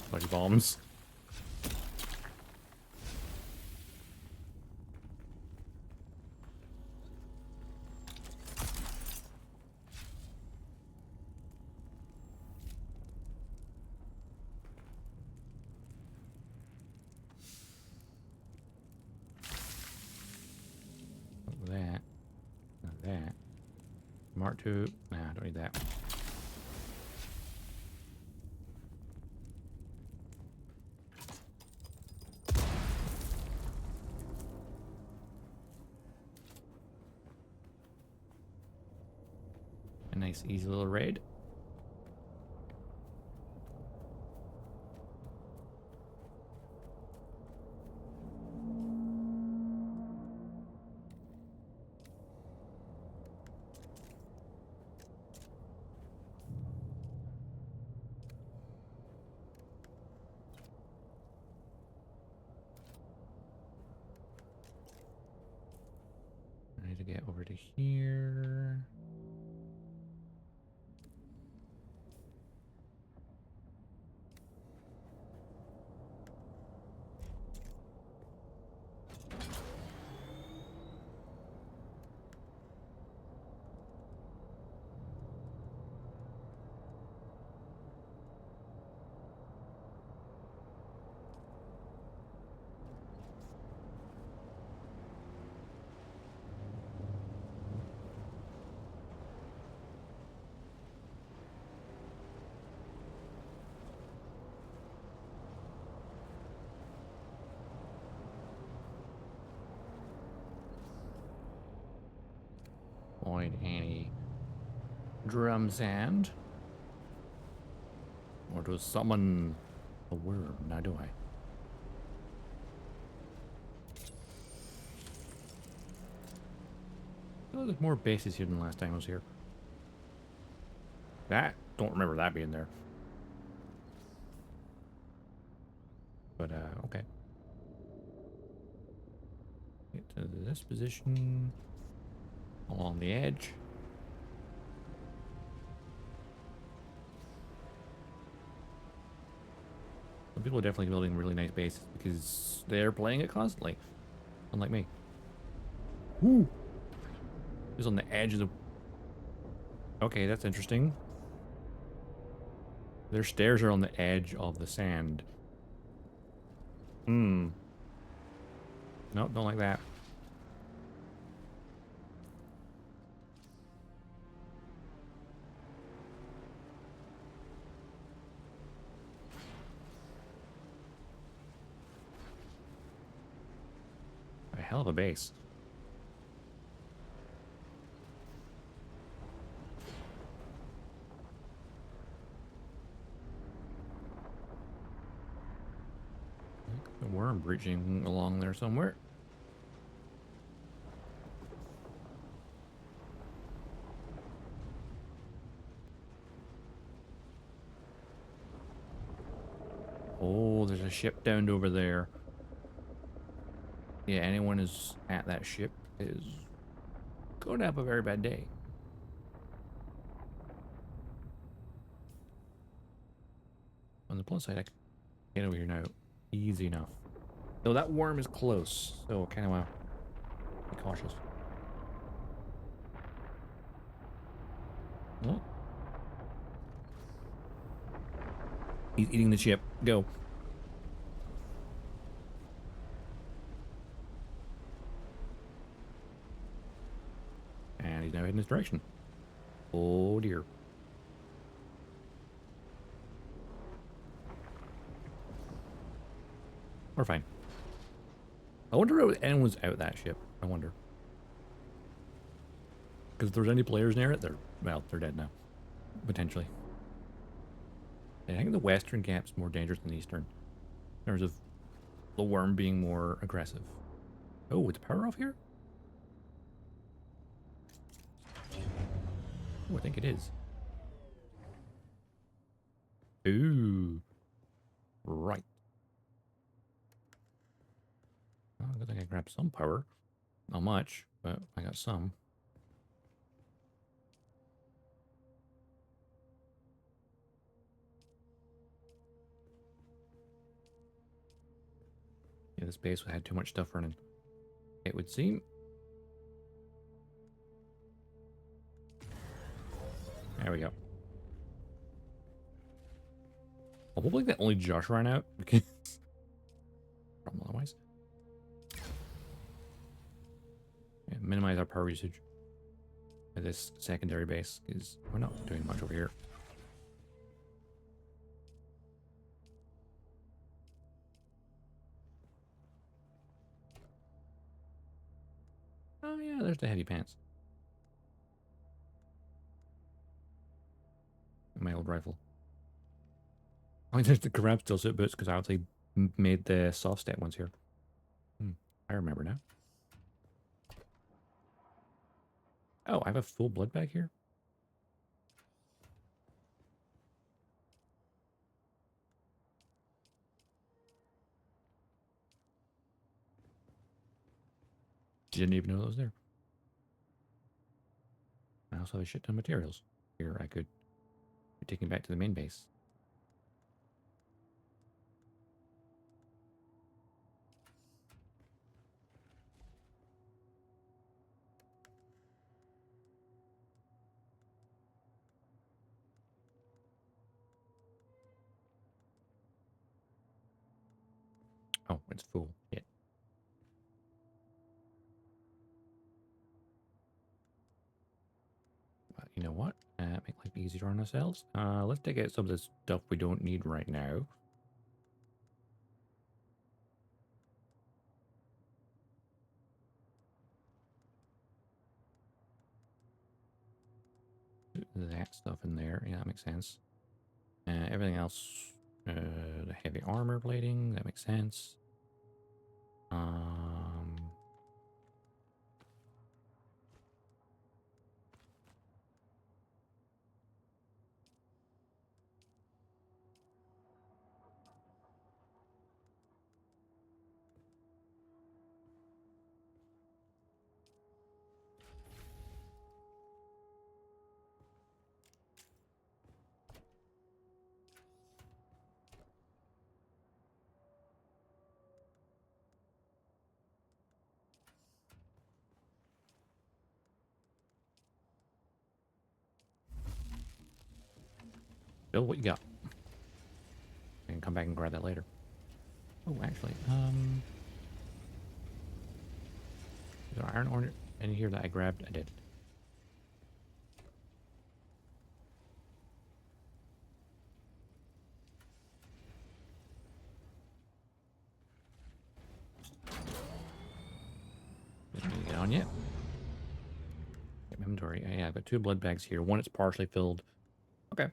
Bloody bombs. That. That. Mark 2. Nah, I don't need that. A nice, easy little raid. here. Avoid any drum sand. Or to summon a worm. Now do I? Oh, there's more bases here than last time I was here. Don't remember that being there. But, okay. Get to this position. Along the edge. Some people are definitely building really nice bases because they're playing it constantly. Unlike me. Woo! Just on the edge of the... Okay, that's interesting. Their stairs are on the edge of the sand. Hmm. Nope, don't like that. A hell of a base. The worm breaching along there somewhere. Oh, there's a ship down over there. Yeah, anyone who's at that ship is going to have a very bad day. On the plus side, I can get over here now. Easy enough. Though that worm is close, so kind of want to be cautious. Oh. He's eating the ship. Go. And he's now heading this direction. Oh dear. We're fine. I wonder if anyone's out that ship. I wonder. Because if there's any players near it, they're dead now. Potentially. I think the western gap's more dangerous than the eastern. In terms of the worm being more aggressive. Oh, it's power off here? Oh, I think it is. Ooh. Right. Well, I think I grabbed some power. Not much, but I got some. Yeah, this base had too much stuff running. It would seem. There we go. I'm hoping that only Josh ran out because problem otherwise. Yeah, minimize our power usage at this secondary base because we're not doing much over here. Oh yeah, there's the heavy pants. My old rifle. Oh, there's the crab still suit boots because I actually made the soft step ones here. I remember now. Oh, I have a full blood bag here? Didn't even know that was there. I also have a shit ton of materials here I could be taking back to the main base. Oh, it's full. Shit. Well, you know what? Make life easier on ourselves. Let's take out some of the stuff we don't need right now. That stuff in there. Yeah, that makes sense. Everything else, the heavy armor plating, that makes sense. Bill, what you got? I can come back and grab that later. Oh, actually, is there iron ore in here that I grabbed? I did. Didn't get on yet. Inventory. Yeah, I've got 2 blood bags here. One is partially filled. Okay.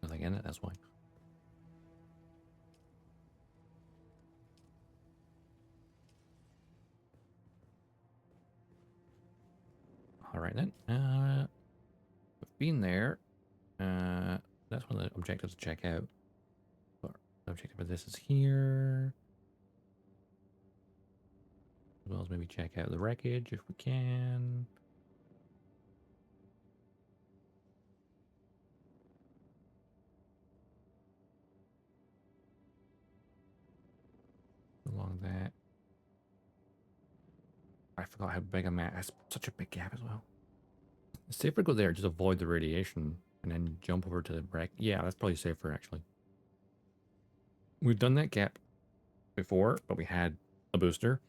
Nothing in it, that's why. Alright then. We've been there. That's one of the objectives to check out. But the objective of this is here. As well as maybe check out the wreckage if we can. Along that. I forgot how big I'm at. That's such a big gap as well. It's safer to go there, just avoid the radiation, and then jump over to the wreck. Yeah, that's probably safer actually. We've done that gap before, but we had a booster,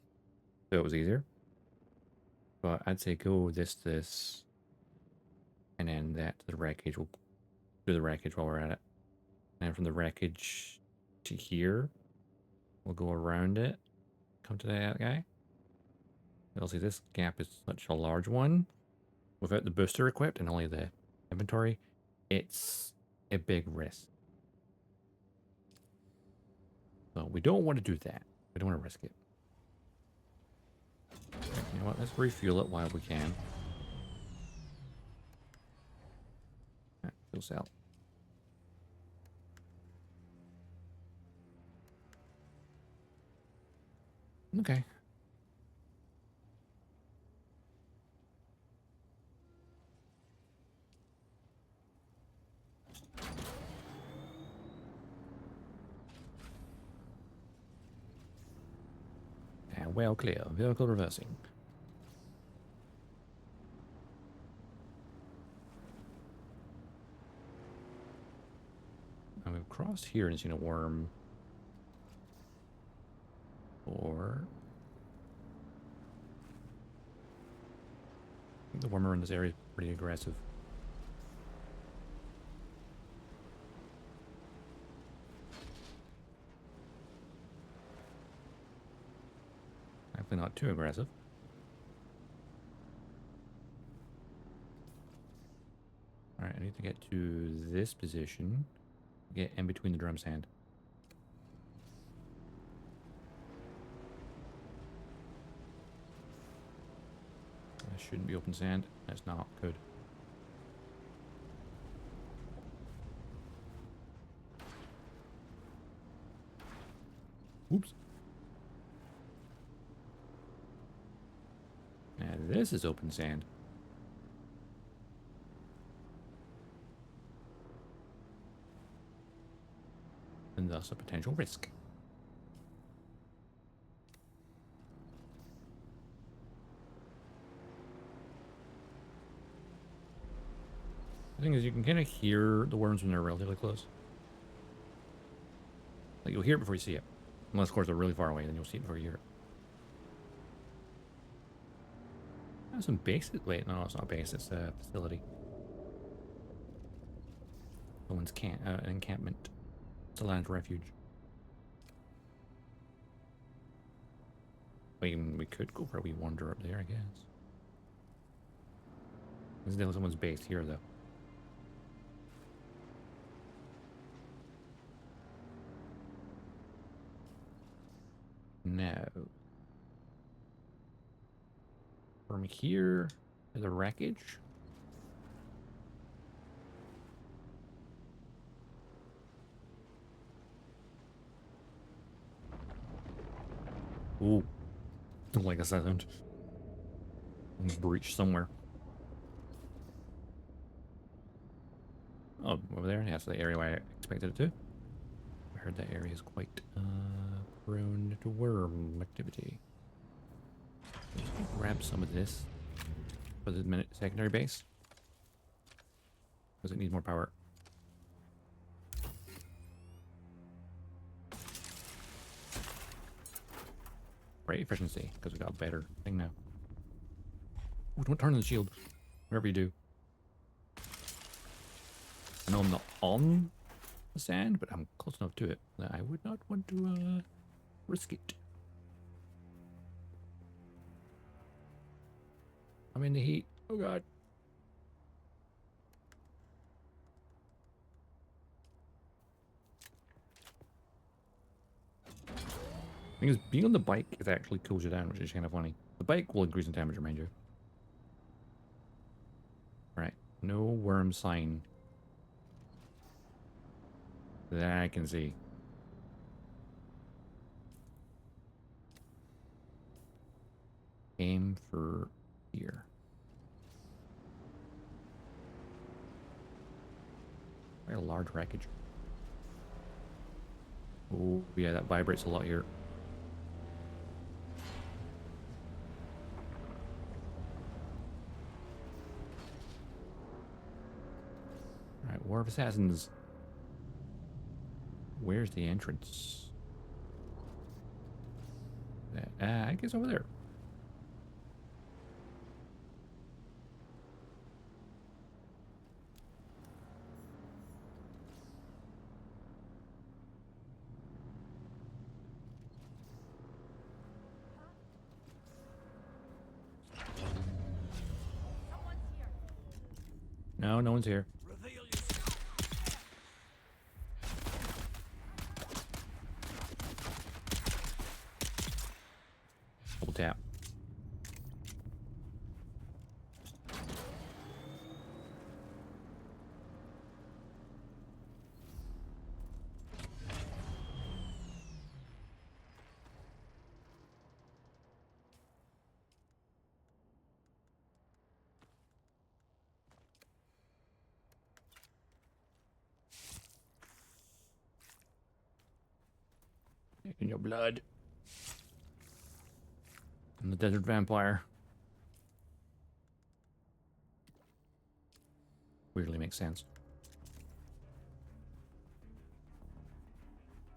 so it was easier. But I'd say go this, and then that to the wreckage. We'll do the wreckage while we're at it. And then from the wreckage to here, we'll go around it, come to that guy. You'll see this gap is such a large one. Without the booster equipped and only the inventory, it's a big risk. So we don't want to do that. We don't want to risk it. Okay, you know what? Let's refuel it while we can. Fuel cell. Okay. And well clear. Vehicle reversing. And we've crossed here and seen a worm. Or I think the worm in this area is pretty aggressive. Hopefully not too aggressive. Alright, I need to get to this position. Get in between the drum stand. shouldn't be open sand. That's not good. Oops. Now this is open sand. And thus a potential risk. The thing is, you can kind of hear the worms when they're relatively close. Like, you'll hear it before you see it. Unless, of course, they're really far away, then you'll see it before you hear it. That's some bases. Wait, no, it's not a base, it's a facility. Someone's an encampment. It's a land refuge. We could go for a wee wander up there, I guess. There's still someone's base here, though. No. From here to the wreckage. Ooh. Don't like a sound. Breach somewhere. Oh, over there? Yeah, that's the area where I expected it to. I heard that area is quite prone to worm activity. Grab some of this for the secondary base. Because it needs more power. Right, efficiency, because we got a better thing now. Oh, don't turn on the shield. Whatever you do. I know I'm not on the sand, but I'm close enough to it that I would not want to risk it. I'm in the heat. Oh god. Thing is, being on the bike is actually cools you down, which is kind of funny. The bike will increase in temperature, mind you. Right, no worm sign that I can see. Aim for here. Quite a large wreckage. Oh, yeah, that vibrates a lot here. Alright, War of Assassins. Where's the entrance? I guess over there. No, no one's here. Reveal yourself. Double tap. In your blood. I'm the desert vampire. Weirdly makes sense.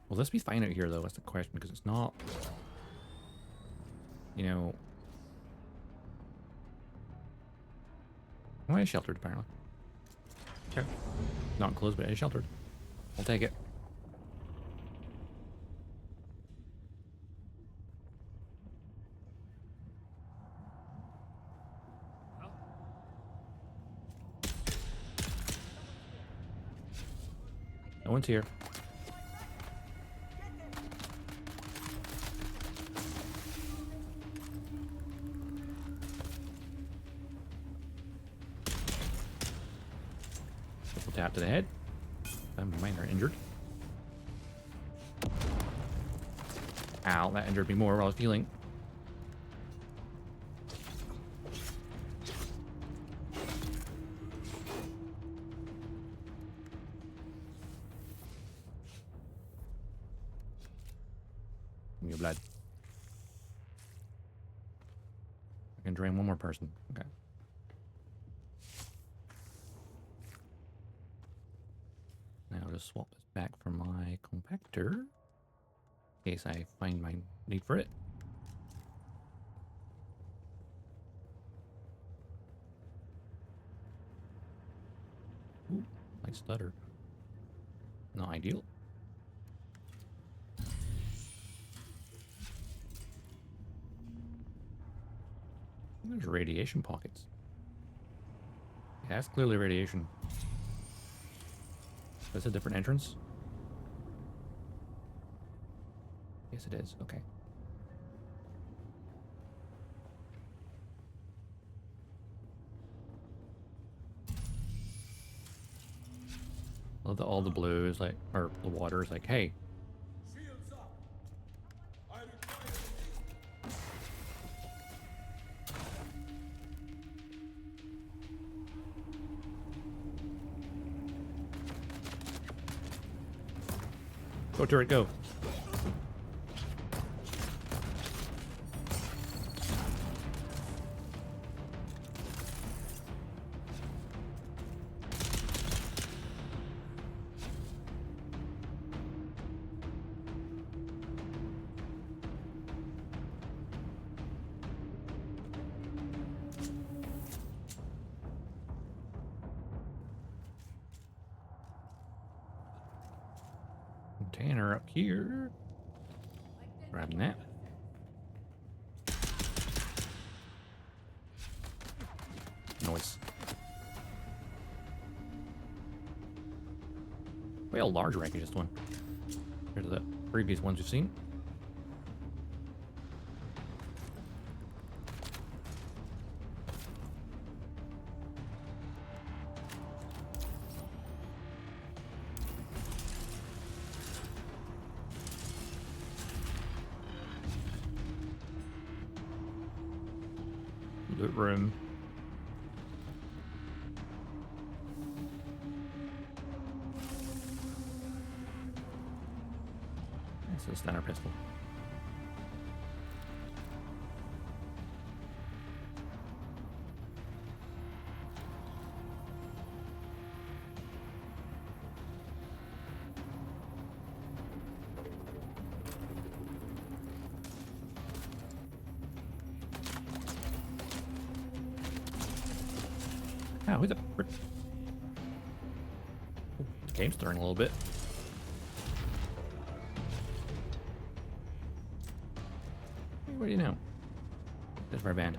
Will this be fine out here, though? That's the question, because it's not... You know... Oh, it's sheltered, apparently. Okay. Not enclosed, but it is sheltered. I'll take it. No one's here. Multiple tap to the head. I'm minor injured. Ow, that injured me more while I was healing. Give me your blood. I can drain one more person. Okay. Now I'll just swap this back for my compactor. In case I find my need for it. Ooh, my stutter. Not ideal. There's radiation pockets. Yeah, that's clearly radiation. That's a different entrance? Yes, it is. Okay. Love that all the blue is like, or the water is like, hey. Shields up. I require Go turret, go. Container up here. Grabbing that. Noise. Way a large wreckage this one. Compared to the previous ones we've seen. Loot room. That's a stunner pistol. Ow, who's that? The game's stirring a little bit. What do you know? That's our band.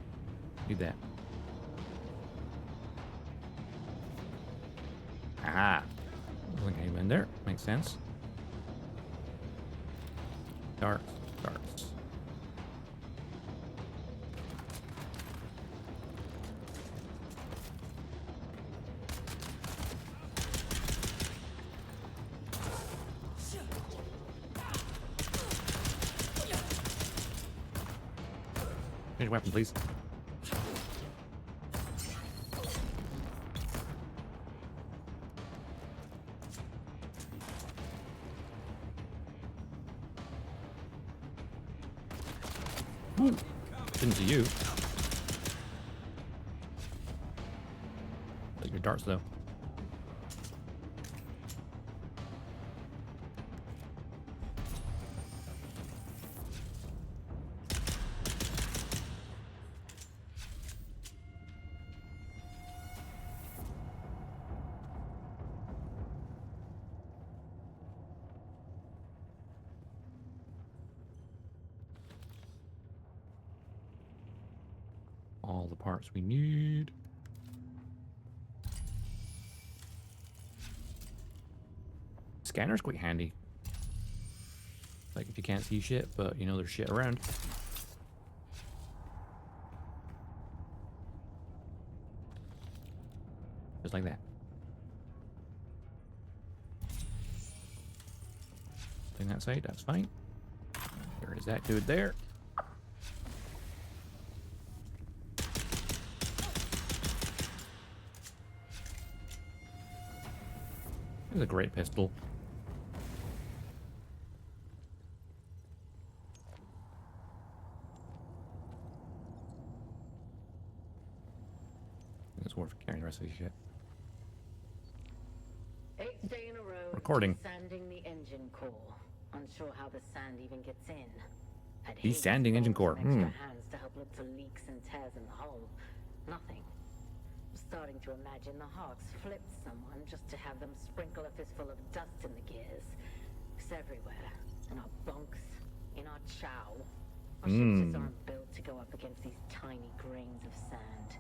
Do that. Ah! Looking at you in there. Makes sense. Darts. Darts. Change weapon, please. Ooh, didn't see you. Take your darts though. All the parts we need. Scanner's quite handy. Like if you can't see shit, but you know there's shit around. Just like that. Nothing that side, that's fine. There is that dude there. This is a great pistol. It's worth carrying the rest of the shit. 8th day in a row. Recording. Desanding the engine core. Unsure how the sand even gets in. I'd Desanding hate engine to core. borrow some extra hands to help look for leaks and tears in the hull. Nothing. I'm starting to imagine the Hawks flipped someone just to have them sprinkle a fistful of dust in the gears. It's everywhere. In our bunks, in our chow. Our ships just aren't built to go up against these tiny grains of sand.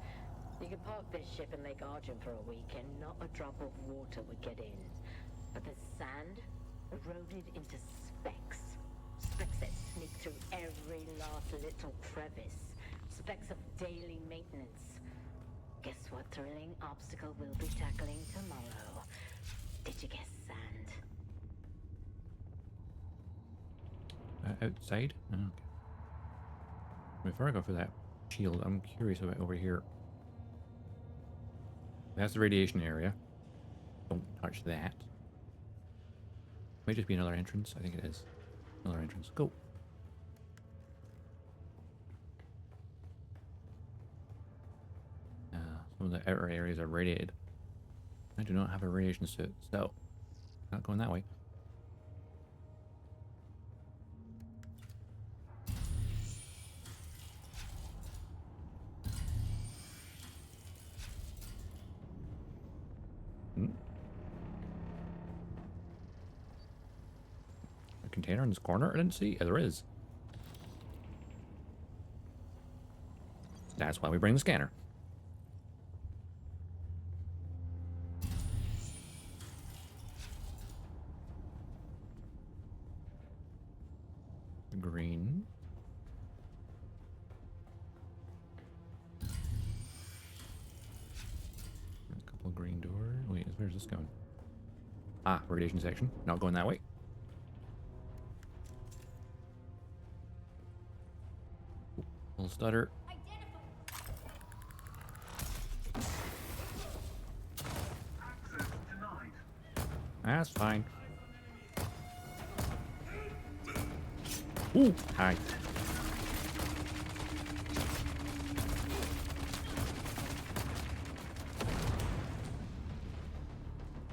You could park this ship in Lake Argent for a week and not a drop of water would get in. But the sand eroded into specks. Specks that sneak through every last little crevice. Specks of daily maintenance. Guess what thrilling obstacle we'll be tackling tomorrow? Did you guess sand? Outside? Oh, okay. Before I go for that shield, I'm curious about over here. That's the radiation area. Don't touch that. Might just be another entrance. I think it is. Another entrance. Go. Some of the outer areas are radiated. I do not have a radiation suit, so not going that way. A container in this corner? I didn't see. Yeah, there is. That's why we bring the scanner. Green. A couple of green doors. Wait, where's this going? Ah, radiation section. Not going that way. Little stutter. That's fine. Ooh, hi.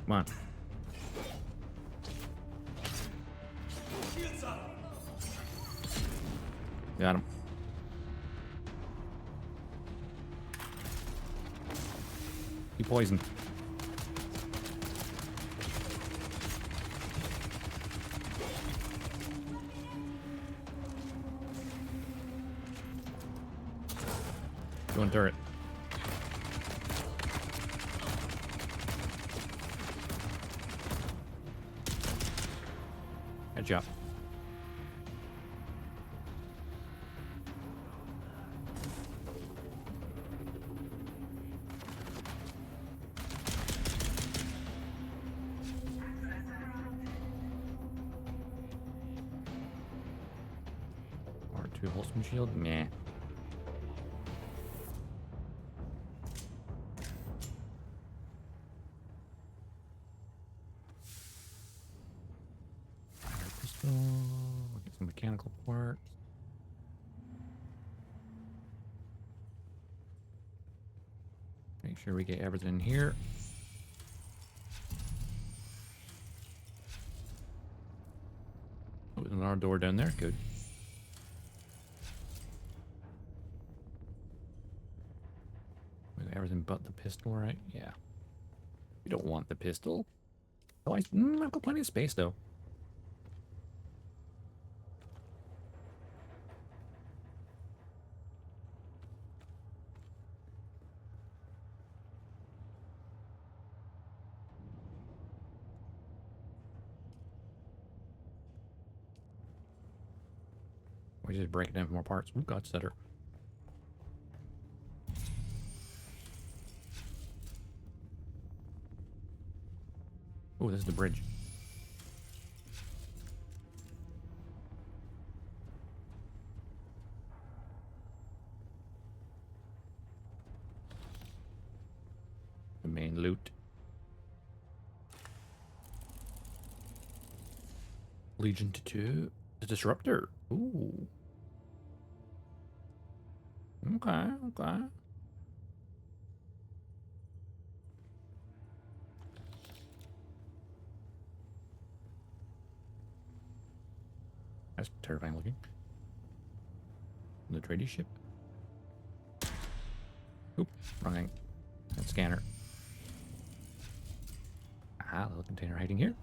Come on. Got him. He poisoned. Going turret. Good job. R2 Holtzman shield? Meh. We'll get some mechanical parts. Make sure we get everything here. Oh, there's another door down there. Good. With everything but the pistol, right? Yeah. We don't want the pistol. Oh, I've got plenty of space, though. We just break it down for more parts. Ooh, God stutter. Oh, this is the bridge. main loot. Legion to 2. The Disruptor. Ooh. Okay, okay. That's terrifying looking. The trading ship. Oop, wrong thing. That scanner. Ah, little container hiding here.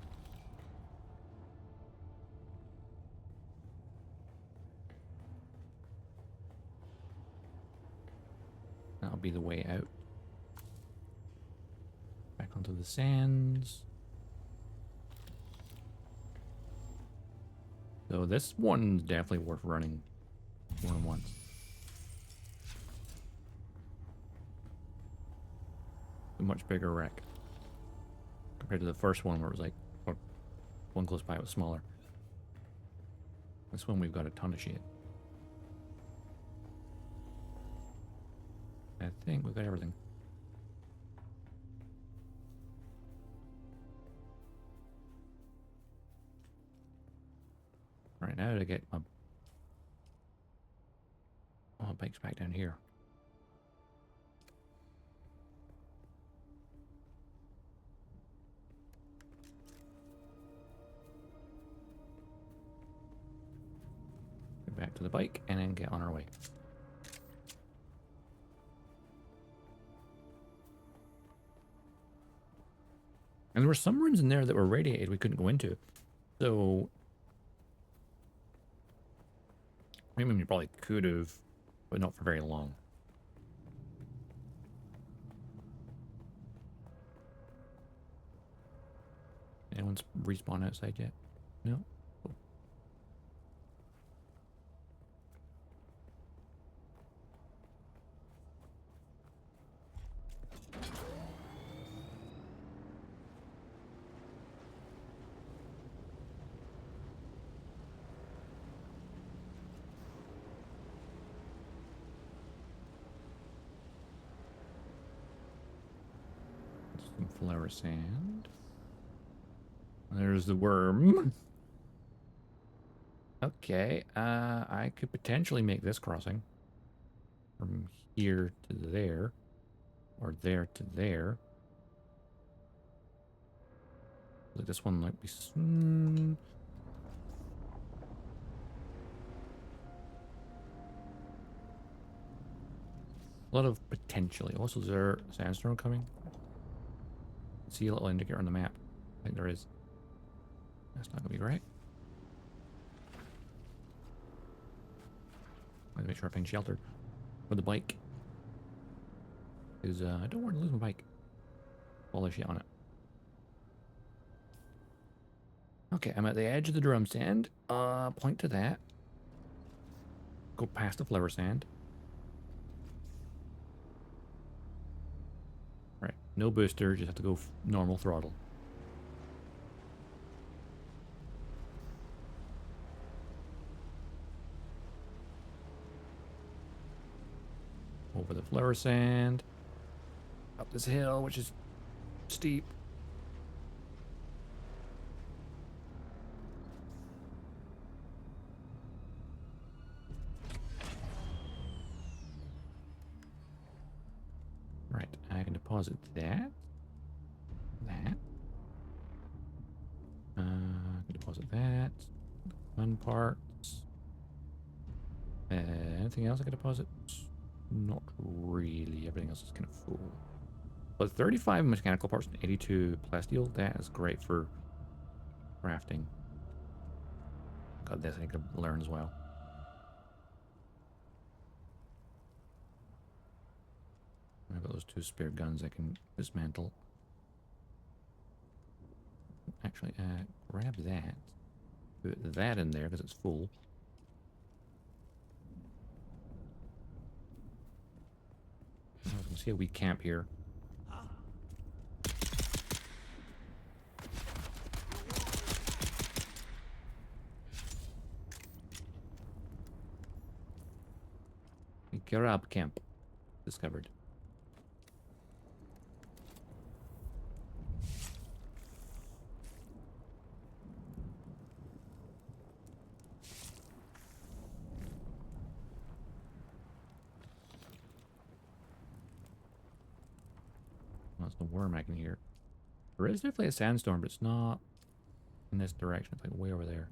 That'll be the way out. Back onto the sands. So this one's definitely worth running more than once. A much bigger wreck compared to the first one where it was like, or one close by was smaller. This one we've got a ton of shit. I think we've got everything. Right now to get my bike's back down here. Get back to the bike and then get on our way. And there were some rooms in there that were radiated we couldn't go into. So I mean, we probably could have, but not for very long. Anyone's respawned outside yet? No? Cool. Some flower sand. There's the worm. Okay, I could potentially make this crossing from here to there, or there to there. Like this one might be. A lot of potentially. Also, is there sandstorm coming? See a little indicator on the map. I think there is. That's not gonna be right. I have to make sure I find shelter for the bike. Because I don't want to lose my bike. All the shit on it. Okay, I'm at the edge of the drum sand. Point to that. Go past the flower sand. Right, no booster, just have to go normal throttle. Over the flower sand. Up this hill, which is steep. Right, I can deposit that. That. I can deposit that. Fun parts. Anything else I can deposit? Not really. Everything else is kind of full. But 35 mechanical parts and 82 plasteel, that is great for crafting. Got this I could learn as well. I've got those 2 spare guns I can dismantle. Actually, grab that. Put that in there because it's full. Let's see how we camp here. Grab camp discovered. the worm I can hear. There is definitely a sandstorm, but it's not in this direction. It's like way over there.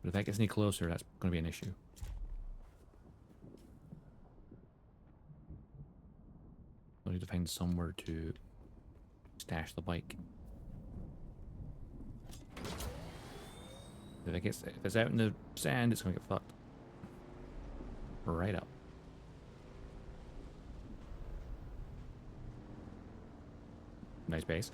But if that gets any closer, that's going to be an issue. I need to find somewhere to stash the bike. If it's out in the sand, it's going to get fucked. Right up. Nice base.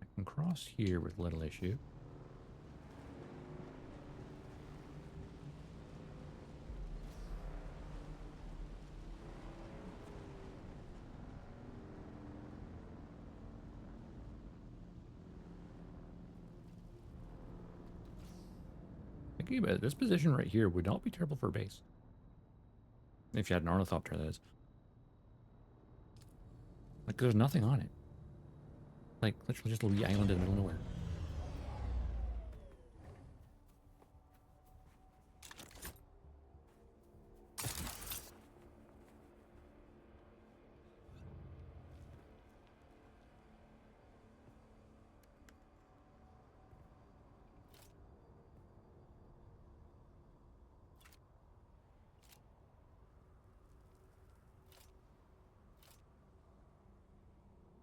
I can cross here with little issue. Thinking about it, this position right here would not be terrible for a base. If you had an ornithopter, that is. Like, there's nothing on it. Like, literally just a wee island in the middle of nowhere.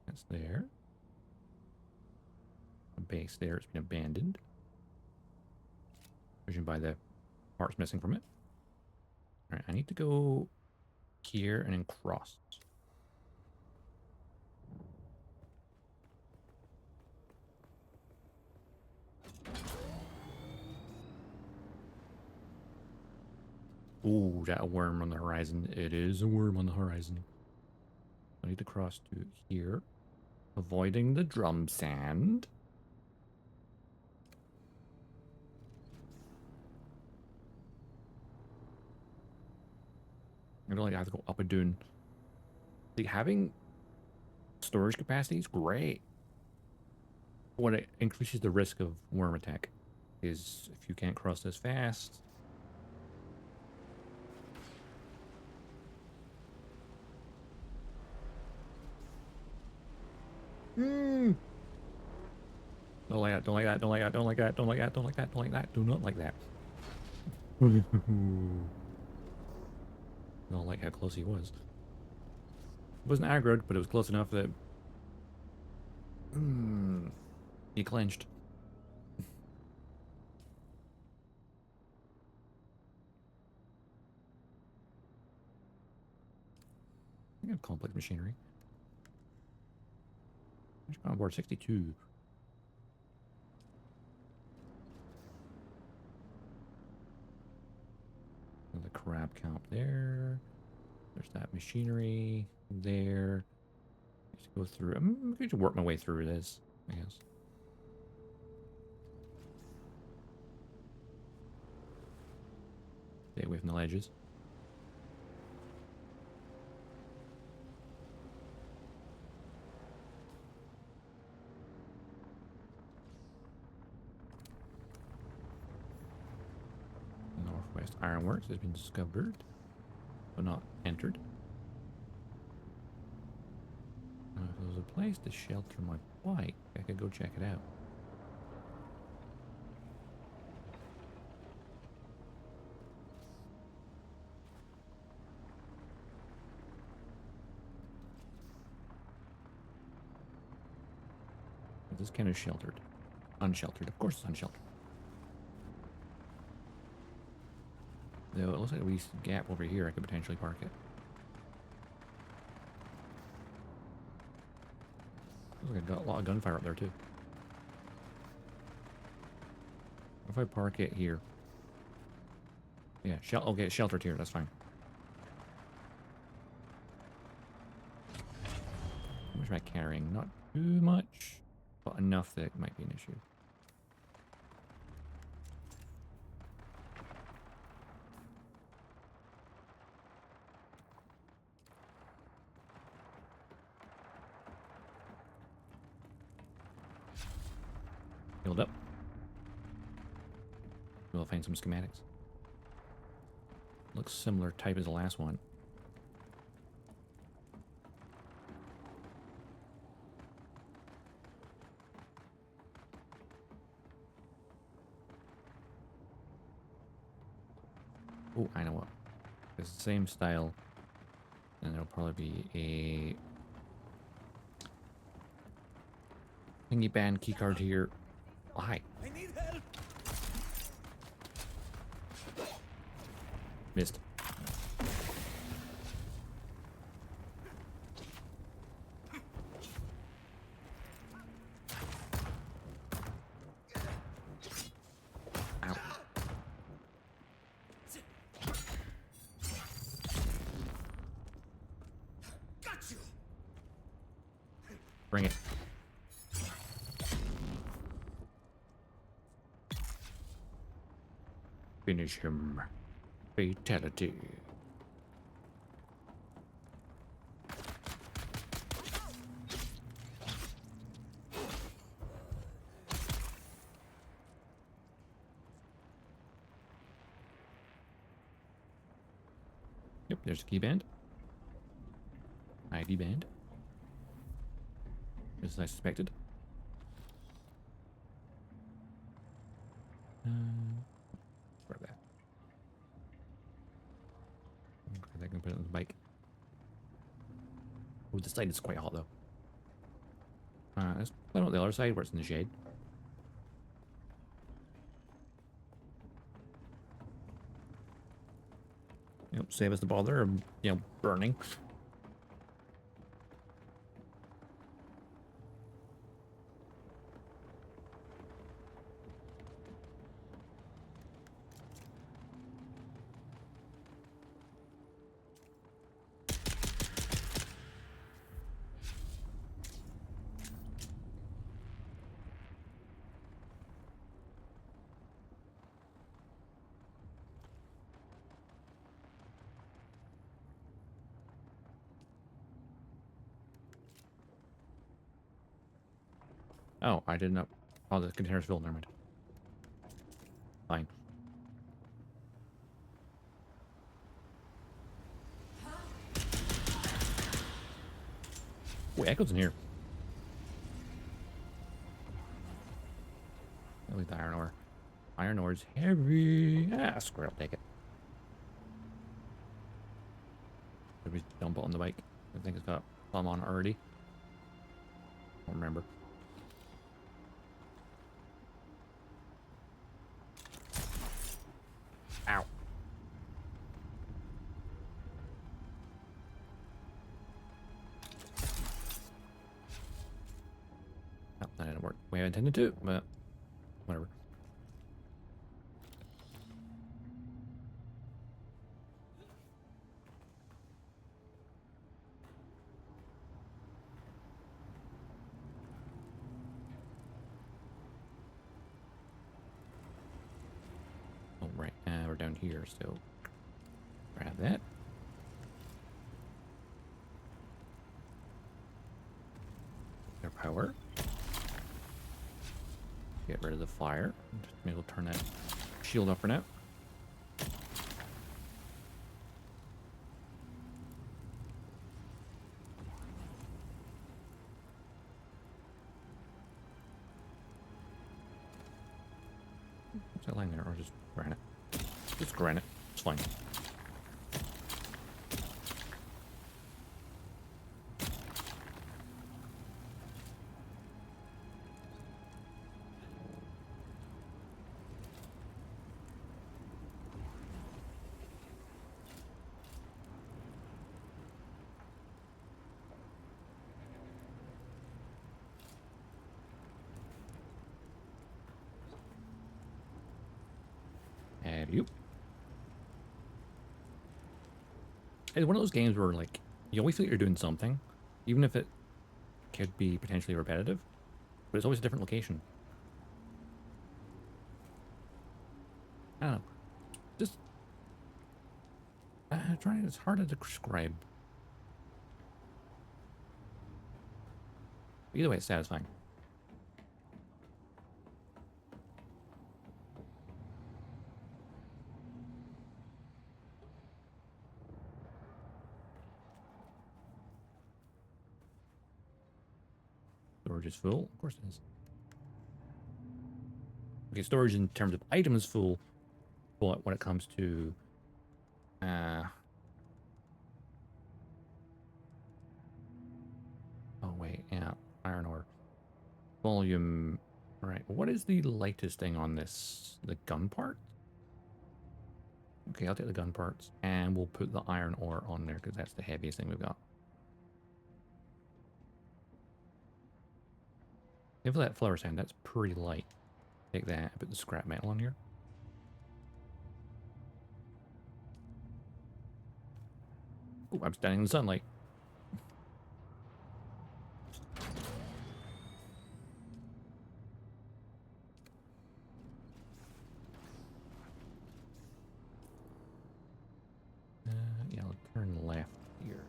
That's there. A base there, it's been abandoned. Judging by the parts missing from it. Alright, I need to go here and then cross. Ooh, is that a worm on the horizon? It is a worm on the horizon. I need to cross to here. Avoiding the drum sand. I don't like I have to go up a dune. Like, having storage capacity is great. What it increases the risk of worm attack is if you can't cross this fast. Don't like that, don't like that, don't like that, don't like that, don't like that, don't like that, don't like that, do not like that. Don't like how close he was. It wasn't aggroed, but it was close enough that he clenched. I have complex machinery. I just got on board 62. The crab count there. There's that machinery there. Just go through. I'm going to work my way through this, I guess. Stay away from the ledges. Northwest Ironworks has been discovered, but not entered. Now, if there was a place to shelter my bike, I could go check it out. But this kind of sheltered. Unsheltered. Of course it's unsheltered. Though it looks like a wee gap over here I could potentially park it. Looks like a lot of gunfire up there too. What if I park it here? Yeah, okay, it's sheltered here, that's fine. much am I carrying? Not too much, but enough that it might be an issue. Healed up. We'll find some schematics. Looks similar type as the last one. Oh, I know what. It's the same style. And there'll probably be a thingy band keycard here. Oh, hi. I need help. Missed. Ow. Got you. Bring it. Finish him. Fatality. Yep, there's a key band. ID band. Just as I suspected. Grab that. Okay, I can put it on the bike. Oh, this side is quite hot though. Let's put it on the other side where it's in the shade. Yep, save us the bother of, burning. Oh, I did not. Oh, the container's filled. Never mind. Fine. Oh, Echo's in here. At least the iron ore. Iron ore's heavy. Ah, square, I'll take it. Did we dump it on the bike? I think it's got plumb on already. Don't remember. Ow. Oh, that didn't work. We intended to, but whatever. Oh, right. We're down here, so grab that. Their power. Get rid of the fire. Just maybe we'll turn that shield off for now. What's that lying there? Or just granite? Just granite. It's fine. Have you? It's one of those games where, like, you always feel like you're doing something, even if it could be potentially repetitive, but it's always a different location. I don't know. Just trying. It's hard to describe. Either way, it's satisfying. Storage is full. Of course it is. Okay, storage in terms of items is full, but when it comes to oh wait, yeah, iron ore volume. Right, what is the lightest thing on this? The gun part? Okay, I'll take the gun parts, and we'll put the iron ore on there because that's the heaviest thing we've got. If that flower sand, that's pretty light. Take that and put the scrap metal on here. Oh, I'm standing in the sunlight. Yeah, I'll turn left here.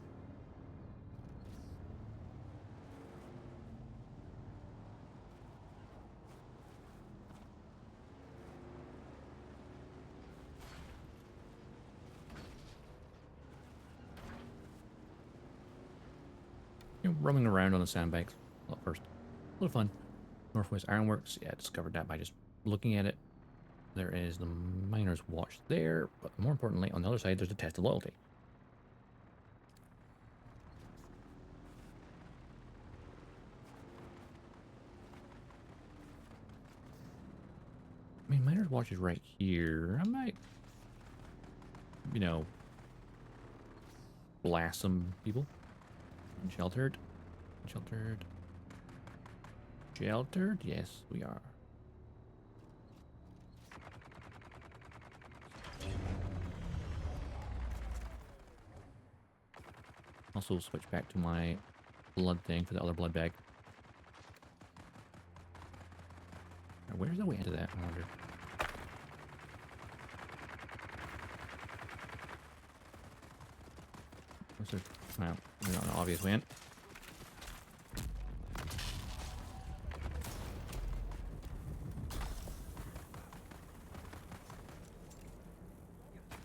Roaming around on the sandbanks. Well, first, a little fun. Northwest Ironworks. Yeah, I discovered that by just looking at it. There is the Miner's Watch there, but more importantly, on the other side, there's the Test of Loyalty. I mean, Miner's Watch is right here. I might, you know, blast some people. Sheltered. Sheltered. Sheltered? Yes, we are. Also switch back to my blood thing for the other blood bag. Now, where's the way into that? I wonder. What's there? Well, there's not an obvious way in.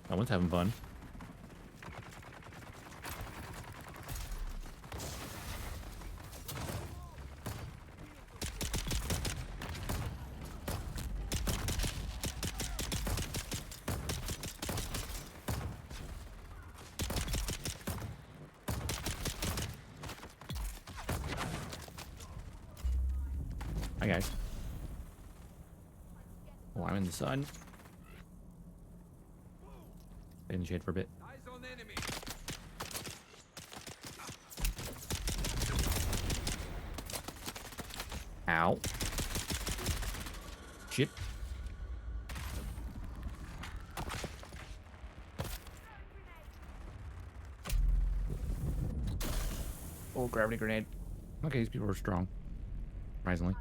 That one's having fun. Hi guys. Oh, I'm in the sun. In the shade for a bit. Eyes on enemy. Ow. Shit. Oh, gravity grenade. Okay, these people are strong. Surprisingly.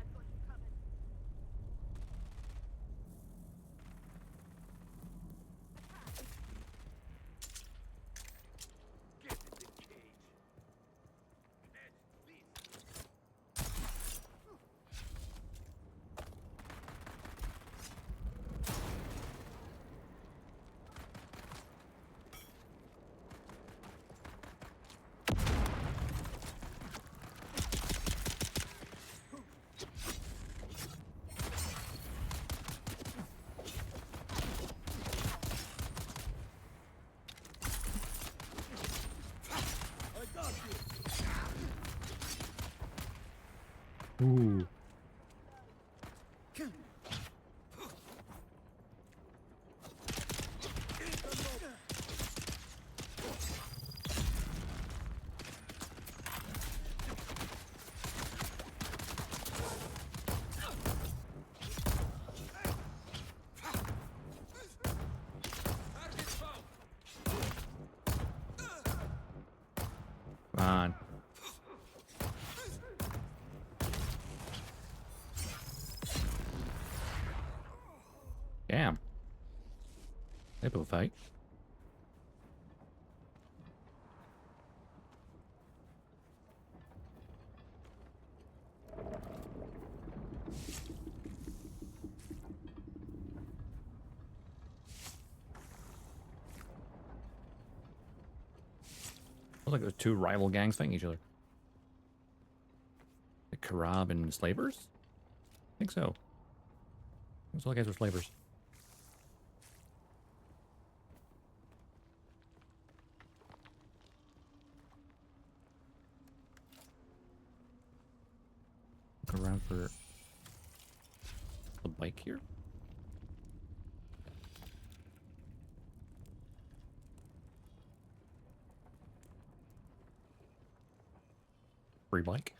Ooh. Come on. Damn. Type of fight. Looks like there's two rival gangs fighting each other. The Karab and Slavers? I think so. Looks like guys were Slavers. Look around for the bike here. Free bike.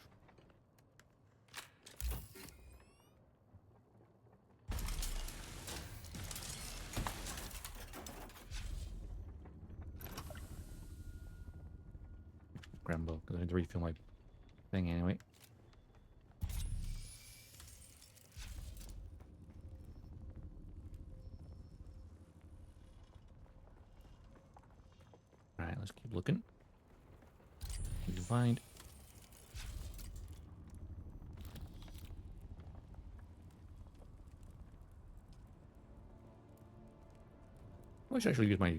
Grambo, because I need to refill my thing anyway. Alright, let's keep looking. We can find. I should actually use my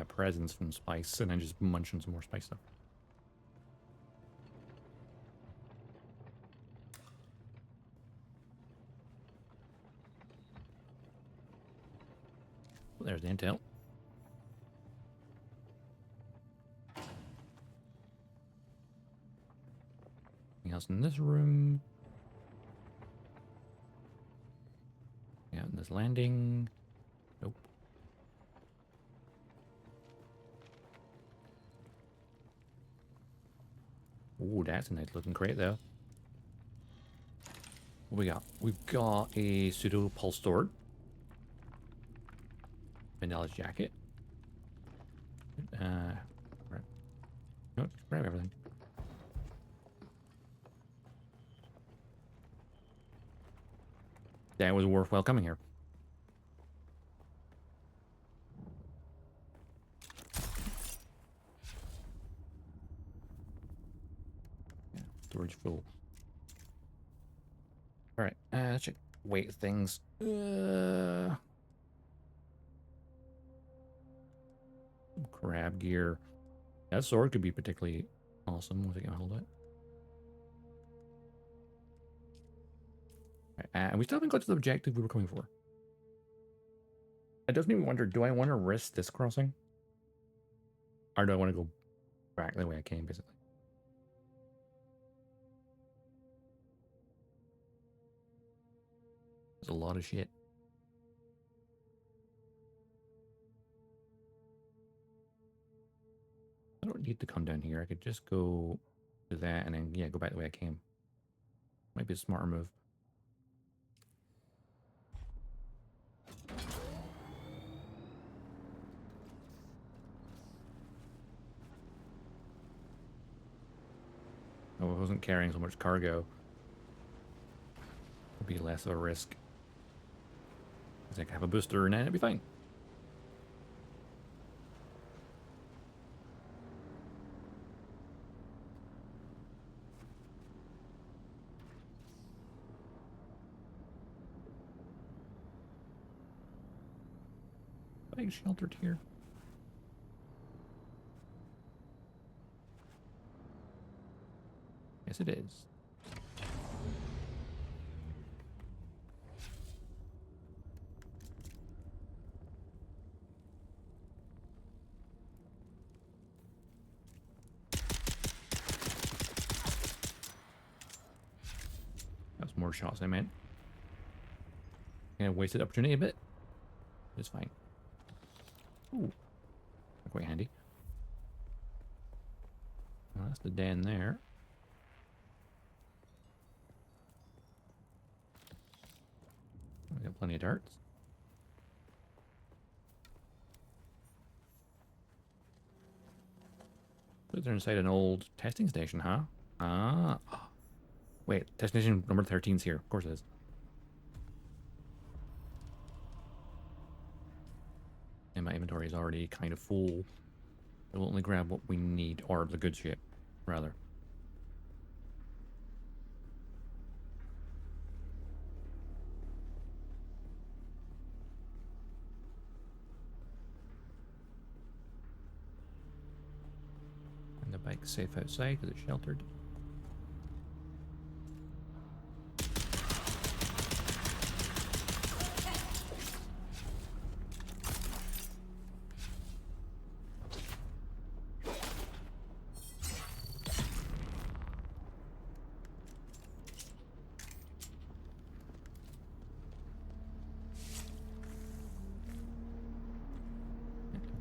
presents from spice and then just munch on some more spice stuff. Well, there's the intel. Anything else in this room? Yeah, in this landing. Nope. Ooh, that's a nice looking crate though. What we got? We've got a pseudo pulse sword. Vanilla jacket. Right. No, just grab everything. That was worthwhile coming here. Yeah, storage full. All right, let's check weight things. Crab gear. That sword could be particularly awesome if I can hold it. And we still haven't got to the objective we were coming for. It does make me wonder, do I want to risk this crossing? Or do I want to go back the way I came, basically? There's a lot of shit. I don't need to come down here. I could just go to that and then, yeah, go back the way I came. Might be a smarter move. Oh, I wasn't carrying so much cargo. It'd be less of a risk. Because I could have a booster and then it'd be fine. Bag sheltered here. Yes, it is. That's more shots I meant. Kind of wasted opportunity a bit. It's fine. Ooh, quite handy. Well, that's the den there. We got plenty of darts. They're inside an old testing station, huh? Ah. Wait, testing station number 13's here. Of course it is. And my inventory is already kind of full. We'll only grab what we need, or the good shit, rather. And the bike's safe outside because it's sheltered.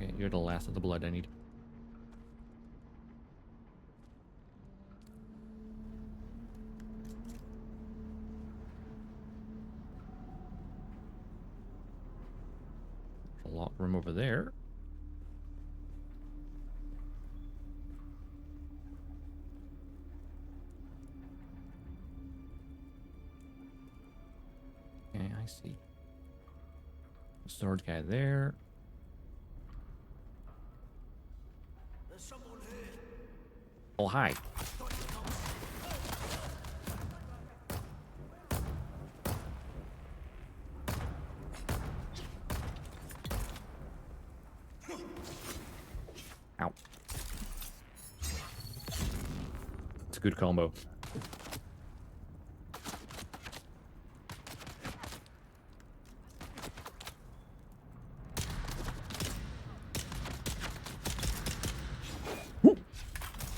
Okay, you're the last of the blood I need. There's a lot of room over there. Okay, I see. Storage guy there. There's someone here. Oh, hi. Ow. It's a good combo. Woo!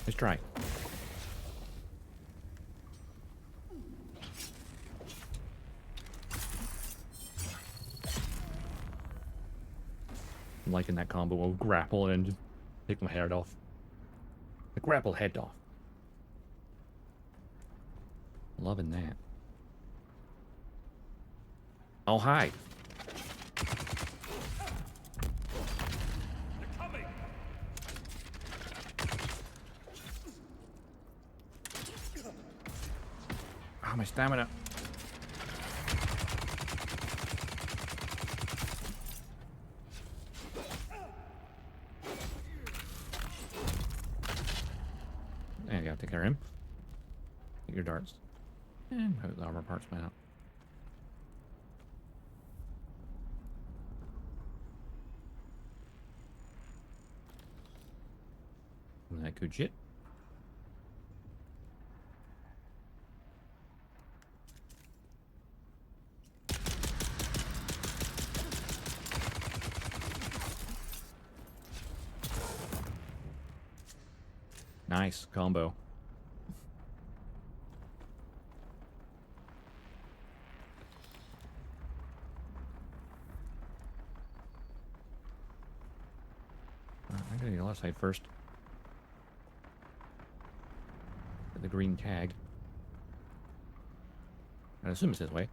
Let's try. I'm liking that combo of grapple and just take my head off. The grapple head off. Loving that. Oh, hi. They're coming. Ah, my stamina. And you gotta take care of him. Get your darts. And how the armor parts went out. And that good shit. Nice combo. I'm gonna go left side first. Get the green tag. I assume it's this way.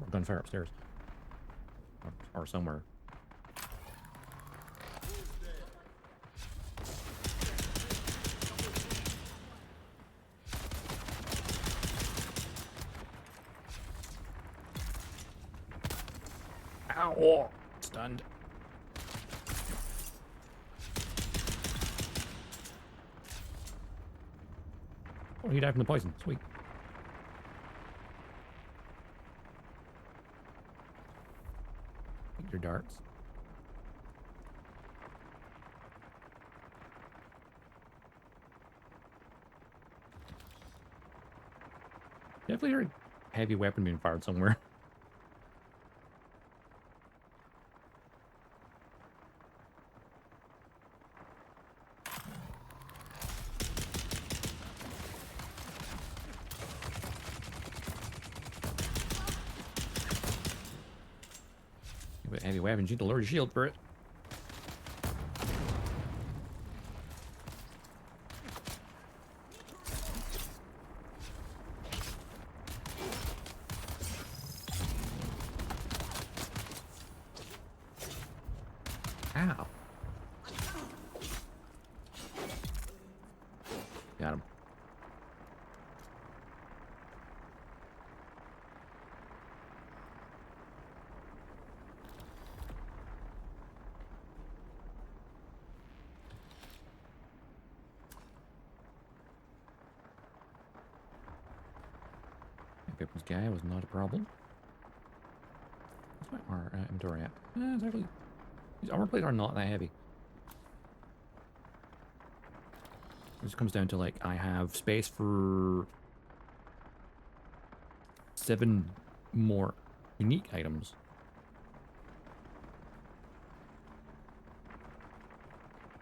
Or gunfire upstairs. Or somewhere. Ow! Oh, stunned. Oh, he died from the poison. Sweet. Take your darts. Definitely heard a heavy weapon being fired somewhere. With heavy weapons, you need to lower your shield for it. Ow. Got him. Weapons guy was not a problem. What's my inventory at? It's actually, these armor plates are not that heavy. It just comes down to like I have space for 7 more unique items.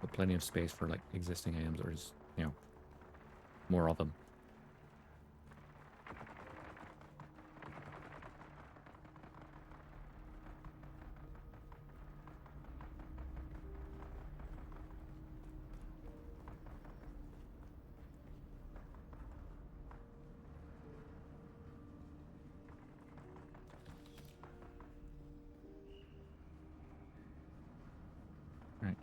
But plenty of space for like existing items, or just, you know, more of them. Right.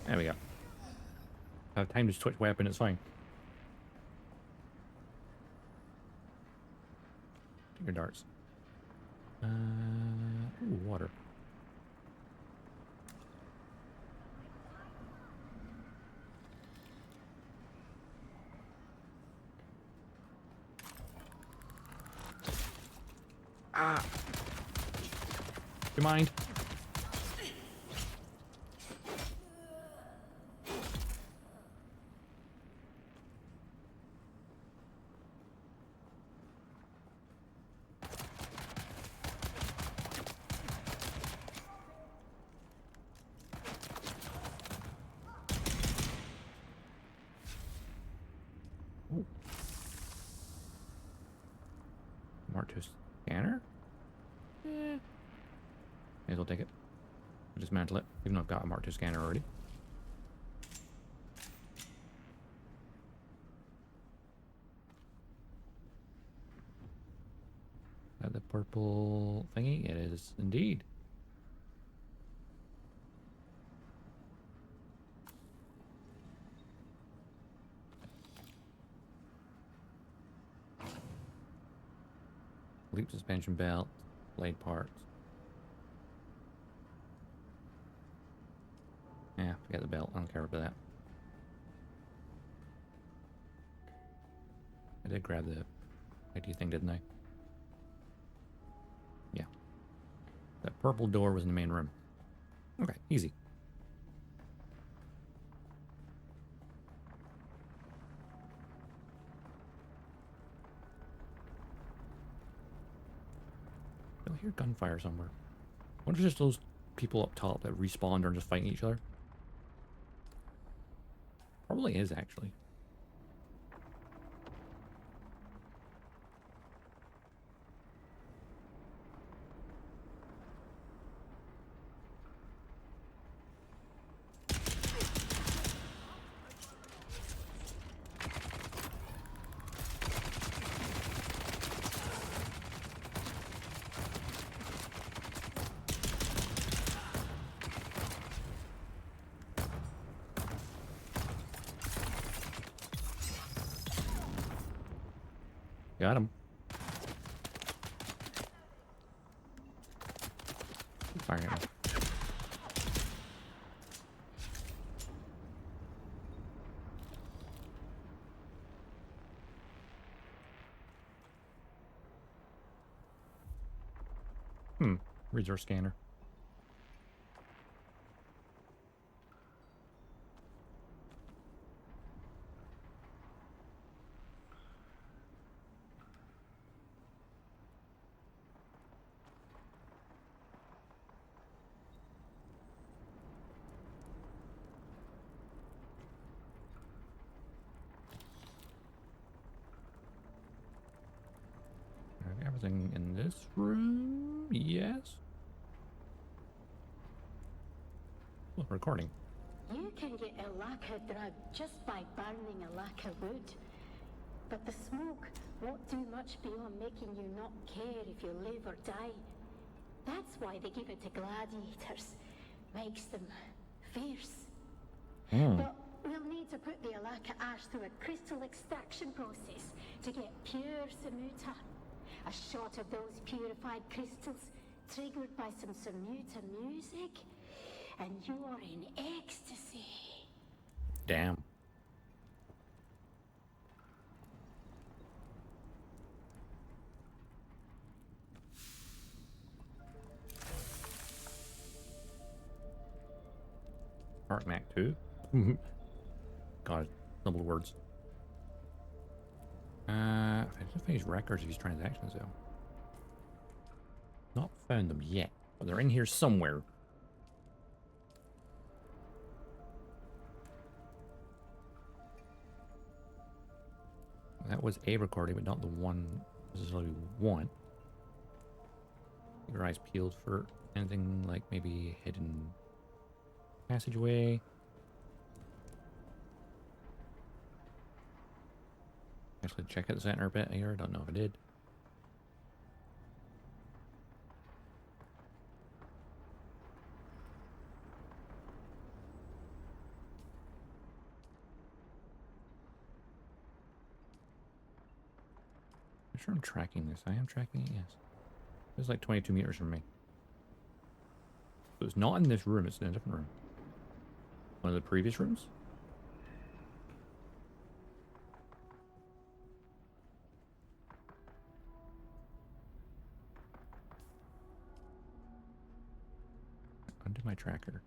There we go. I have time to switch weapon, it's fine. Take your darts. Ooh, water. Ah! Do you mind? Mark to scanner? May as well take it. I'll dismantle it, even though I've got a Mark II scanner already. Got the purple thingy? It is indeed. Leap suspension belt, blade parts. Yeah, forget the belt. I don't care about that. I did grab the ID thing, didn't I? Yeah. That purple door was in the main room. Okay, easy. I hear gunfire somewhere. I wonder if it's just those people up top that respawned or just fighting each other. Probably is, actually. Got him. Fire him. Resource scanner. Everything in this room? Yes. Oh, recording. You can get a lacquer drug just by burning a lacquer wood. But the smoke won't do much beyond making you not care if you live or die. That's why they give it to gladiators. Makes them fierce. But We'll need to put the Alaka ash through a crystal extraction process to get pure Samuta. A shot of those purified crystals, triggered by some Samuta music, and you're in ecstasy. Damn. Art Mac 2. God, double words. I just finished records of these transactions though. Not found them yet, but they're in here somewhere. That was a recording, but not the one necessarily we want. Keep your eyes peeled for anything like maybe hidden passageway. Actually, check out the center a bit here. I don't know if I did. I'm sure I'm tracking this. I am tracking it, yes. It's like 22 meters from me. So it's not in this room, it's in a different room. One of the previous rooms? Undo my tracker.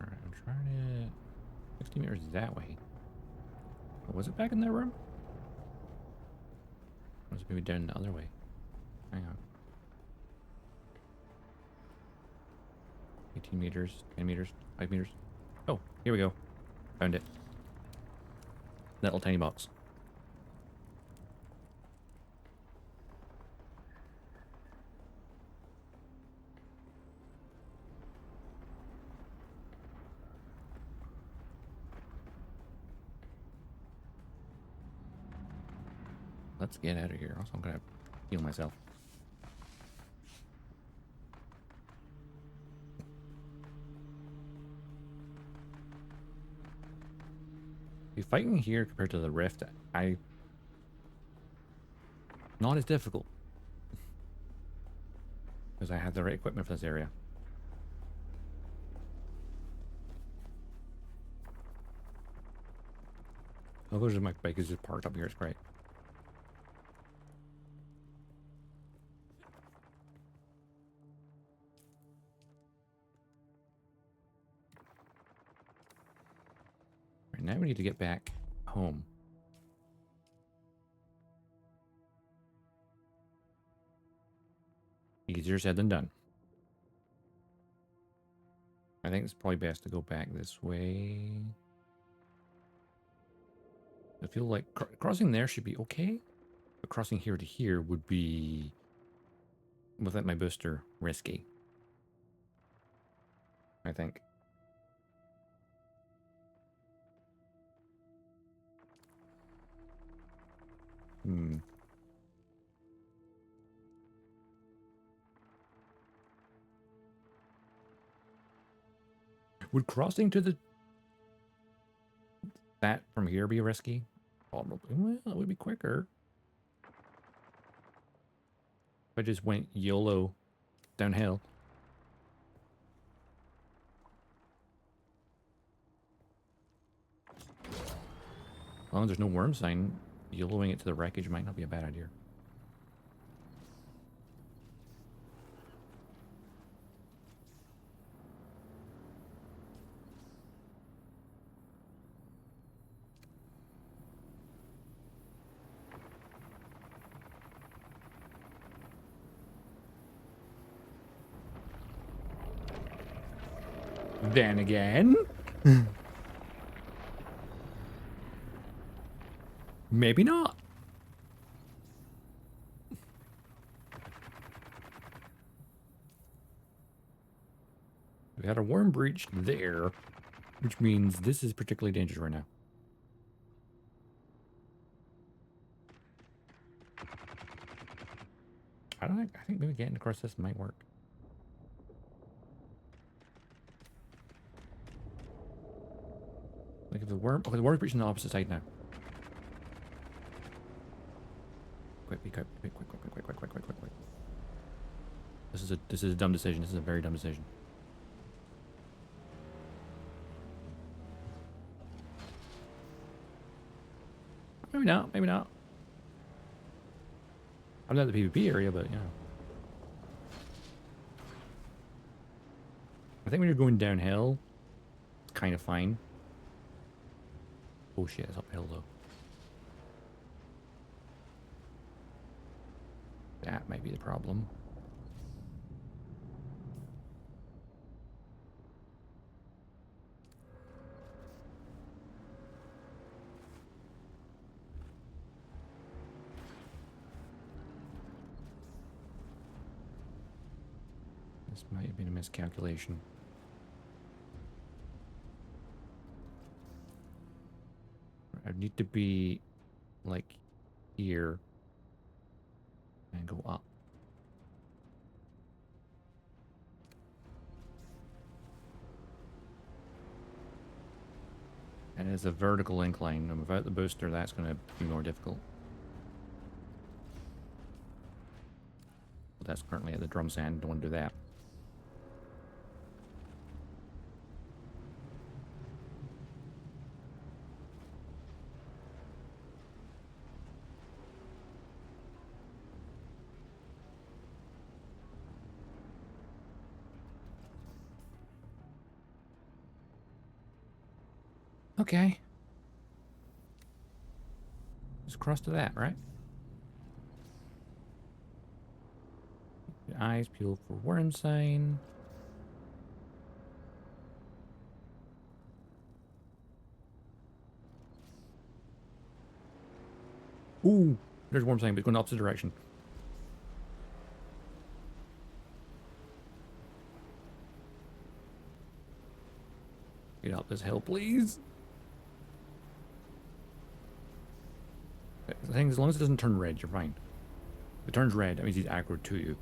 Alright, I'm trying to... 60 meters that way. Was it back in that room? Or was it maybe down the other way? Hang on. 18 meters, 10 meters, 5 meters. Oh, here we go. Found it. That little tiny box. Let's get out of here. Also, I'm gonna heal myself. The fighting here compared to the Rift, not as difficult. Because I have the right equipment for this area. Oh, there's my bike is just parked up here. It's great. Right, now we need to get back home. Easier said than done. I think it's probably best to go back this way. I feel like crossing there should be okay, but crossing here to here would be, without my booster, risky. I think. Would crossing to that from here be risky? Probably. Well, it would be quicker. If I just went YOLO downhill. As long as there's no worm sign, YOLOing it to the wreckage might not be a bad idea. Then again, maybe not. We had a worm breach there, which means this is particularly dangerous right now. I don't think, I think maybe getting across this might work. Like if the worm, okay, the worm's reaching the opposite side now. Quick, quick, quick, quick, quick, quick, quick, quick, quick, quick, quick, quick. This is a dumb decision. This is a very dumb decision. Maybe not, maybe not. I'm not in the PvP area, but you know. I think when you're going downhill, it's kind of fine. Oh shit, it's uphill though. That might be the problem. This might have been a miscalculation. I need to be like here and go up. And it's a vertical incline, and without the booster, that's going to be more difficult. But that's currently at the drum stand. Don't want to do that. Okay. Just cross to that, right? Your eyes peeled for worm sign. Ooh, there's worm sign, but it's going the opposite direction. Get up this hill, please. The thing is, as long as it doesn't turn red, you're fine. If it turns red, that means he's aggro to you.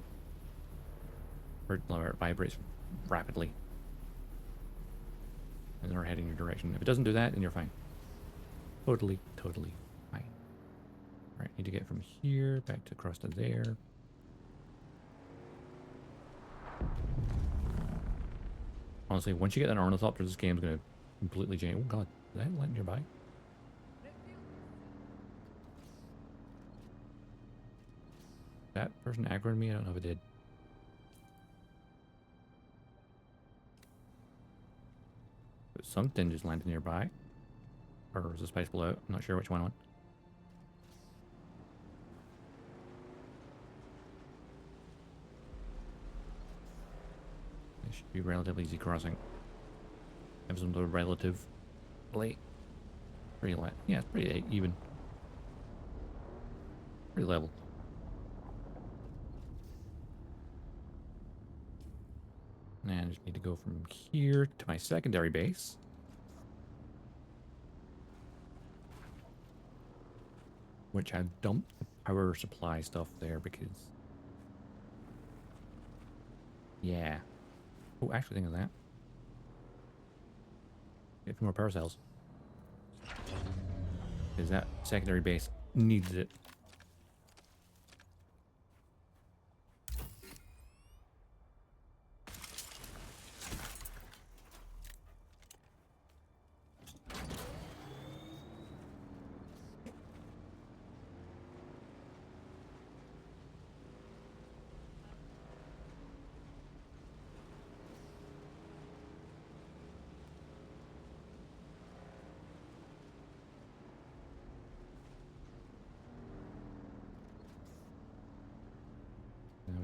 Or it vibrates rapidly. And they're heading your direction. If it doesn't do that, then you're fine. Totally, totally fine. Alright, need to get from here back to across to there. Honestly, once you get an ornithopter, this game's gonna completely change. Oh god, is that land nearby? That person aggroed me? I don't know if it did. But something just landed nearby. Or was a space below? I'm not sure which one I want. It should be relatively easy crossing. Have some relative late. Pretty light. Yeah, it's pretty even. Pretty level. And I just need to go from here to my secondary base. Which I dumped the power supply stuff there because... Yeah. Oh, actually think of that. Get a few more power cells. Because that secondary base needs it.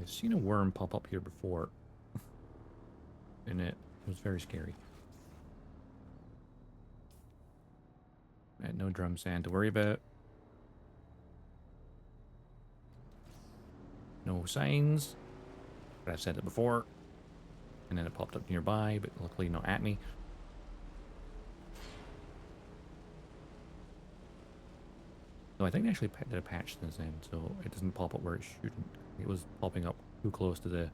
I've seen a worm pop up here before, and it was very scary. No drum sand to worry about. No signs, but I've said it before. And then it popped up nearby, but luckily not at me. So I think they actually did a patch since then, so it doesn't pop up where it shouldn't. It was popping up too close to the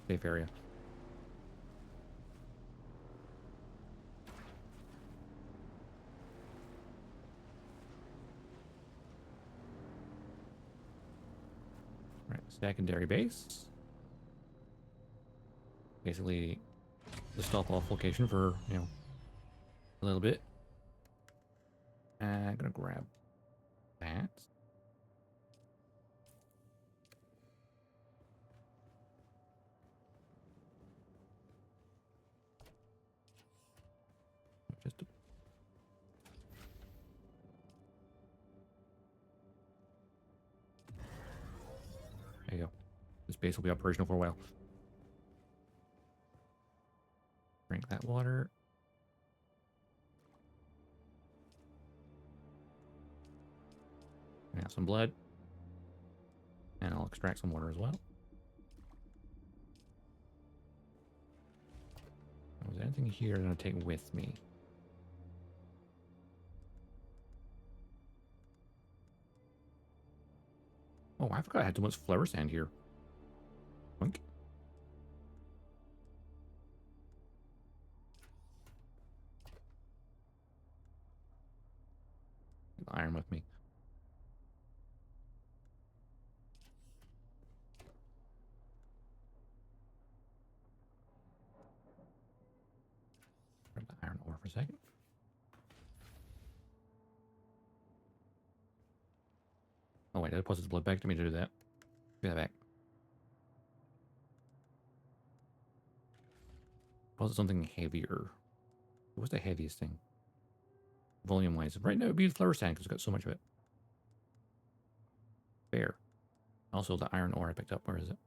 safe area. Right, secondary base. Basically, the stop-off location for, you know, a little bit. I'm gonna grab that. Just there you go. This base will be operational for a while. Drink that water. Now some blood. And I'll extract some water as well. Was there anything here that I'll take with me? Oh, I forgot I had too much flower sand here. Boink. Iron with me. Grab the iron ore for a second. Oh wait, I deposited blood back to me to do that. Give that back. Deposit something heavier. What's the heaviest thing? Volume wise. Right now it would be flower sand because it's got so much of it. Fair. Also the iron ore I picked up. Where is it?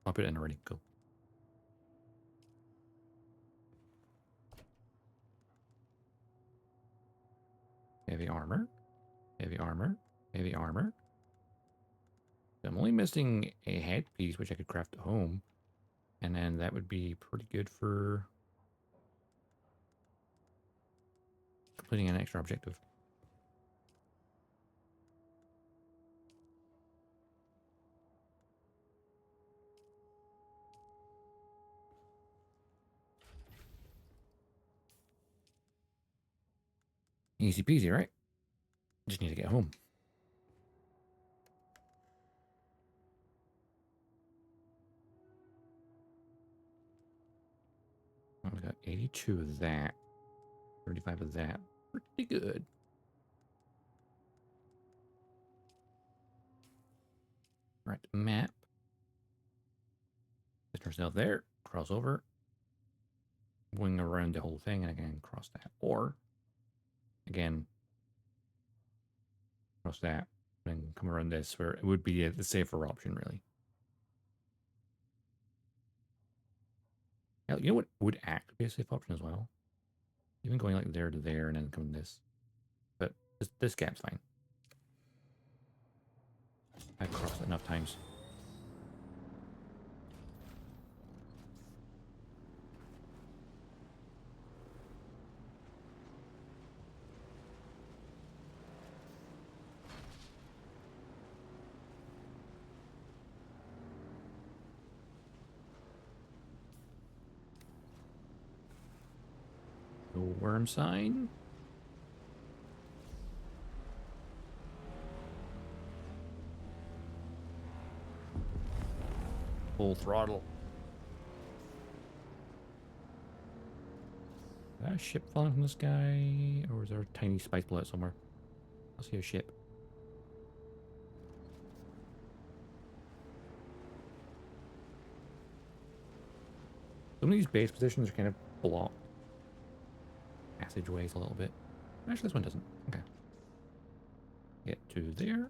I'll put it in already. Go. Heavy armor. Heavy armor. Heavy armor. I'm only missing a headpiece, which I could craft at home. And then that would be pretty good for completing an extra objective. Easy peasy, right? Just need to get home. I've got 82 of that. 35 of that. Pretty good. Right, map. Put ourselves there. Cross over. Wing around the whole thing and again cross that. Or, again, cross that and come around this where it would be the safer option, really. Hell, you know what would act be a safe option as well? Even going like there to there and then coming this. But this gap's fine. I've crossed it enough times. No worm sign. Full throttle. Is that a ship falling from the sky? Or is there a tiny spice bullet somewhere? I see a ship. Some of these base positions are kind of blocked. Passageways a little bit. Actually, this one doesn't. Okay. Get to there.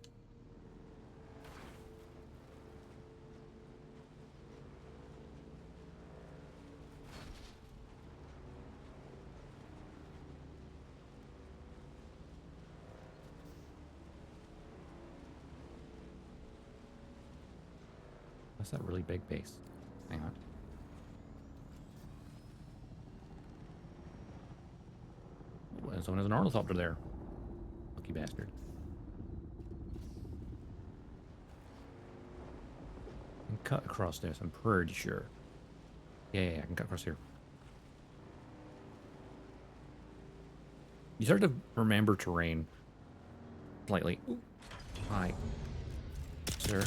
That's that really big base. Hang on. Well, someone has an ornithopter there. Lucky bastard. cut across this, I'm pretty sure. Yeah, I can cut across here. You start to remember terrain slightly. Ooh. Hi, sir.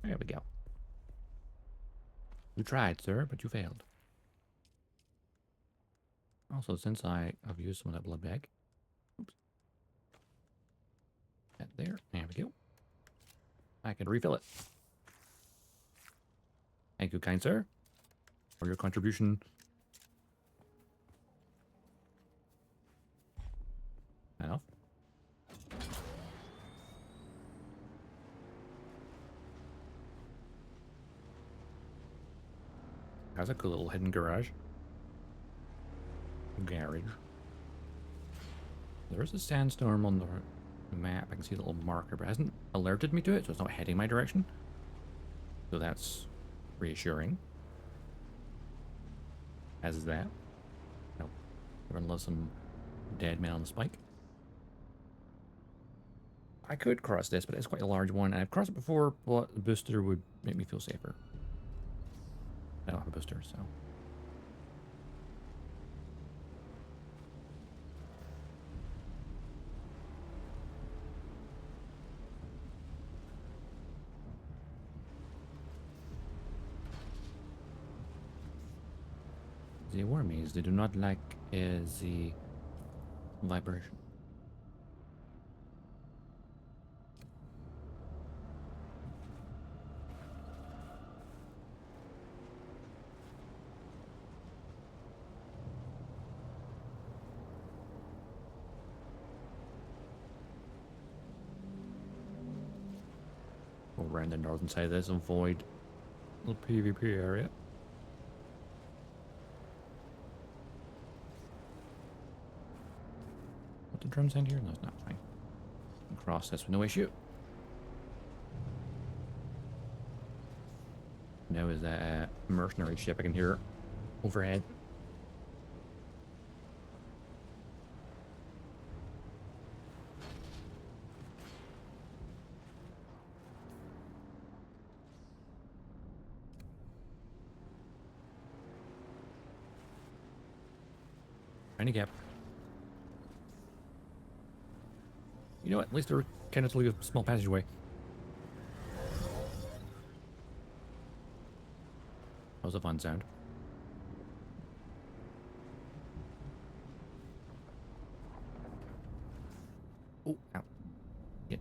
There we go. You tried, sir, but you failed. Also, since I have used some of that blood bag, oops, that there we go. I can refill it. Thank you, kind sir, for your contribution. Enough. That's a cool little hidden garage. Garage. There is a sandstorm on the map. I can see the little marker, but it hasn't alerted me to it, so it's not heading my direction. So that's reassuring. As is that. Nope. Everyone loves some dead man on the spike. I could cross this, but it's quite a large one. And I've crossed it before, but the booster would make me feel safer. I don't have a booster, so. The wormies, they do not like the vibration. Around the northern side of this Void little PvP area. What the drums end here? No, it's not fine. Cross this with no issue. Now is that a mercenary ship I can hear overhead. Tiny gap. You know what? At least they're kind of leave a small passageway. That was a fun sound. Oh, ow. Yeah.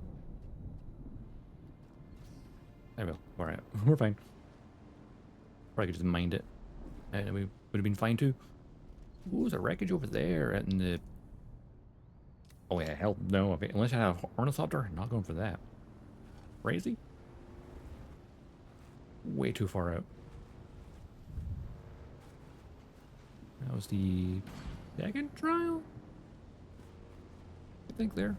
There we go. Alright, we're fine. Probably could just mind it. And we would have been fine too. Ooh, there's a wreckage over there in the... Oh yeah, hell no. Unless I have Ornithopter, I'm not going for that. Crazy? Way too far out. That was the second trial? I think there.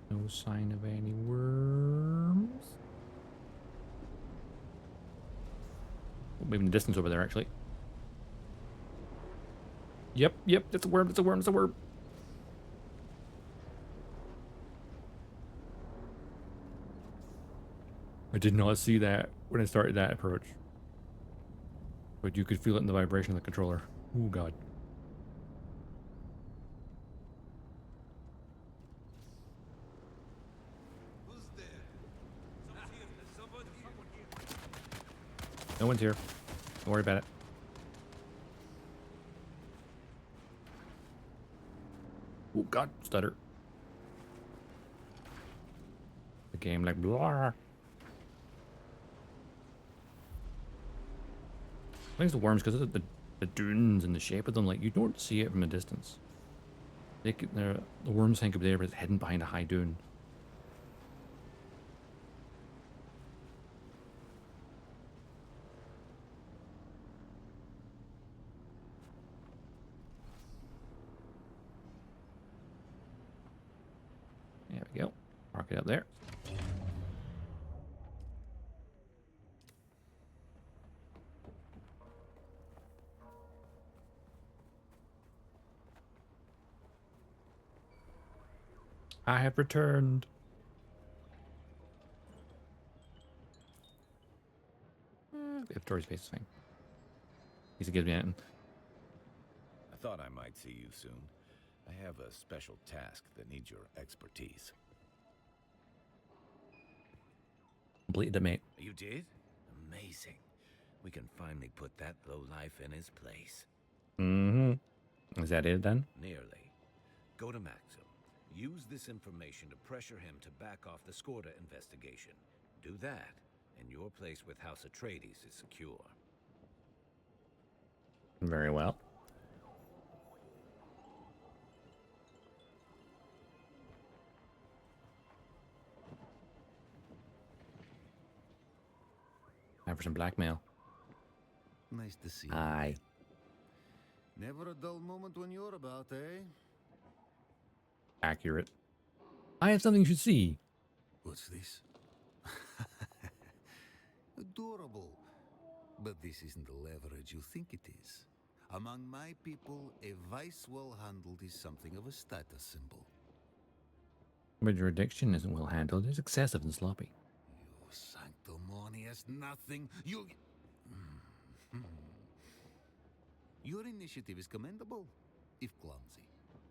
No sign of any worms. Oh, maybe in the distance over there, actually. Yep, it's a worm, it's a worm, it's a worm. I did not see that when I started that approach. But you could feel it in the vibration of the controller. Oh god. No one's here. Don't worry about it. Oh god, stutter. The game like blah. I think it's the worms because of the dunes and the shape of them. Like, you don't see it from a distance. The worms think of there, but it's hidden behind a high dune. There we go. Mark it up there. I have returned. The inventory space is fine. At least it gives me anything. I thought I might see you soon. I have a special task that needs your expertise. Completed it, mate. You did? Amazing. We can finally put that lowlife in his place. Mm-hmm. Is that it then? Nearly. Go to Maxim. Use this information to pressure him to back off the Skorda investigation. Do that, and your place with House Atreides is secure. Very well. Time for some blackmail. Nice to see you. Aye. Never a dull moment when you're about, eh? Accurate. I have something you should see. What's this? Adorable. But this isn't the leverage you think it is. Among my people, a vice well handled is something of a status symbol. But your addiction isn't well handled. It's excessive and sloppy. You sanctimonious nothing. You... Your initiative is commendable, if clumsy.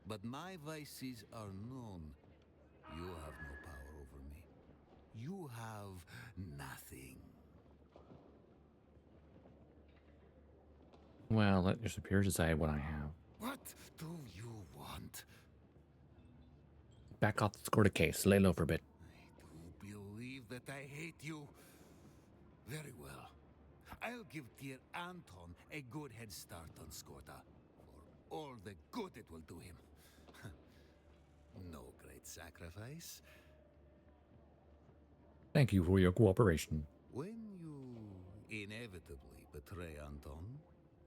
But my vices are known. You have no power over me. You have nothing. Well, let your superiors decide what I have. What do you want? Back off the Skorda case. Lay low for a bit. I do believe that I hate you. Very well. I'll give dear Anton a good head start on Skorda. For all the good it will do him. No great sacrifice. Thank you for your cooperation. When you inevitably betray Anton,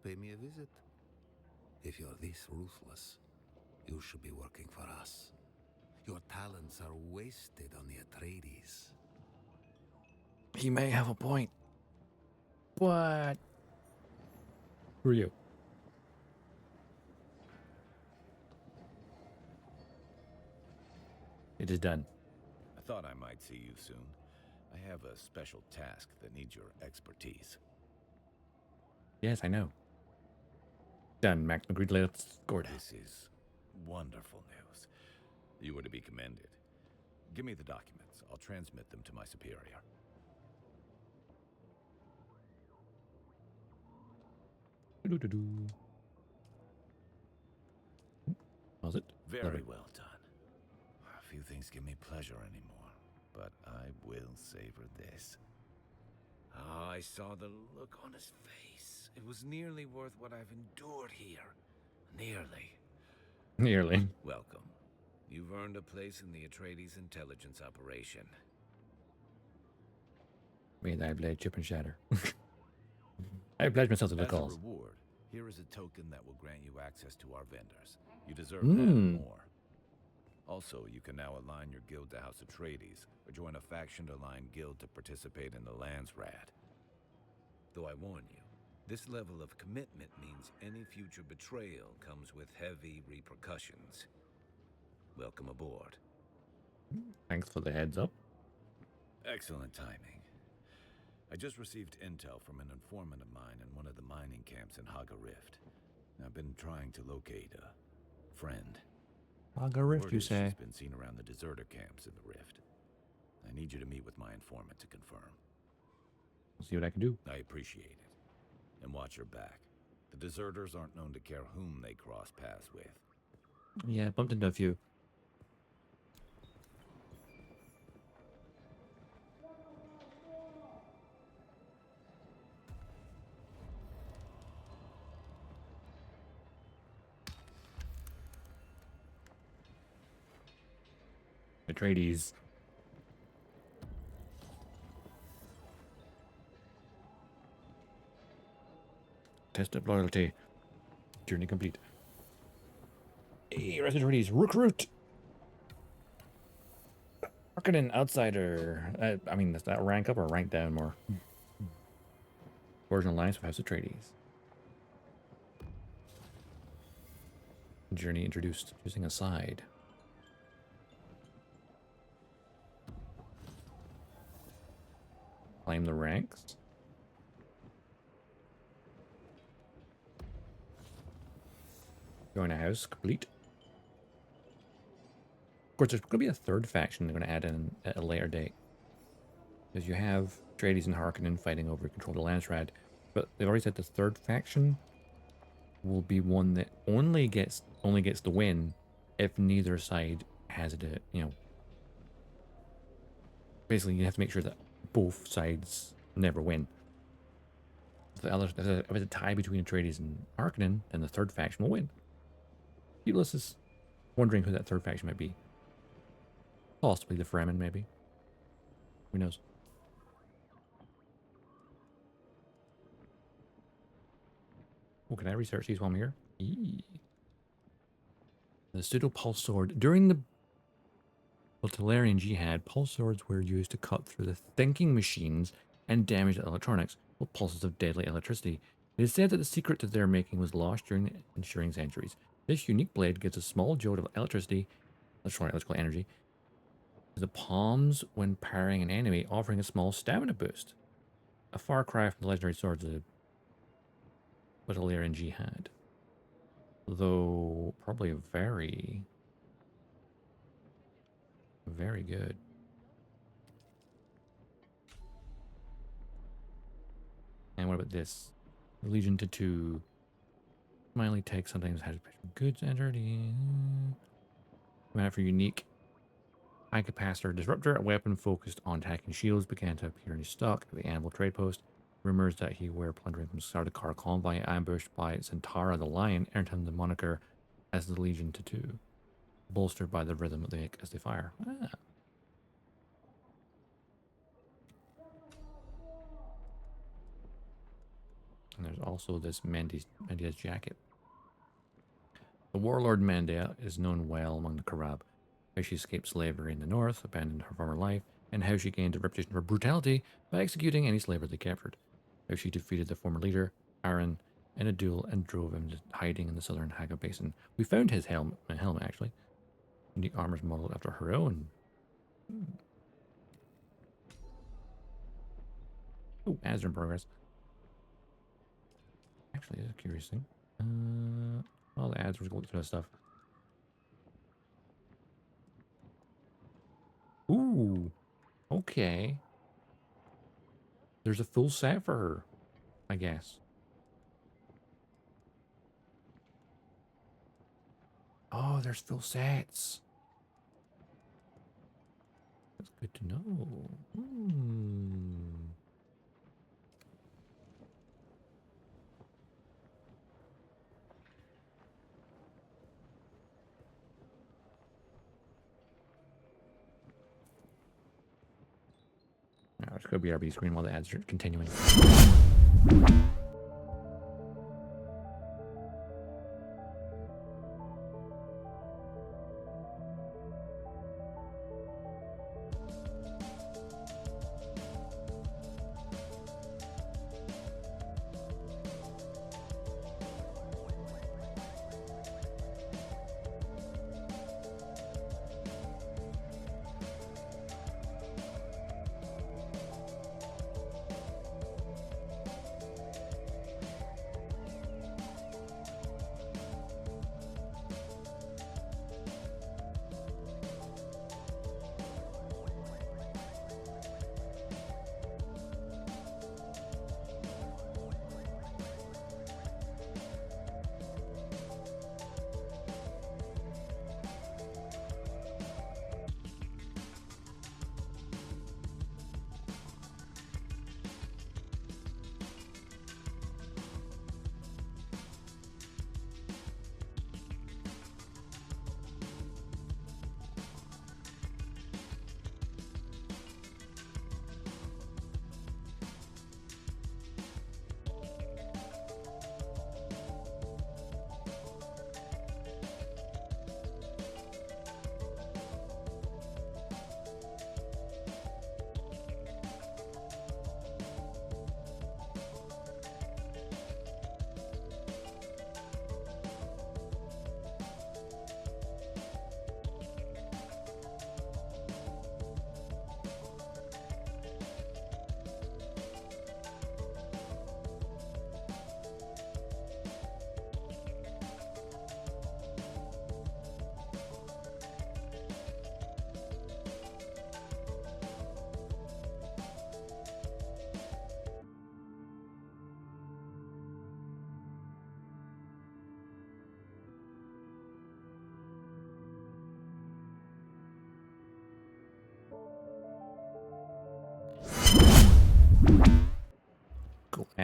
pay me a visit. If you're this ruthless, you should be working for us. Your talents are wasted on the Atreides. He may have a point. What? Who are you? It is done. I thought I might see you soon. I have a special task that needs your expertise. Yes, I know. Done. Max agreed to lay up Skorda. This is wonderful news. You were to be commended. Give me the documents. I'll transmit them to my superior. Was it? Very well done. Few things give me pleasure anymore, but I will savor this. Ah, I saw the look on his face. It was nearly worth what I've endured here. Nearly. Nearly. Welcome. You've earned a place in the Atreides intelligence operation. May thy blade chip and shatter. I pledge myself to the As a cause. reward, here is a token that will grant you access to our vendors. You deserve that and more. Also, you can now align your guild to House Atreides, or join a faction-aligned guild to participate in the Landsrad. Though I warn you, this level of commitment means any future betrayal comes with heavy repercussions. Welcome aboard. Thanks for the heads up. Excellent timing. I just received intel from an informant of mine in one of the mining camps in Hagga Rift. I've been trying to locate a friend. Hagga Rift, Word you is say? she's been seen around the deserter camps in the Rift. I need you to meet with my informant to confirm. See what I can do. I appreciate it. And watch your back. The deserters aren't known to care whom they cross paths with. Yeah, bumped into a few. Atreides. Test of loyalty. Journey complete. Hey, Resident Atreides, recruit! Harkonnen outsider. I mean, does that rank up or rank down more? Origin alliance with House Atreides. Journey introduced. Choosing a side. Claim the ranks. Join a house. Complete. Of course, there's going to be a third faction they're going to add in at a later date. Because you have Atreides and Harkonnen fighting over control of the Landsrad. But they've already said the third faction will be one that only gets the win if neither side has it, you know. Basically, you have to make sure that both sides never win. If it's a tie between Atreides and Harkonnen, then the third faction will win. Heedless is wondering who that third faction might be. Possibly the Fremen, maybe. Who knows? Oh, can I research these while I'm here? Eee. The pseudo-pulse sword. During the Boltellarian Jihad, pulse swords were used to cut through the thinking machines and damage the electronics with pulses of deadly electricity. It is said that the secret to their making was lost during the ensuing centuries. This unique blade gives a small jolt of electrical energy, to the palms when parrying an enemy, offering a small stamina boost. A far cry from the legendary swords of Boltellarian Jihad. Though, probably very, very good. And what about this? Legion to 2. Smiley text sometimes has goods entered in. Command for unique high capacitor disruptor. A weapon focused on attacking shields began to appear in his stock at the Anvil trade post. Rumors that he were plundering from Sardaukar convoy ambushed by Centaura the Lion earned him the moniker as the Legion to 2, bolstered by the rhythm of the as they fire. Ah. And there's also this Mendia's jacket. The warlord Mendia is known well among the Karab. How she escaped slavery in the north, abandoned her former life, and how she gained a reputation for brutality by executing any slaver they captured. How she defeated the former leader, Aaron, in a duel and drove him to hiding in the southern Hagga Basin. We found his helmet actually. Unique armors modeled after her own. Oh, ads are in progress. Actually, that's a curious thing. All the ads were going through that stuff. Ooh, okay. There's a full set for her, I guess. Oh, there's full sets. That's good to know. Now, let's go BRB screen while the ads are continuing.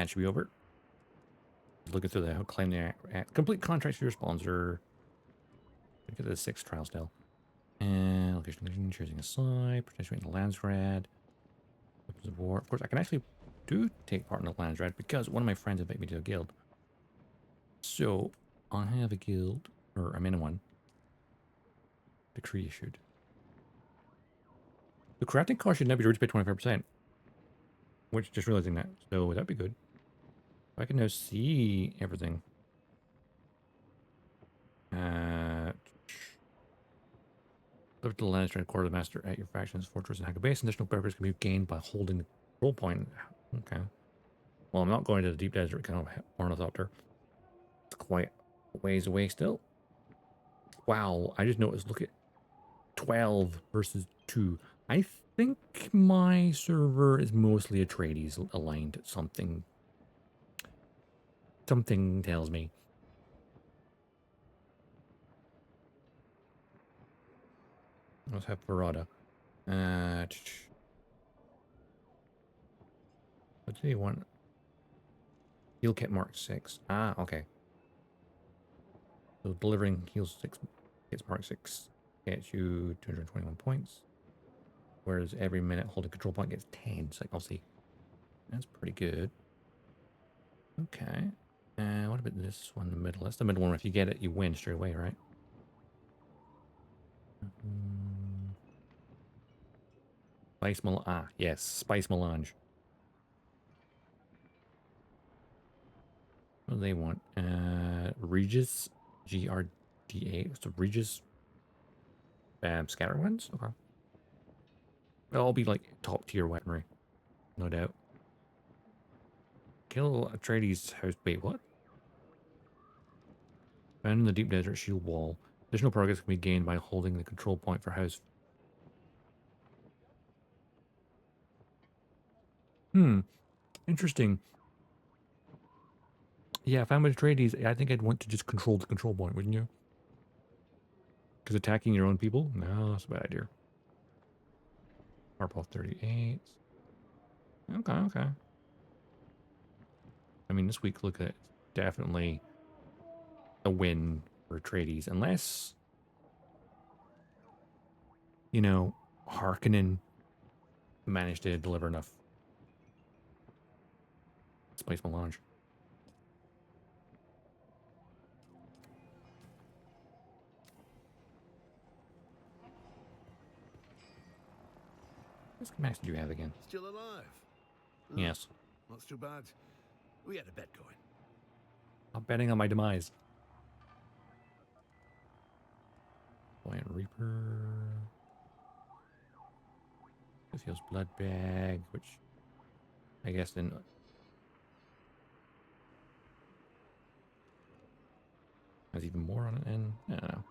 that should be over. Looking through the claim the complete contracts for your sponsor. Look at the 6 trial still. And location, choosing a side, participating in the lands rad. Weapons of war. Of course, I can actually take part in the lands rad because one of my friends invited me to a guild. So I have a guild, or I'm in one. Decree issued. The crafting cost should now be reduced by 25%. Which, just realizing that. So that'd be good. I can now see everything. Look at the land strand quarter the master at your faction's fortress and Hagga base. Additional progress can be gained by holding the control point. Okay. Well, I'm not going to the deep desert kind of ornithopter. It's quite a ways away still. Wow, I just noticed, look at 12 versus 2. I think my server is mostly Atreides aligned. Something tells me. Let's have Parada. What do you want? Heal kit mark 6. Ah, okay. So delivering heal 6 kits mark 6 gets you 221 points. Whereas every minute holding control point gets 10. So I'll see. That's pretty good. Okay. What about this one in the middle? That's the middle one. If you get it, you win straight away, right? Spice melange. Ah, yes. Spice melange. What do they want? Regis. GRDA. So Regis. Scatter ones? Okay. They'll all be like top tier weaponry. No doubt. Kill Atreides' house. Wait, what? Found in the deep desert shield wall. Additional progress can be gained by holding the control point for house. Interesting. Yeah, if I'm with Atreides, I think I'd want to just control the control point, wouldn't you? Because attacking your own people? No, that's a bad idea. Harpal 38. Okay. I mean, this week, look at it. Definitely a win for Atreides. Unless, you know, Harkonnen managed to deliver enough Spice melange. What schematics do you have again? Still alive? Yes. Not too bad. We had a bet going. I'm betting on my demise. Lion Reaper. This heals blood bag, which I guess then has even more on it. And I don't know.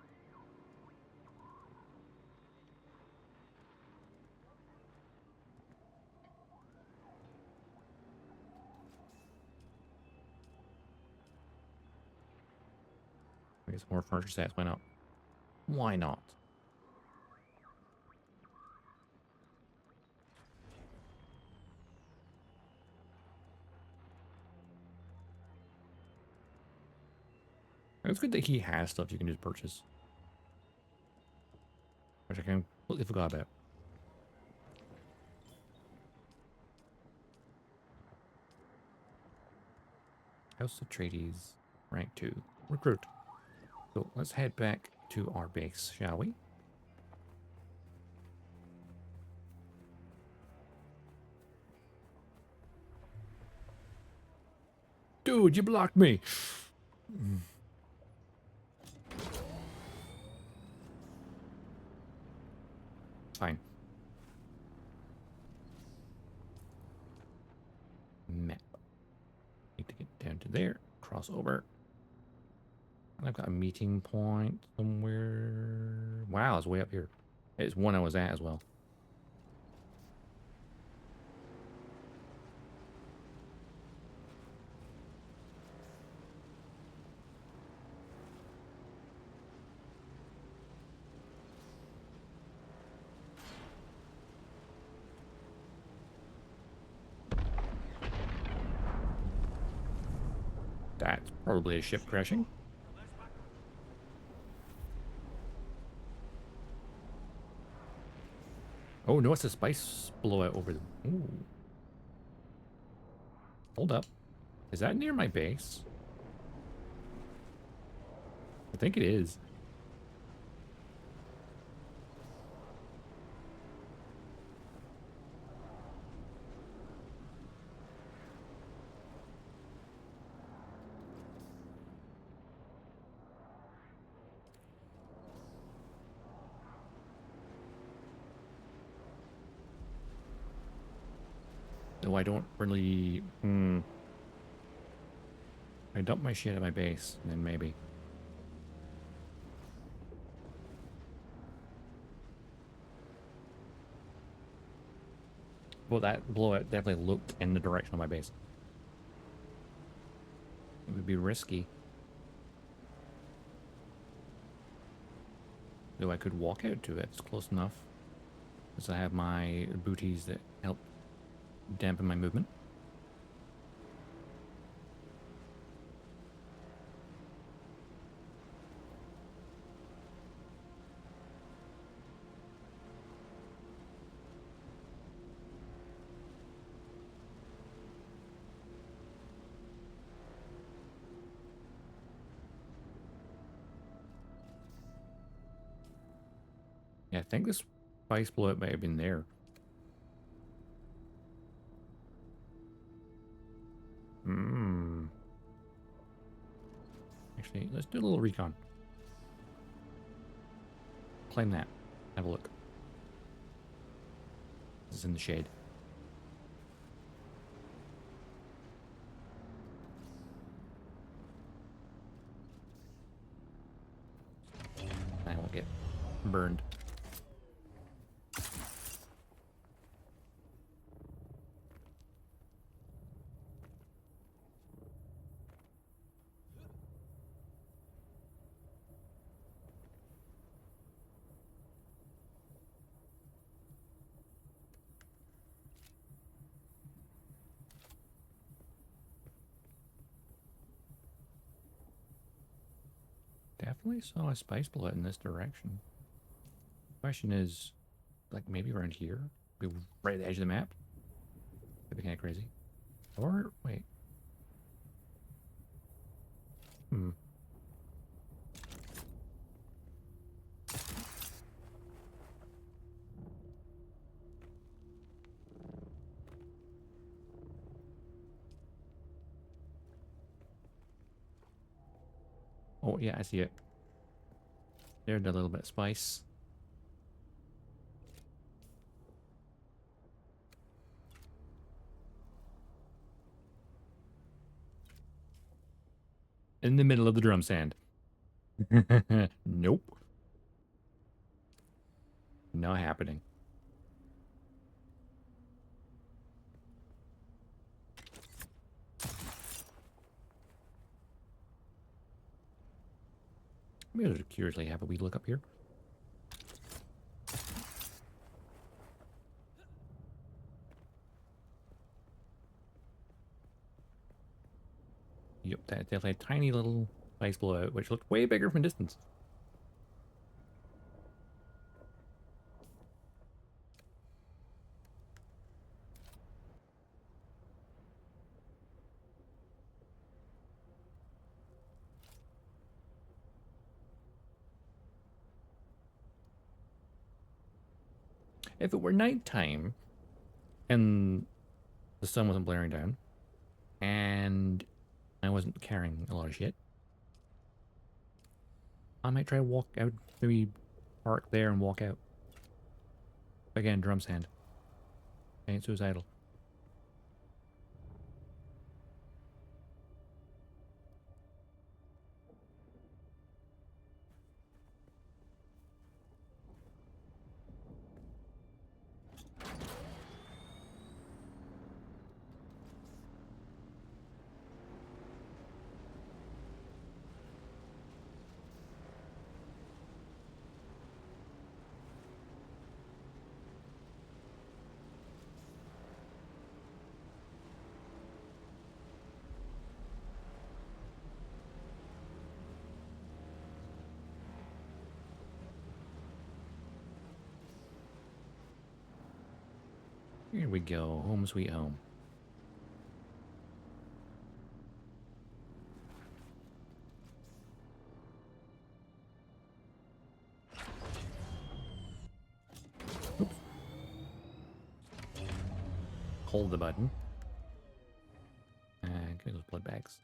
I guess more furniture stats. Why not? Why not? It's good that he has stuff you can just purchase. Which I completely forgot about. House Atreides, rank 2. Recruit. So let's head back to our base, shall we? Dude, you blocked me! Fine. Map. Need to get down to there. Cross over. And I've got a meeting point somewhere. Wow, it's way up here. It's one I was at as well. That's probably a ship crashing. Oh no, it's a spice blowout over them. Ooh. Hold up. Is that near my base? I think it is. No, I don't really... I dump my shit at my base, then maybe. Well, that blowout definitely looked in the direction of my base. It would be risky. Though I could walk out to it, it's close enough. Because I have my booties that help dampen my movement. Yeah, I think this spice blowout may have been there. Actually, let's do a little recon. Claim that. Have a look. This is in the shade. I won't get burned. Definitely saw a spice bullet in this direction. Question is, like, maybe around here? Be right at the edge of the map? That'd be kind of crazy. Or, wait. Oh, yeah, I see it. There's a little bit of spice. In the middle of the drum sand. Nope. Not happening. Maybe I'll just curiously have a wee look up here. Yep, that's definitely a tiny little spice blowout, which looked way bigger from a distance. If it were nighttime and the sun wasn't blaring down and I wasn't carrying a lot of shit, I might try to walk out, maybe park there and walk out. Again, drum sand. Ain't suicidal. Here we go. Home sweet home. Oops. Hold the button. And give me those blood bags.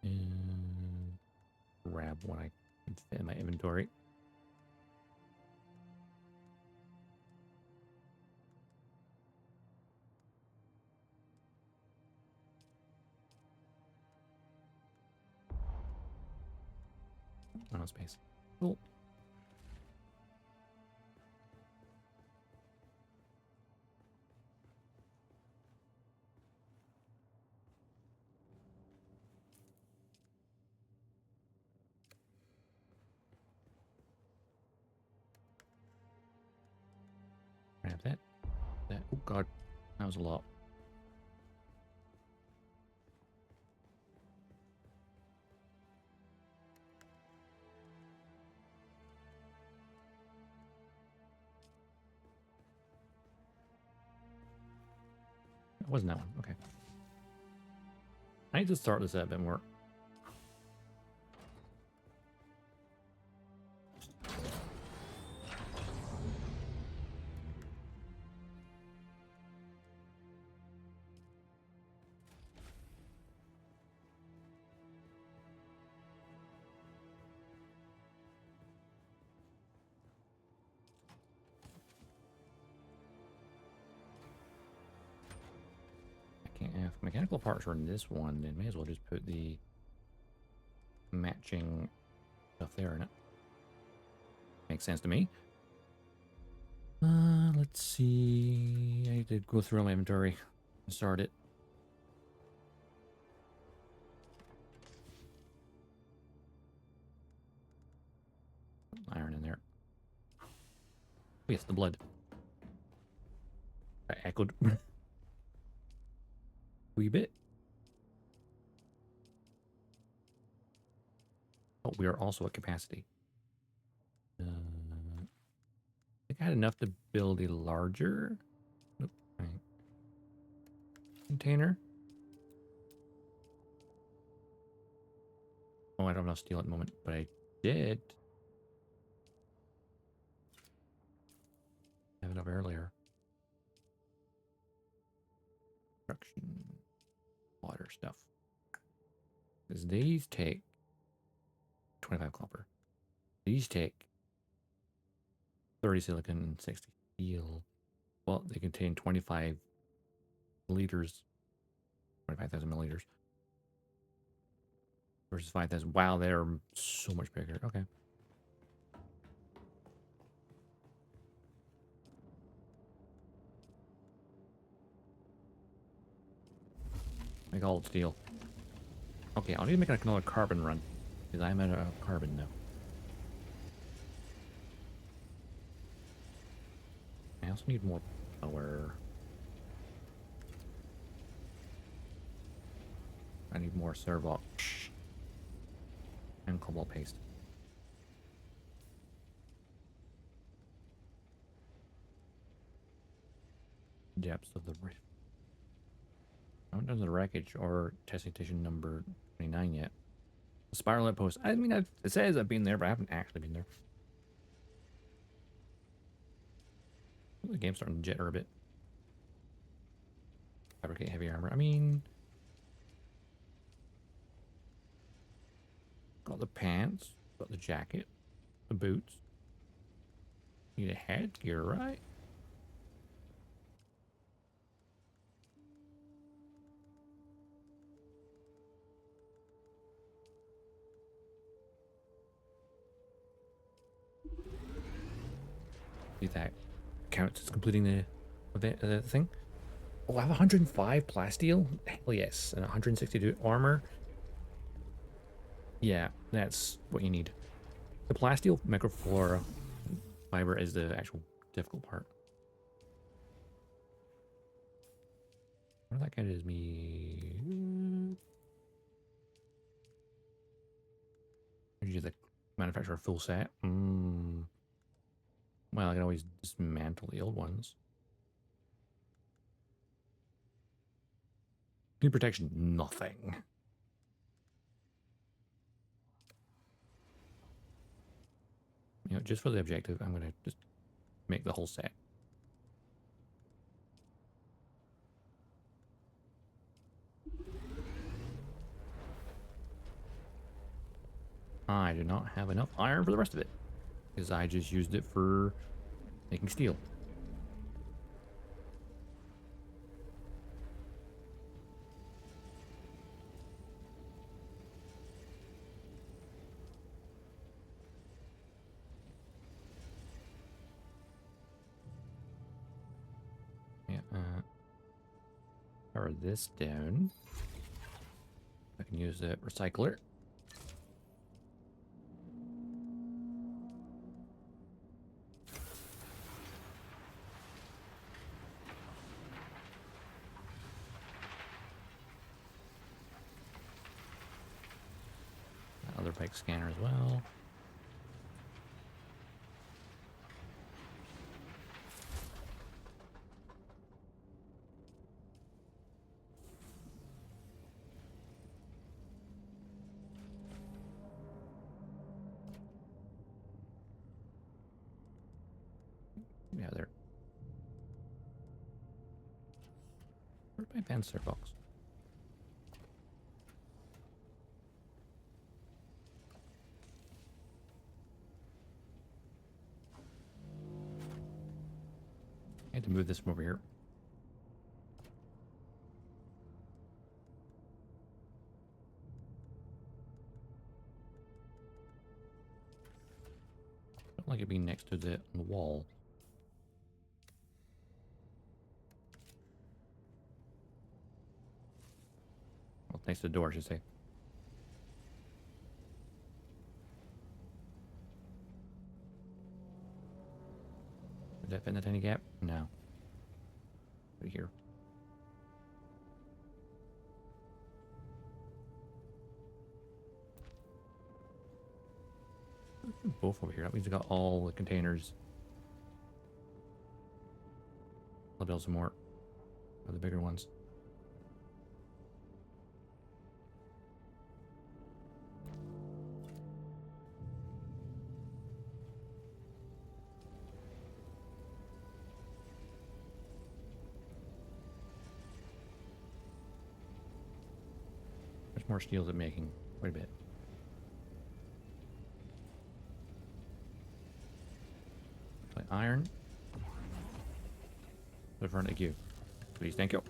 And grab what I can fit in my inventory. Oh, no space. Cool. Grab that. That. Oh god, that was a lot. It wasn't that one. Okay. I need to start this out a bit more. If mechanical parts are in this one, then may as well just put the matching stuff there in it. Makes sense to me. Let's see. I need to go through my inventory and start it. Iron in there. Oh, yes, the blood. I echoed. Wee bit. Oh, we are also at capacity. I think I had enough to build a larger container. Oh, I don't have enough steel at the moment, but I did have it up earlier. Construction, water stuff. Because these take 25 copper. These take 30 silicon and 60 steel. Well, they contain 25 liters, 25,000 milliliters. Versus 5,000. Wow, they're so much bigger. Okay. Make all steel. Okay, I'll need to make another carbon run. Because I'm out of carbon now. I also need more power. I need more servo and cobalt paste. Depths of the rift. I haven't done the wreckage or testing station number 29 yet. The spiral outpost. I mean, it says I've been there, but I haven't actually been there. The game's starting to jitter a bit. Fabricate heavy armor. I mean, got the pants, got the jacket, the boots. Need a headgear, right? See if that counts as completing the event, thing. Oh, I have 105 plasteel? Hell yes. And 162 armor. Yeah, that's what you need. The plasteel microflora fiber is the actual difficult part. What that kind of is me. Did you the manufacture a full set? Well, I can always dismantle the old ones. New protection, nothing. You know, just for the objective, I'm gonna just make the whole set. I do not have enough iron for the rest of it, because I just used it for making steel. Yeah, power this down. I can use the recycler. Other bike scanner as well. Yeah, there. Where's my Panzer box? I had to move this from over here. Don't like it being next to the wall. Well, next to the door, I should say. Did that fit in the tiny gap? No. Right here. Both over here. That means we got all the containers. I'll build some more of the bigger ones. How much more steel is it making? Quite a bit. Like iron. The front of you. Please, thank you.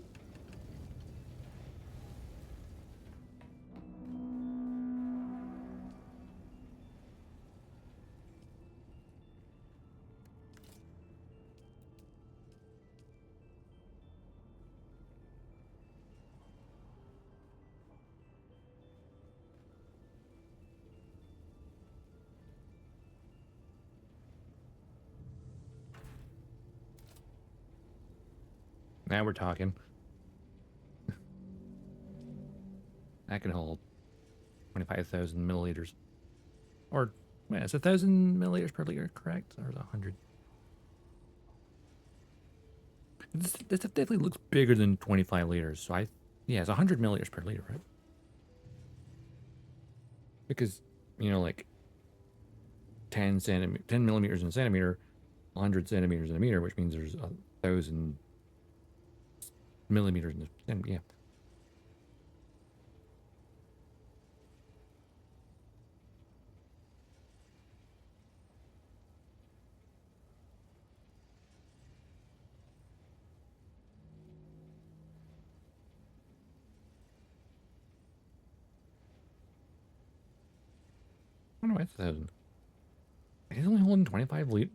Now we're talking. That can hold 25,000 milliliters. Or, wait, it's 1,000 milliliters per liter, correct? Or is it 100? This definitely looks bigger than 25 liters. So yeah, it's 100 milliliters per liter, right? Because, you know, like 10 millimeters in a centimeter, 100 centimeters in a meter, which means there's 1,000 millimeters in a centimeter. Yeah. I don't know why it's 1,000. It's only holding 25 liters.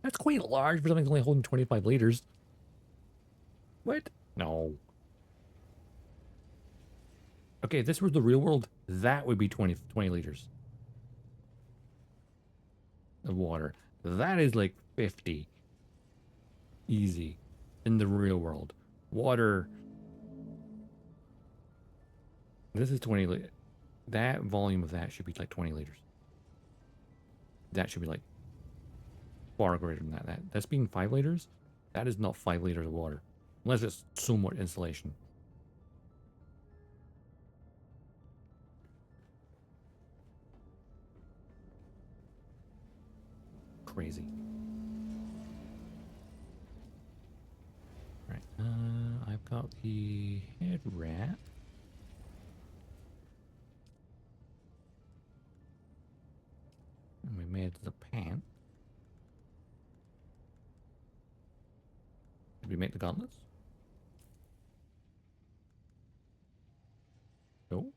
That's quite large for something that's only holding 25 liters. What? No. Okay, if this was the real world, that would be 20 liters of water. That is like 50. Easy. In the real world. Water. This is 20 liters. That volume of that should be like 20 liters. That should be like far greater than that. That's being 5 liters. That is not 5 liters of water. Unless it's so much insulation. Crazy. Right. I've got the head wrap. And we made the pant. Did we make the gauntlets? No.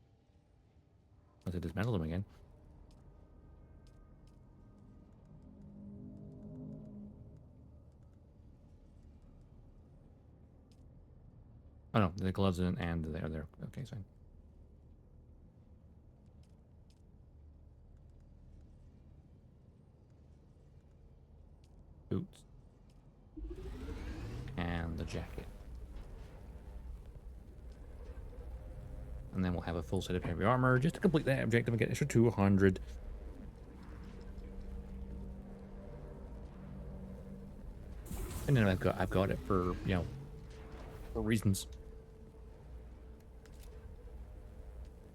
Let's dismantle them again. Oh no, the gloves and they're there. Okay, fine. Boots. And the jacket. And then we'll have a full set of heavy armor just to complete that objective and get extra 200. And then I've got it for, you know, for reasons.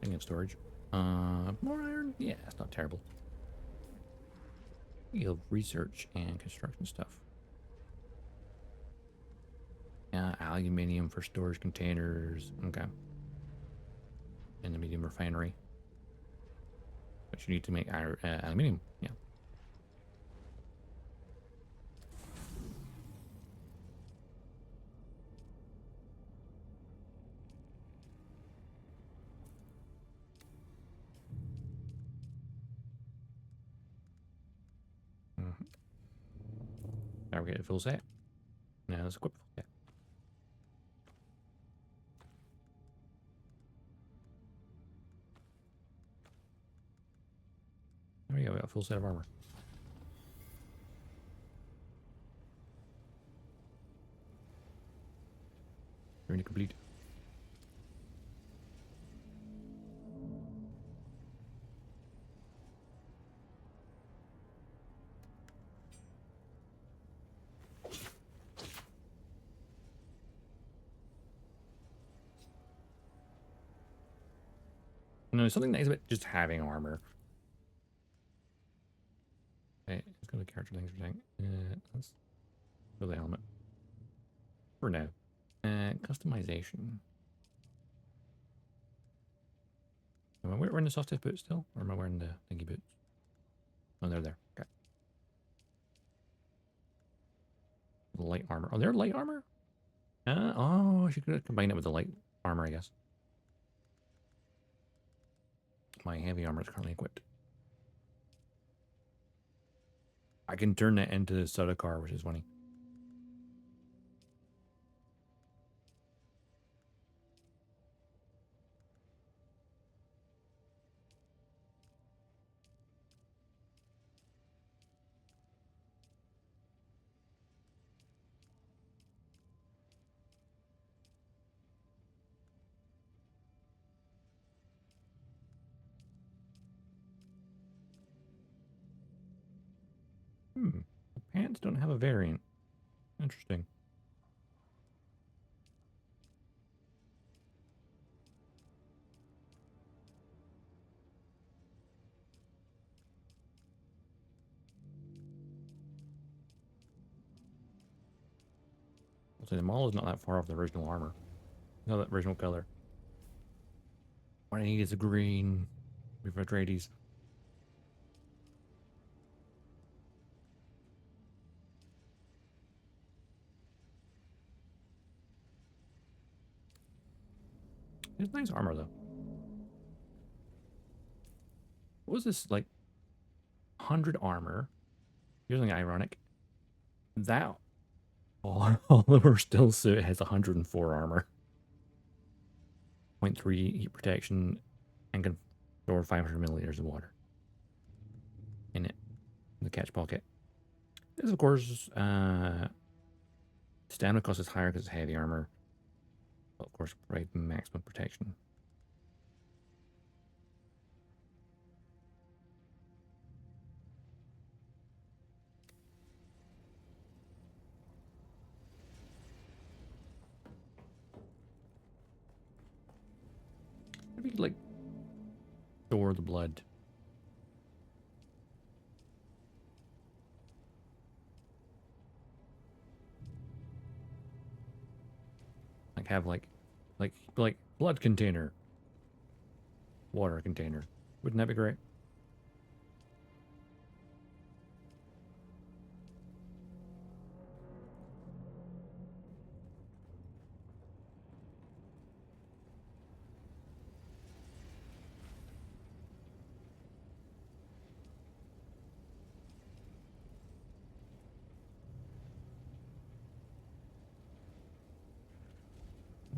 Thing of storage. More iron? Yeah, it's not terrible. You have research and construction stuff. Aluminium for storage containers. Okay. In the medium refinery. But you need to make aluminium. Yeah. Now we get a full set. Now let's equip full set. There we go, we got a full set of armor. Journey complete. No, something nice about just having armor. Okay, let's go to character things for saying. Let's go to the helmet. For now. Customization. Am I wearing the soft boots still? Or am I wearing the thingy boots? Oh, they're there. Okay. Light armor. Oh, they're light armor? Oh, I should combine it with the light armor, I guess. My heavy armor is currently equipped. I can turn that into the Sudakar, which is funny. The pants don't have a variant. Interesting. I'll say the model is not that far off the original armor. No, that original color. What I need is a green refrigeraties. It's nice armor though. What was this, like 100 armor? Here's something ironic. That Oliver still suit has 104 armor. 0.3 heat protection and can store 500 milliliters of water in it. In the catch pocket. This, of course, stamina cost is higher because it's heavy armor. But of course, provide maximum protection. we could, like, store the blood. Like, have, like blood container. Water container. Wouldn't that be great?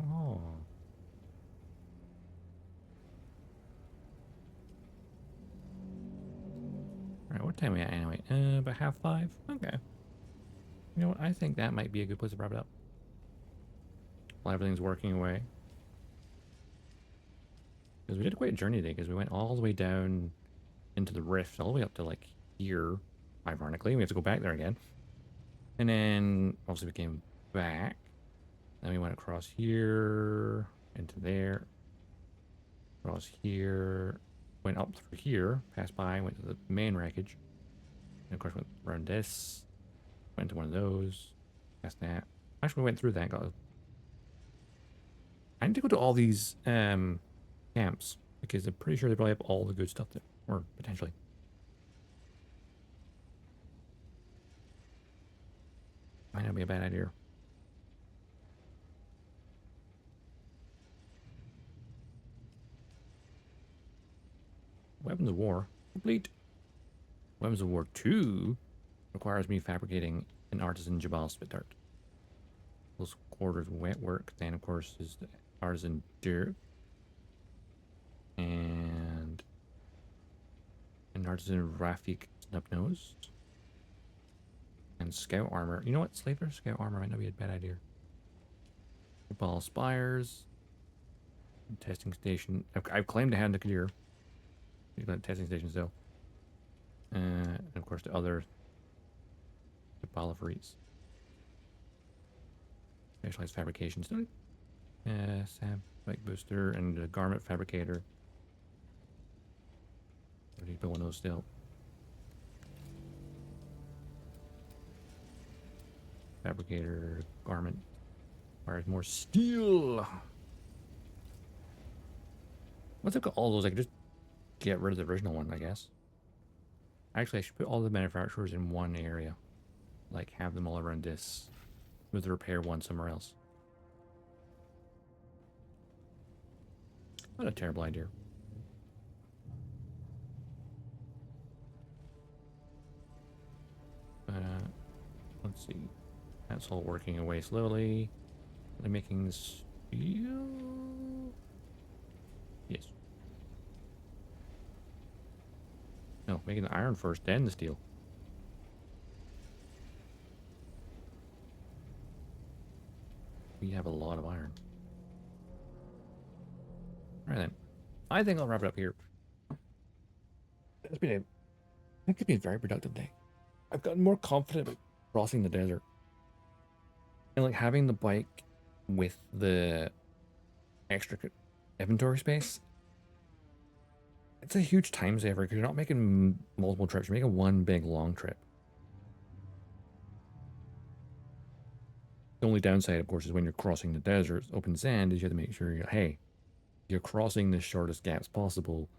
Oh. Alright, what time are we at anyway? About 5:30? Okay. You know what? I think that might be a good place to wrap it up. While everything's working away. Because we did quite a journey today, because we went all the way down into the rift, all the way up to, like, here, ironically. We have to go back there again. And then, obviously, we came back. Then we went across here, into there, across here, went up through here, passed by, went to the main wreckage. And, of course, went around this, went to one of those, past that. Actually, we went through that, I need to go to all these camps, because I'm pretty sure they probably have all the good stuff there, or potentially. Might not be a bad idea. Weapons of War complete. Weapons of War 2 requires me fabricating an artisan Jabal spit dart. Close quarters wet work. Then, of course, is the artisan dirt. And an artisan Rafik snub-nosed. And scout armor. You know what? Slaver scout armor might not be a bad idea. Jabal spires. Testing station. I've claimed to have the Kadir. You've got testing stations though. And of course the other Balafrees. Specialized fabrication study. Sam bike booster and a garment fabricator. I need to build one of those still. Fabricator, garment. Requires more steel. Once I've got all those, I can just get rid of the original one, I guess. Actually, I should put all the manufacturers in one area. Like, have them all around this. With the repair one somewhere else. Not a terrible idea. Let's see. That's all working away slowly. Are they making steel? Yes. No, making the iron first, then the steel. We have a lot of iron. Alright then. I think I'll wrap it up here. It's been I think it's been a very productive day. I've gotten more confident about crossing the desert. And like having the bike with the extra inventory space. It's a huge time saver because you're not making multiple trips. You're making one big long trip. The only downside, of course, is when you're crossing the desert, open sand, is you have to make sure you're crossing the shortest gaps possible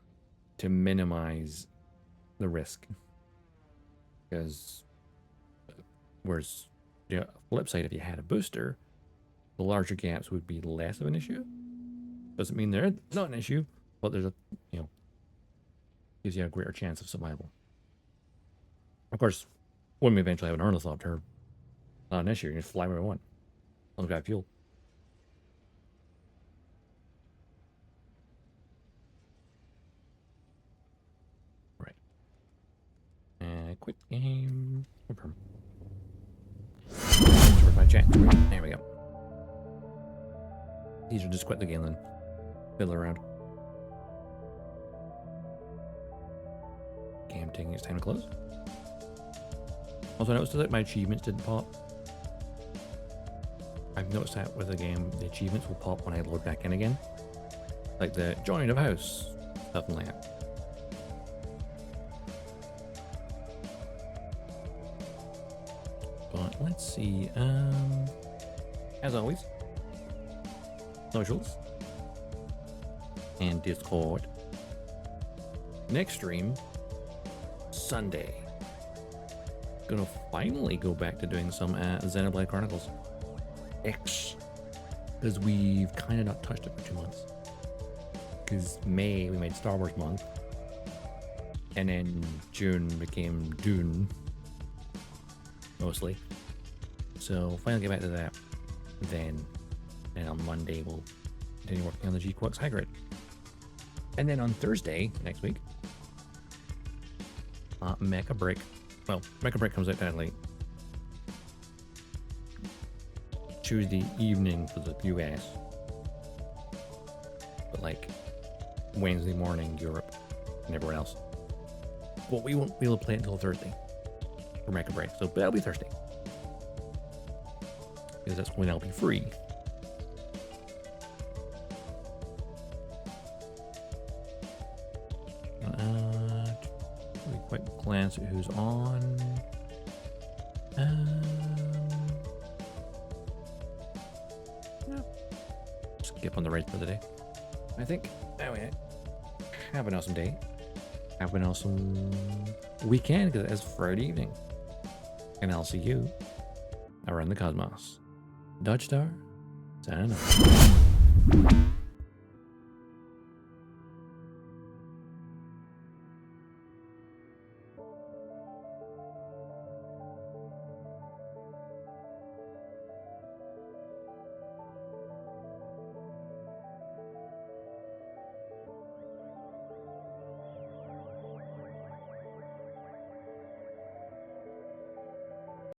to minimize the risk. Because, whereas, the flip side, if you had a booster, the larger gaps would be less of an issue. Doesn't mean they're not an issue, but there's a, gives you a greater chance of survival. Of course, when we eventually have an ornithopter, not an issue. You can fly where we want. As long as we have fuel. Right. And quit game. Confirm. Where's my chat? There we go. These are just quit the game then. Fiddle around. Game taking its time to close. Also, I noticed that my achievements didn't pop. I've noticed that with the game, the achievements will pop when I load back in again. like the joining of house, something like that. But let's see. As always, socials and Discord. Next stream, Sunday. Gonna finally go back to doing some Xenoblade Chronicles X, because we've kind of not touched it for 2 months. Because May we made Star Wars month, and then June became Dune mostly. So finally get back to that. Then on Monday we'll continue working on the G-Quarks Hagga Rift. And then on Thursday next week, Mecha Break. Well, Mecha Break comes out kind of late. Tuesday evening for the US. But like Wednesday morning Europe and everywhere else. But we won't be able to play it until Thursday for Mecha Break. So that'll be Thursday. Because that's when I'll be free. Really quick glance at who's on. Skip on the raid for the day, I think. Anyway, have an awesome day. Have an awesome weekend, because it's Friday evening. And I'll see you around the cosmos. Dodgestar, signing off.